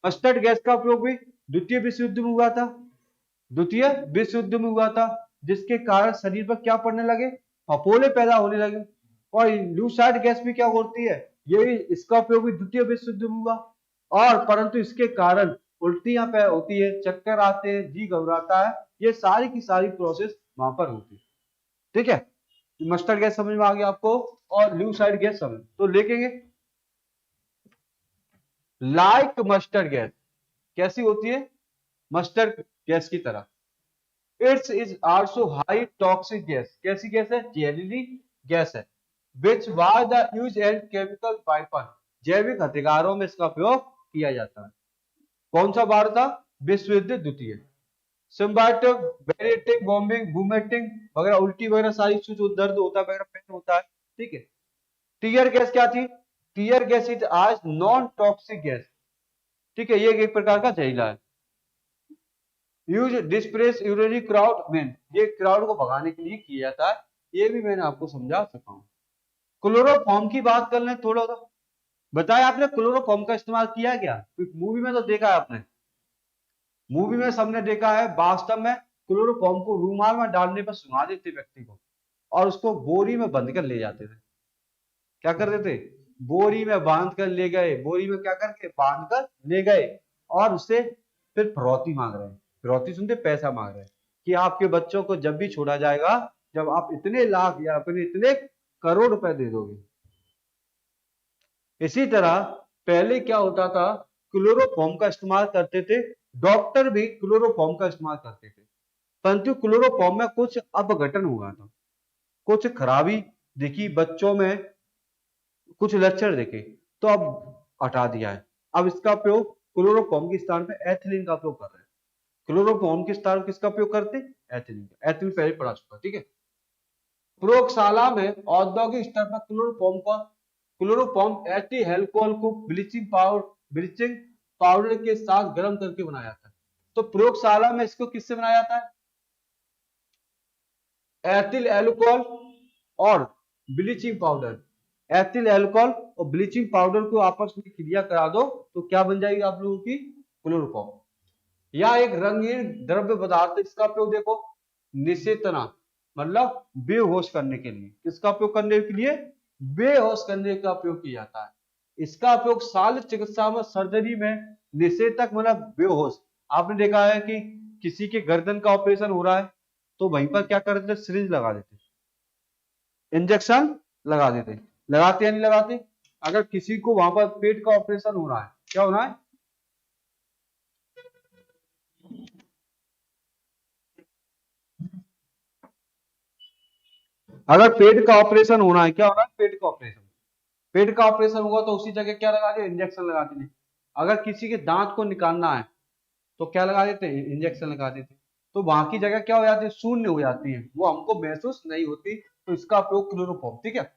मस्टर्ड गैस का उपयोग भी द्वितीय विश्व युद्ध में हुआ था, द्वितीय विश्व युद्ध में हुआ था, जिसके कारण शरीर पर क्या पड़ने लगे, फफोले पैदा होने लगे। और लूसाइड गैस भी क्या होती है, ये भी, इसका उपयोग भी द्वितीय विश्व युद्ध में हुआ। और परंतु इसके कारण उल्टियां होती है, चक्कर आते हैं, जी घबराता है, ये सारी की सारी प्रोसेस वहां पर होती है। ठीक है, मस्टर्ड गैस समझ में आ गया आपको, और लूसाइड गैस समझ तो लिखेंगे। लाइक मस्टर्ड गैस, कैसी होती है, मस्टर्ड गैस की तरह। It's is also high toxic gas, कैसी गैस है, जहरीली गैस है। Which was the use and chemical weapon, जैविक हथियारों में इसका उपयोग किया जाता है। कौन सा बार था, विश्व युद्ध द्वितीय। सिम्बायोटिक, बेरेटिक, बॉम्बिंग, वोमिटिंग वगैरह, उल्टी वगैरह सारी चीज, दर्द होता है वगैरह, पेन होता है। ठीक है। टीयर गैस क्या थी, टीयर गैस इज आज नॉन टॉक्सिक गैस। ठीक है, ये एक प्रकार का जहरीला है। यूज डिस्प्रेस यूरिनरी क्राउड में, ये क्राउड को भगाने के लिए किया जाता है। ये भी मैंने आपको समझा सका हूं। क्लोरोफॉर्म की बात कर लें थोड़ा सा। बताया आपने क्लोरोफॉर्म का इस्तेमाल किया क्या, मूवी में तो देखा है आपने, मूवी में सबने देखा है। वास्तव में क्लोरोफॉर्म को रूमाल में डालने पर सुंघा देते व्यक्ति को, और उसको बोरी में बंद कर ले जाते थे। क्या करते थे, बोरी में बांध कर ले गए, बोरी में क्या करके बांध कर ले गए, और उससे फिर फिरौती मांग रहे हैं। फिरौती सुनते, पैसा मांग रहे हैं कि आपके बच्चों को जब भी छोड़ा जाएगा, जब आप इतने लाख या अपने इतने करोड़ रुपए दे दोगे। इसी तरह पहले क्या होता था, क्लोरोफॉर्म का इस्तेमाल करते थे, डॉक्टर भी क्लोरोफॉर्म का इस्तेमाल करते थे, परंतु क्लोरोफॉर्म में कुछ अपघटन हुआ था, कुछ खराबी दिखी बच्चों में, कुछ लक्षण देखे, तो अब हटा दिया है। अब इसका उपयोग क्लोरोफॉर्म के स्थान पे एथिलीन का उपयोग कर रहे हैं। क्लोरोफॉर्म के स्थान किसका उपयोग करते, एथिलीन का। एथिलीन पहले पढ़ा चुका, ठीक है। प्रयोगशाला में औद्योगिक स्तर पर क्लोरोफॉर्म एथिल अल्कोहल को ब्लीचिंग पाउडर के साथ गर्म करके बनाया जाता है। तो प्रयोगशाला में इसको किससे बनाया जाता है, एथिल अल्कोहल और ब्लीचिंग पाउडर। एथिल अल्कोहल और ब्लीचिंग पाउडर को आपस में क्रिया करा दो तो क्या बन जाएगी आप लोगों की, क्लोरोफॉर्म। या एक रंगीन द्रव्य पदार्थ, इसका उपयोग देखो निषेचना, मतलब बेहोश करने के लिए। किसका उपयोग करने के लिए, बेहोश करने का उपयोग किया जाता है। इसका उपयोग शल्य चिकित्सा में, सर्जरी में, निषेचक मतलब बेहोश। आपने देखा है कि किसी के गर्दन का ऑपरेशन हो रहा है तो वहीं पर क्या करते थे, सिरिंज लगा देते, इंजेक्शन लगा देते, लगाते या नहीं लगाते। अगर किसी को वहां पर पेट का ऑपरेशन हो रहा है, क्या हो रहा है, अगर पेट का ऑपरेशन होना है, क्या होना है, पेट का ऑपरेशन, पेट का ऑपरेशन होगा तो उसी जगह क्या लगा दे, इंजेक्शन लगा देते। अगर किसी के दांत को निकालना है तो क्या लगा देते, इंजेक्शन लगा देते। तो वहां की जगह क्या हो जाती है, शून्य हो जाती है, वो हमको महसूस नहीं होती। तो इसका उपयोग क्लोरोफॉर्म, ठीक है।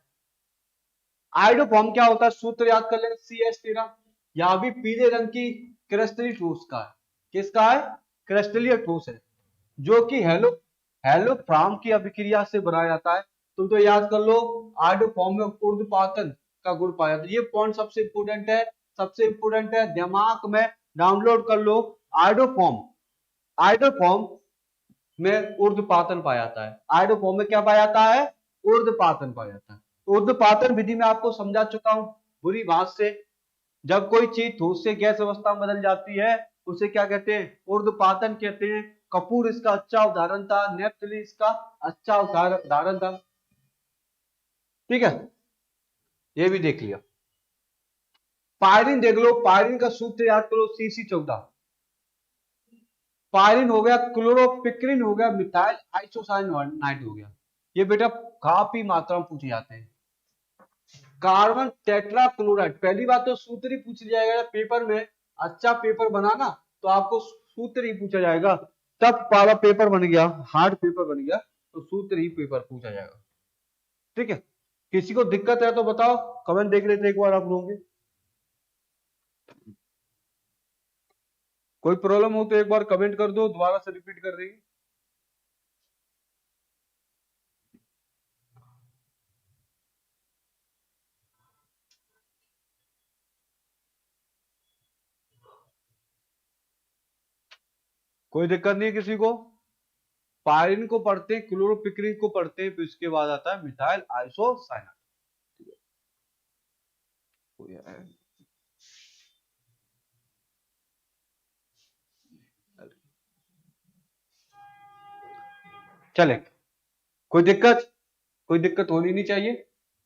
आइडोफॉर्म क्या होता है, सूत्र याद कर लेंगे, CH13। यहां भी पीले रंग की क्रिस्टलीय ठोस का है, किसका है, क्रिस्टलीय ठोस है, जो कि हेलोफ्राम की अभिक्रिया से बनाया जाता है। तुम तो याद कर लो, आइडोफॉर्म में ऊर्ध्वपातन का गुण पाया जाता है। ये पॉइंट सबसे इंपोर्टेंट है, सबसे इंपोर्टेंट है, दिमाग में डाउनलोड कर लो। आइडोफॉर्म में ऊर्ध्वपातन पाया जाता है। आइडोफॉर्म में क्या पाया जाता है, ऊर्ध्वपातन पाया जाता है। ऊर्ध्वपातन विधि में आपको समझा चुका हूं बुरी भांति से। जब कोई चीज ठोस से गैस अवस्था में बदल जाती है उसे क्या कहते हैं, उर्ध्वपातन कहते हैं। कपूर इसका अच्छा उदाहरण था, नेपथली इसका अच्छा उदाहरण था। ठीक है, ये भी देख लिया। पायरिन देख लो, पायरिन का सूत्र याद करो, CC14। पायरिन हो गया, क्लोरोपिक्रिन हो गया, मिथाइल आइसोसाइनाइड हो गया। ये बेटा काफी मात्रा में पूछे जाते हैं। कार्बन टेट्रा क्लोराइड, पहली बात तो सूत्र ही पूछ लिया जाएगा पेपर में। अच्छा पेपर बनाना तो आपको सूत्र ही पूछा जाएगा, तब वाला पेपर बन गया, हार्ड पेपर बन गया तो सूत्र ही पेपर पूछा जाएगा। ठीक है, किसी को दिक्कत है तो बताओ, कमेंट देख लेते एक बार आप लोगों के। कोई प्रॉब्लम हो तो एक बार कमेंट कर दो, दोबारा से रिपीट कर देंगे। कोई दिक्कत नहीं है किसी को। पायरिन को पढ़ते हैं, क्लोरोपिक्रिन को पढ़ते हैं, फिर उसके बाद आता है मिथाइल आइसोसाइनाइड। चले, कोई दिक्कत होनी नहीं चाहिए।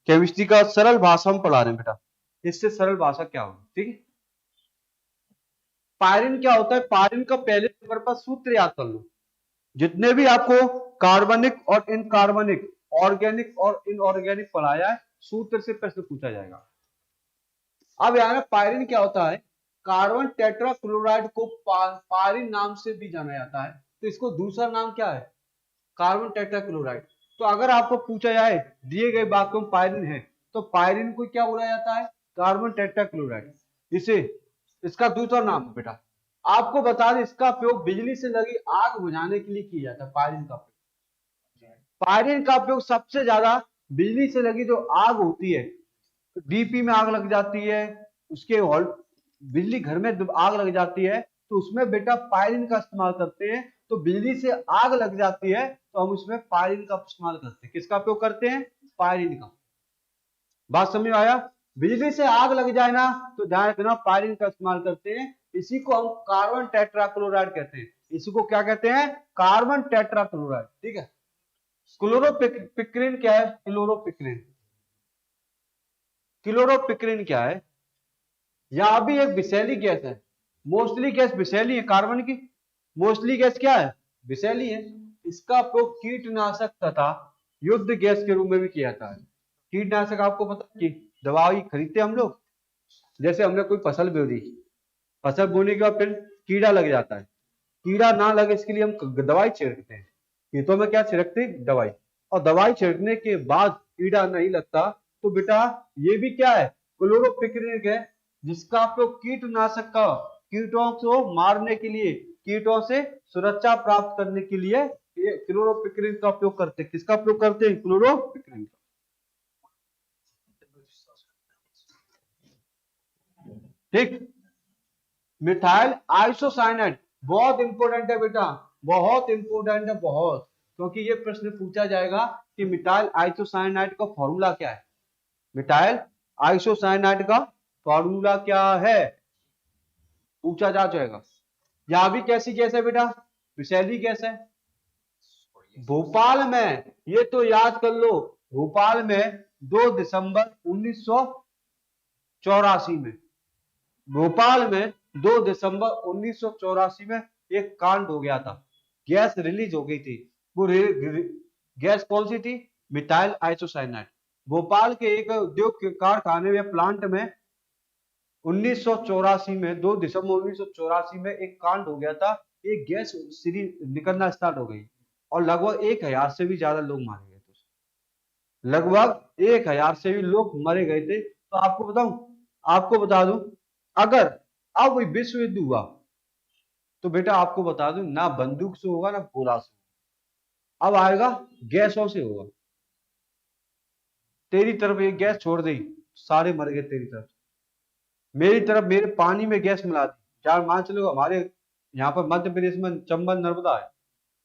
केमिस्ट्री का सरल भाषा में पढ़ा रहे हैं बेटा, इससे सरल भाषा क्या होगी। ठीक है, पायरिन क्या होता है, पायरिन का पहले नंबर पर सूत्र याद कर लो। जितने भी आपको कार्बनिक और इनकार्बनिक, ऑर्गेनिक और इनऑर्गेनिक पढ़ाया है, सूत्र से प्रश्न पूछा जाएगा। अब यार पायरिन क्या होता है, कार्बन टेट्राक्लोराइड को पायरिन नाम से भी जाना जाता है, तो इसको दूसरा नाम क्या है, कार्बन टेट्राक्लोराइड। तो अगर आपको पूछा जाए दिए गए वाक्यों में पायरिन है, तो पायरिन को क्या बोला जाता है, कार्बन टेट्राक्लोराइड। इसे इसका दूसरा नाम है बेटा। आपको बता दें इसका उपयोग बिजली से लगी आग बुझाने के लिए किया जाता है। पायरिन का उपयोग सबसे ज्यादा बिजली से लगी जो आग होती है, डीपी में आग लग जाती है, उसके बिजली घर में आग लग जाती है, तो उसमें बेटा पायरिन का इस्तेमाल करते हैं। तो बिजली से आग लग जाती है तो हम उसमें पायरिन का इस्तेमाल करते हैं। किसका उपयोग करते हैं, पायरिन का। बात समझ में आया, बिजली से आग लग जाए ना तो ध्यान रखना पायरिन का इस्तेमाल करते हैं। इसी को हम कार्बन टेट्राक्लोराइड कहते हैं। इसी को क्या कहते हैं, कार्बन टेट्राक्लोराइड। ठीक है, क्लोरोपिक्रिन क्या है, क्लोरोपिक्रिन क्या है, यहां भी एक विषैली गैस है। मोस्टली गैस विषैली है कार्बन की, मोस्टली गैस क्या है, विषैली है। इसका उपयोग कीटनाशक तथा युद्ध गैस के रूप में भी किया जाता है। कीटनाशक आपको पता है कि दवाई खरीदते हम लोग, जैसे हमने कोई फसल बो दी, फसल बोने के बाद फिर कीड़ा लग जाता है, कीड़ा ना लगे इसके लिए हम दवाई छिड़कते हैं। खेतों में क्या छिड़कते हैं, दवाई। और दवाई छिड़कने के बाद कीड़ा नहीं लगता तो बेटा ये भी क्या है, क्लोरोपिक्रिन है, जिसका उपयोग कीटनाशक का, कीटों को मारने के लिए, कीटों से सुरक्षा प्राप्त करने के लिए ये क्लोरोपिक्रिन का उपयोग करते हैं। किसका उपयोग करते हैं, क्लोरोपिक्रिन का। ठीक, मिथाइल आइसोसाइनाइड बहुत इंपॉर्टेंट है बेटा, बहुत इंपॉर्टेंट है, बहुत, क्योंकि ये प्रश्न पूछा जाएगा कि मिथाइल आइसोसाइनाइड का फॉर्मूला क्या है। मिथाइल आइसोसाइनाइड का फॉर्मूला क्या है, पूछा जा जाएगा। यहां भी कैसी गैस है बेटा, विषैली गैस है। भोपाल में, ये तो याद कर लो, भोपाल में 2 दिसंबर 1984 में, भोपाल में 2 दिसंबर 1984 में एक कांड हो गया था, गैस रिलीज हो गई थी। वो गैस कौन सी थी, मिथाइल आइसोसाइनाइड। भोपाल के एक उद्योग कारखाने या प्लांट में 1984 में, 2 दिसंबर 1984 में एक कांड हो गया था। एक गैस सीरी निकलना स्टार्ट हो गई और लगभग 1000 से भी ज्यादा लोग मारे गए थे। लगभग 1000 से भी लोग मरे गए थे। तो आपको बताऊं, आपको बता दूं, अगर अब विश्व युद्ध हुआ तो बेटा आपको बता दूं, ना बंदूक से होगा ना गोला से, अब आएगा गैसों से होगा। तेरी तरफ एक गैस छोड़ दी, सारे मर गए तेरी तरफ, मेरी तरफ मेरे पानी में गैस मिला दी। चार मान चलो हमारे यहाँ पर मध्य प्रदेश में चंबल नर्मदा है,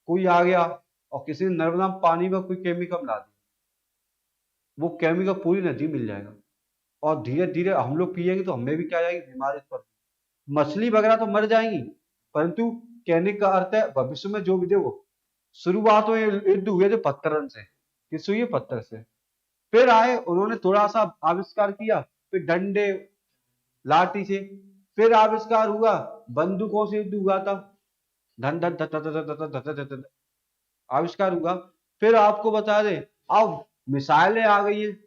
कोई आ गया और किसी ने नर्मदा पानी में कोई केमिकल मिला दी, वो केमिकल पूरी नदी मिल जाएगा और धीरे धीरे हम लोग पिएंगे तो हमें भी क्या आएगी, बीमारी पर। मछली वगैरह तो मर जाएंगी, परंतु कहने का अर्थ है भविष्य में जो भी देखो, शुरुआत में युद्ध हुए थे पत्थरन से, किस हुई? पत्थर से। फिर आए उन्होंने थोड़ा सा आविष्कार किया, फिर डंडे लाठी से, फिर आविष्कार हुआ बंदूकों से युद्ध हुआ था, धन धन धन धन धन धन धन धन धन, आविष्कार हुआ। फिर आपको बता दें, अब मिसाइलें आ गई है,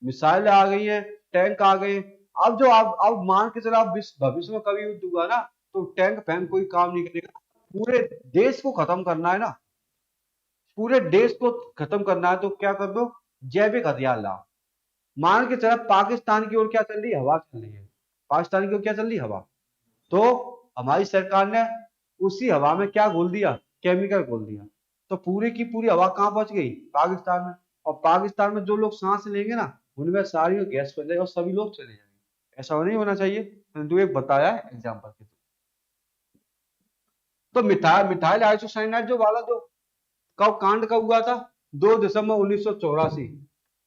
मिसाइलें आ गई है, टैंक आ गए। अब जो आप अब मान के चलो, आप भविष्य में कभी युद्ध हुआ ना, तो टैंक फैंक कोई काम नहीं करेगा। पूरे देश को खत्म करना है ना, पूरे देश को खत्म करना है, तो क्या कर दो? जैविक हथियार लाओ। मान के चलो पाकिस्तान की ओर क्या चल रही है? हवा चल रही है। पाकिस्तान की ओर क्या चल रही है? हवा। तो हमारी सरकार ने उसी हवा में क्या घोल दिया? केमिकल घोल दिया। तो पूरी की पूरी हवा कहाँ पहुंच गई? पाकिस्तान में। और पाकिस्तान में जो लोग सांस लेंगे ना, उनमें सारी गैस फैल जाएगी और सभी लोग चले जाएंगे। ऐसा नहीं होना चाहिए, परंतु एक बताया है एग्जाम्पल के। तो मिथाइल मिथाइल आइसोसाइनाइड जो वाला जो कब कांड कब हुआ था? 2 दिसंबर 1984।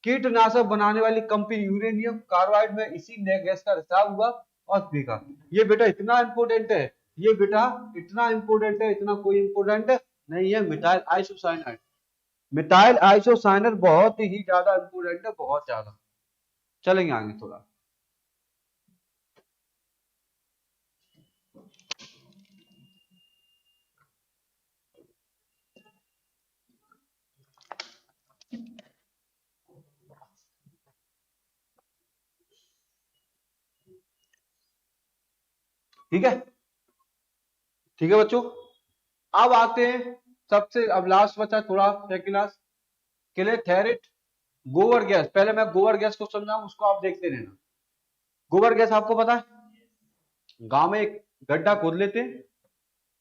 कीटनाशक बनाने वाली कंपनी यूरेनियम कार्बाइड में इसी नए गैस का रिसाव हुआ और फेंका। ये बेटा इतना इंपोर्टेंट है, ये बेटा इतना इंपोर्टेंट है, इतना कोई इंपोर्टेंट नहीं है। मिथाइल आइसोसाइनाइड, मिथाइल आइसोसाइनाइड बहुत ही ज्यादा इंपोर्टेंट है, बहुत ज्यादा। चलेंगे आगे थोड़ा। ठीक है, ठीक है बच्चों। अब आते हैं सबसे, अब लास्ट बचा थोड़ा सेकंड क्लास के लिए, थेरिट गोबर गैस। पहले मैं गोबर गैस को समझाऊं, उसको आप देखते रहना। गोबर गैस आपको पता है, गांव में एक गड्ढा खोद लेते हैं,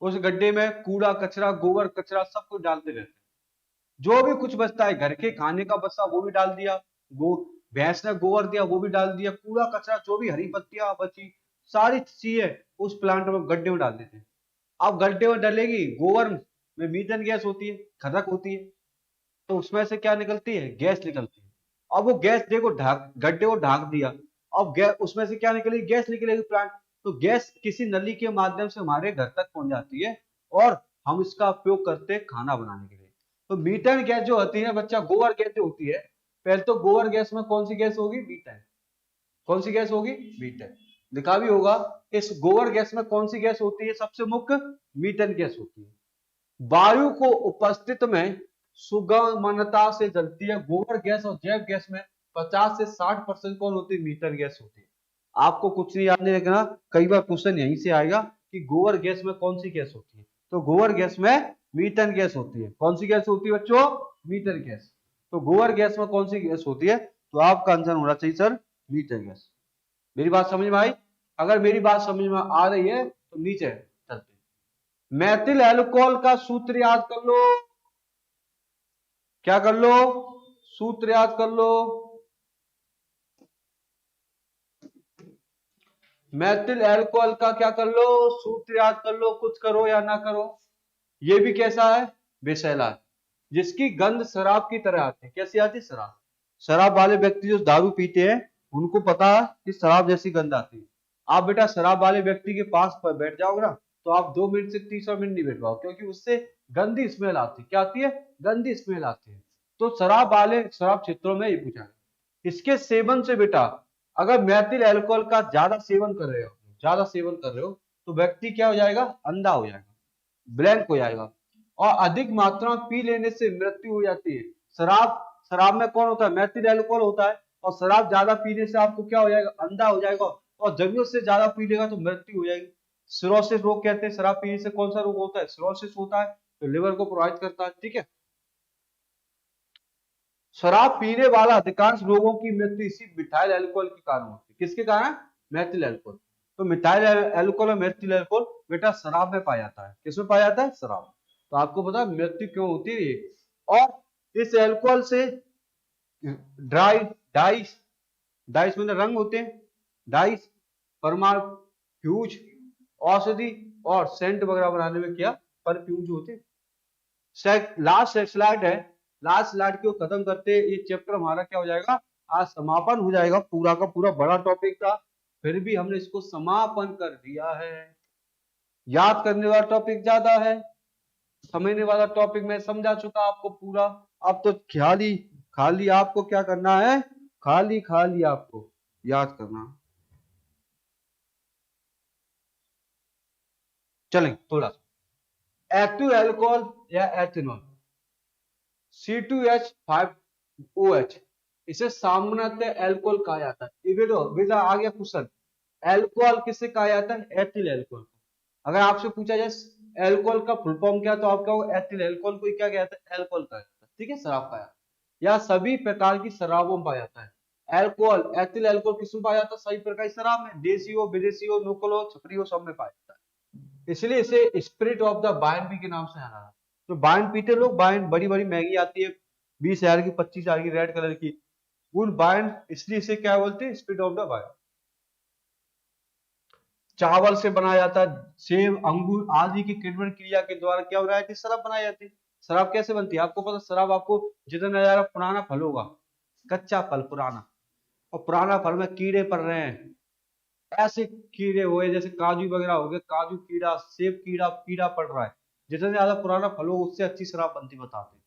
उस गड्ढे में कूड़ा कचरा गोबर कचरा सब कुछ डालते रहते हैं। जो भी कुछ बचता है, घर के खाने का बचा वो भी डाल दिया, गो भैंस ने गोबर दिया वो भी डाल दिया, कूड़ा कचरा जो भी हरी पत्तियां बची सारी चीजें उस प्लांट में गड्ढे में डाल देते हैं। अब गड्ढे में डलेगी, गोबर में मीथेन गैस होती है, खनक होती है, तो उसमें से क्या निकलती है? गैस निकलती है। अब वो गैस देखो ढाक गड्ढे को ढाक दिया, अब गैस उसमें से क्या निकलेगी? गैस निकलेगी प्लांट। तो गैस किसी नली के माध्यम से हमारे घर तक पहुंच जाती है और हम इसका उपयोग करते हैं खाना बनाने के लिए। तो मीथेन गैस जो होती है बच्चा, गोबर गैस जो होती है, पहले तो गोबर गैस में कौन सी गैस होगी? मीथेन। कौन सी गैस होगी? मीथेन। लिखा भी होगा, इस गोबर गैस में कौन सी गैस होती है सबसे मुख्य? मीथेन गैस होती है। वायु को उपस्थित में सुगमनता से जलती है। गोबर गैस और जैव गैस में 50 से 60% कौन होती है? मीथेन गैस होती है। आपको कुछ नहीं याद नहीं रखना, कई बार क्वेश्चन यहीं से आएगा कि गोबर गैस में कौन सी गैस होती है। तो गोबर गैस में मीथेन गैस होती है। कौन सी गैस होती है बच्चों? Methane gas. तो गोबर गैस में कौन सी गैस होती है? तो आपका आंसर होना चाहिए सर मीथेन गैस। मेरी बात समझ में आई? अगर मेरी बात समझ में आ रही है तो नीचे चलते हैं। मैथिल एल्कोहल का सूत्र याद कर लो। क्या कर लो? सूत्र याद कर लो। मैथिल एल्कोहल का क्या कर लो? सूत्र याद कर लो। कुछ करो या ना करो, ये भी कैसा है? विषैला है, जिसकी गंध शराब की तरह आती है। कैसी आती है? शराब। शराब वाले व्यक्ति जो दारू पीते हैं उनको पता है कि शराब जैसी गंध आती है। आप बेटा शराब वाले व्यक्ति के पास पर बैठ जाओगे ना, तो आप 2 मिनट से तीसरा मिनट नहीं बैठ पाओ, क्योंकि उससे गंदी स्मेल आती है। क्या आती है? गंदी स्मेल आती है। तो शराब वाले शराब क्षेत्रों में ये पूछा है। इसके सेवन से बेटा, अगर मैथिल अल्कोहल का ज्यादा सेवन कर रहे हो, ज्यादा सेवन कर रहे हो, तो व्यक्ति क्या हो जाएगा? अंधा हो जाएगा, ब्लैंक हो जाएगा, और अधिक मात्रा में पी लेने से मृत्यु हो जाती है। शराब शराब में कौन होता है? मैथिल अल्कोहल होता है। और शराब ज्यादा पीने से आपको क्या हो जाएगा? अंधा हो जाएगा, और जरूरत से ज्यादा पी लेगा तो मृत्यु हो जाएगी। सिरोसिस रोग कहते हैं, शराब पीने से कौन सा रोग होता है? सिरोसिस होता है, तो लिवर को प्रभावित करता है। ठीक है, शराब पीने वाला अधिकांश लोगों की मृत्यु इसी मिथाइल अल्कोहल के कारण होती है। किसके कारण? मैथिल अल्कोहल। तो मिथाइल अल्कोहल और मैथिल अल्कोहल बेटा शराब में पाया जाता है। किसमें पाया जाता है? शराब। तो आपको पता है मृत्यु क्यों होती है? और इस अल्कोहल से ड्राई डाइस, डाइस मतलब रंग होते हैं, डाइस, परमाफ्यूज, औषधि और सेंट वगैरह बनाने में क्या परफ्यूज होते हैं। लास्ट स्लाइड है, लास्ट स्लाइड को खत्म करते ये चैप्टर हमारा क्या हो जाएगा? आज समापन हो जाएगा। पूरा का पूरा बड़ा टॉपिक था, फिर भी हमने इसको समापन कर दिया है। याद करने वाला टॉपिक ज्यादा है, समझने वाला टॉपिक मैं समझा चुका आपको पूरा। अब तो खाली खाली आपको क्या करना है, खाली खाली आपको याद करना। चलें थोड़ा सा, एक्टिव एल्कोहल या एथेनॉल, C2H5OH, इसे सामान्यतः एल्कोहल कहा जाता है। विदा आ गया क्वेश्चन, एल्कोहल किसे कहा जाता है, एथिल एल्कोहल। अगर आपसे पूछा जाए एल्कोहल का फुल फॉर्म क्या, तो आप कहोगे एथिल एल्कोहल को क्या कहते हैं, एल्कोहल कहा जाता है। ठीक है, शराब पाया या सभी प्रकार की शराबों में पाया जाता है एल्कोहल। एथिल एल्कोहल किसमें पाया जाता है, सभी प्रकार की शराब में, देसी हो, विदेशी हो, लोकल हो, छपरी हो, सब में पाया जाता है। इसलिए इसे स्पिरिट ऑफ द वाइन भी के नाम से जाना है। तो वाइन पीते लोग, वाइन बड़ी बड़ी महंगी आती है, 20,000 की, 25,000 की, रेड कलर की, उन वाइन, इसलिए इसे क्या बोलते हैं, स्पिरिट ऑफ द वाइन। चावल से बनाया जाता है, सेब, अंगूर आदि की किण्वन क्रिया के द्वारा क्या बनाया जाती है, शराब बनाई जाती है। शराब कैसे बनती है आपको पता, शराब आपको जितना ज्यादा पुराना फल होगा, कच्चा फल पुराना, और पुराना फल में कीड़े पड़ रहे हैं, ऐसे कीड़े हुए जैसे काजू वगैरह हो गए, काजू कीड़ा, सेब कीड़ा, कीड़ा पड़ रहा है, जितना ज्यादा पुराना फल हो उससे अच्छी शराब बनती बताते हैं,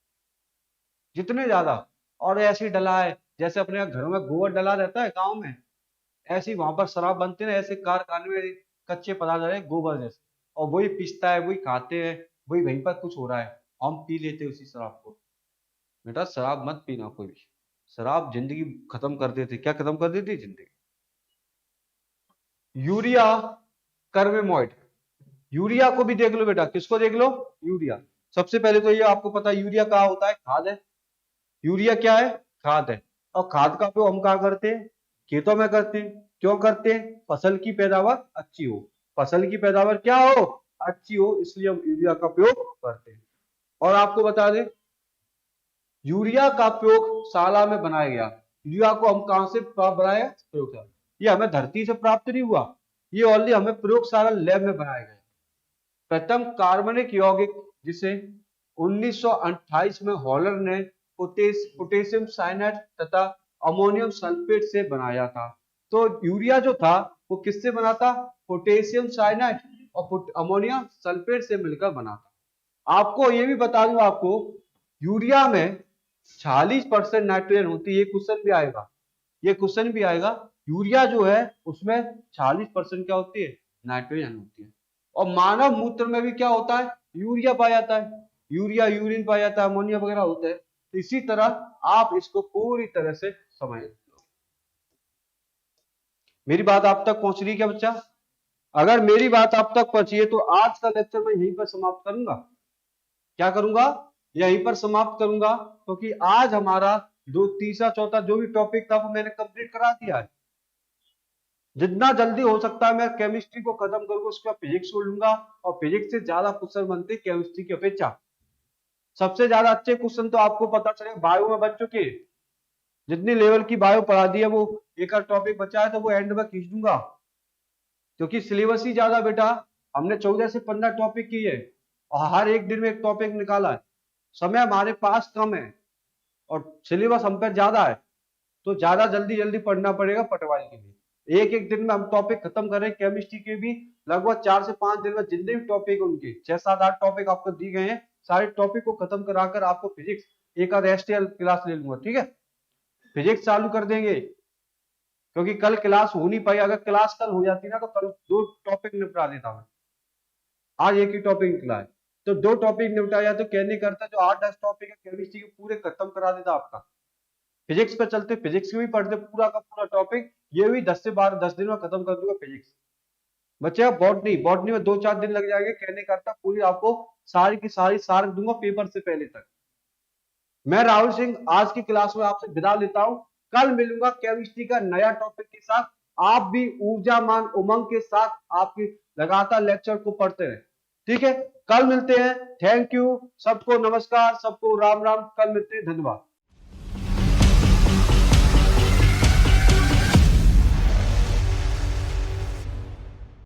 जितने ज्यादा। और ऐसी डला है, जैसे अपने घरों में गोबर डला रहता है गाँव में, ऐसे ही वहां पर शराब बनते हैं, ऐसे कारखाने में कच्चे पदार्थ रहे गोबर जैसे, और वही पिसता है, वही खाते हैं, वही वहीं पर कुछ हो रहा है, हम पी लेते हैं उसी शराब को। बेटा शराब मत पीना कोई भी, शराब जिंदगी खत्म कर देती, क्या खत्म कर देती जिंदगी। यूरिया कर्वेमोइड, यूरिया को भी देख लो बेटा, किसको देख लो, यूरिया। सबसे पहले तो ये आपको पता है यूरिया कहाँ होता है, खाद है। यूरिया क्या है, खाद है। और खाद का उपयोग हम कहाँ करते हैं, खेतों में करते हैं। क्यों करते हैं, फसल की पैदावार अच्छी हो, फसल की पैदावार क्या हो, अच्छी हो, इसलिए हम यूरिया का उपयोग करते हैं। और आपको बता दें, यूरिया का प्रयोगशाला में बनाया गया। यूरिया को हम कहां से बनाया, प्रयोगशाला। ये हमें धरती से प्राप्त नहीं हुआ, ये ऑलरेडी हमें प्रयोगशाला लैब में बनाया गया। प्रथम कार्बनिक यौगिक जिसे 1928 में हॉलर ने पोटेशियम साइनाइड तथा अमोनियम सल्फेट से बनाया था। तो यूरिया जो था वो किससे बना था, पोटेशियम साइनाइड और अमोनियम सल्फेट से मिलकर बना था। आपको ये भी बता दूं, आपको यूरिया में 40% नाइट्रोजन होती है, ये क्वेश्चन भी आएगा, ये क्वेश्चन भी आएगा। यूरिया जो है उसमें 40% क्या होती है, नाइट्रोजन होती है। और मानव मूत्र में भी क्या होता है, यूरिया पाया जाता है, यूरिया यूरिन पाया जाता है, अमोनिया वगैरह होता है। तो इसी तरह आप इसको पूरी तरह से समझ लो। मेरी बात आप तक पहुंच रही है क्या बच्चा, अगर मेरी बात आप तक पहुंची है तो आज का लेक्चर मैं यहीं पर समाप्त करूंगा। क्या करूंगा, यहीं पर समाप्त करूंगा, क्योंकि आज हमारा दो तीसरा चौथा जो भी टॉपिक था वो मैंने कंप्लीट करा दिया है। जितना जल्दी हो सकता है मैं केमिस्ट्री को खत्म करूंगा, उसके बाद फिजिक्स को लूंगा, और फिजिक्स से ज्यादा क्वेश्चन बनते केमिस्ट्री की अपेक्षा। सबसे ज्यादा अच्छे क्वेश्चन तो आपको पता चले बायो में बन चुके, जितनी लेवल की बायो पढ़ा दी है, वो एक टॉपिक बचा है तो वो एंड में खींच दूंगा, क्योंकि सिलेबस ही ज्यादा बेटा। हमने 14 से 15 टॉपिक किए और हर एक दिन में एक टॉपिक निकाला है। समय हमारे पास कम है और सिलेबस हम पर ज्यादा है, तो ज्यादा जल्दी जल्दी पढ़ना पड़ेगा पटवारी के लिए। एक एक दिन में हम टॉपिक खत्म करें, केमिस्ट्री के भी लगभग 4 से 5 दिन में जितने भी टॉपिक उनके 6, 7, 8 टॉपिक आपको दिए गए हैं, सारे टॉपिक को खत्म कराकर आपको फिजिक्स एक आध एसटीएल क्लास ले लूंगा, ठीक है। फिजिक्स चालू कर देंगे, क्योंकि कल क्लास हो नहीं पाई। अगर क्लास कल हो जाती ना तो कल 2 टॉपिक निपटा देता मैं, आज एक ही टॉपिक निकला है, तो 2 टॉपिक निपटा जाए तो कहने करता जो 8-10 टॉपिक है केमिस्ट्री के पूरे खत्म करा देता आपका। फिजिक्स पे चलते, फिजिक्स की भी पढ़ते पूरा का पूरा टॉपिक, ये भी 10 से 12 10 दिन में खत्म कर दूंगा फिजिक्स। बच्चे बॉटनी, बॉटनी में 2-4 दिन लग जाएंगे, कहने करता पूरी आपको सारी की सारी सार दूंगा पेपर से पहले तक। मैं राहुल सिंह आज की क्लास में आपसे विदा लेता हूं, कल मिलूंगा केमिस्ट्री का नया टॉपिक के साथ। आप भी ऊर्जामान उमंग के साथ आपकी लगातार लेक्चर को पढ़ते रहे, ठीक है। कल मिलते हैं, थैंक यू, सबको नमस्कार, सबको राम राम, कल मिलते हैं, धन्यवाद।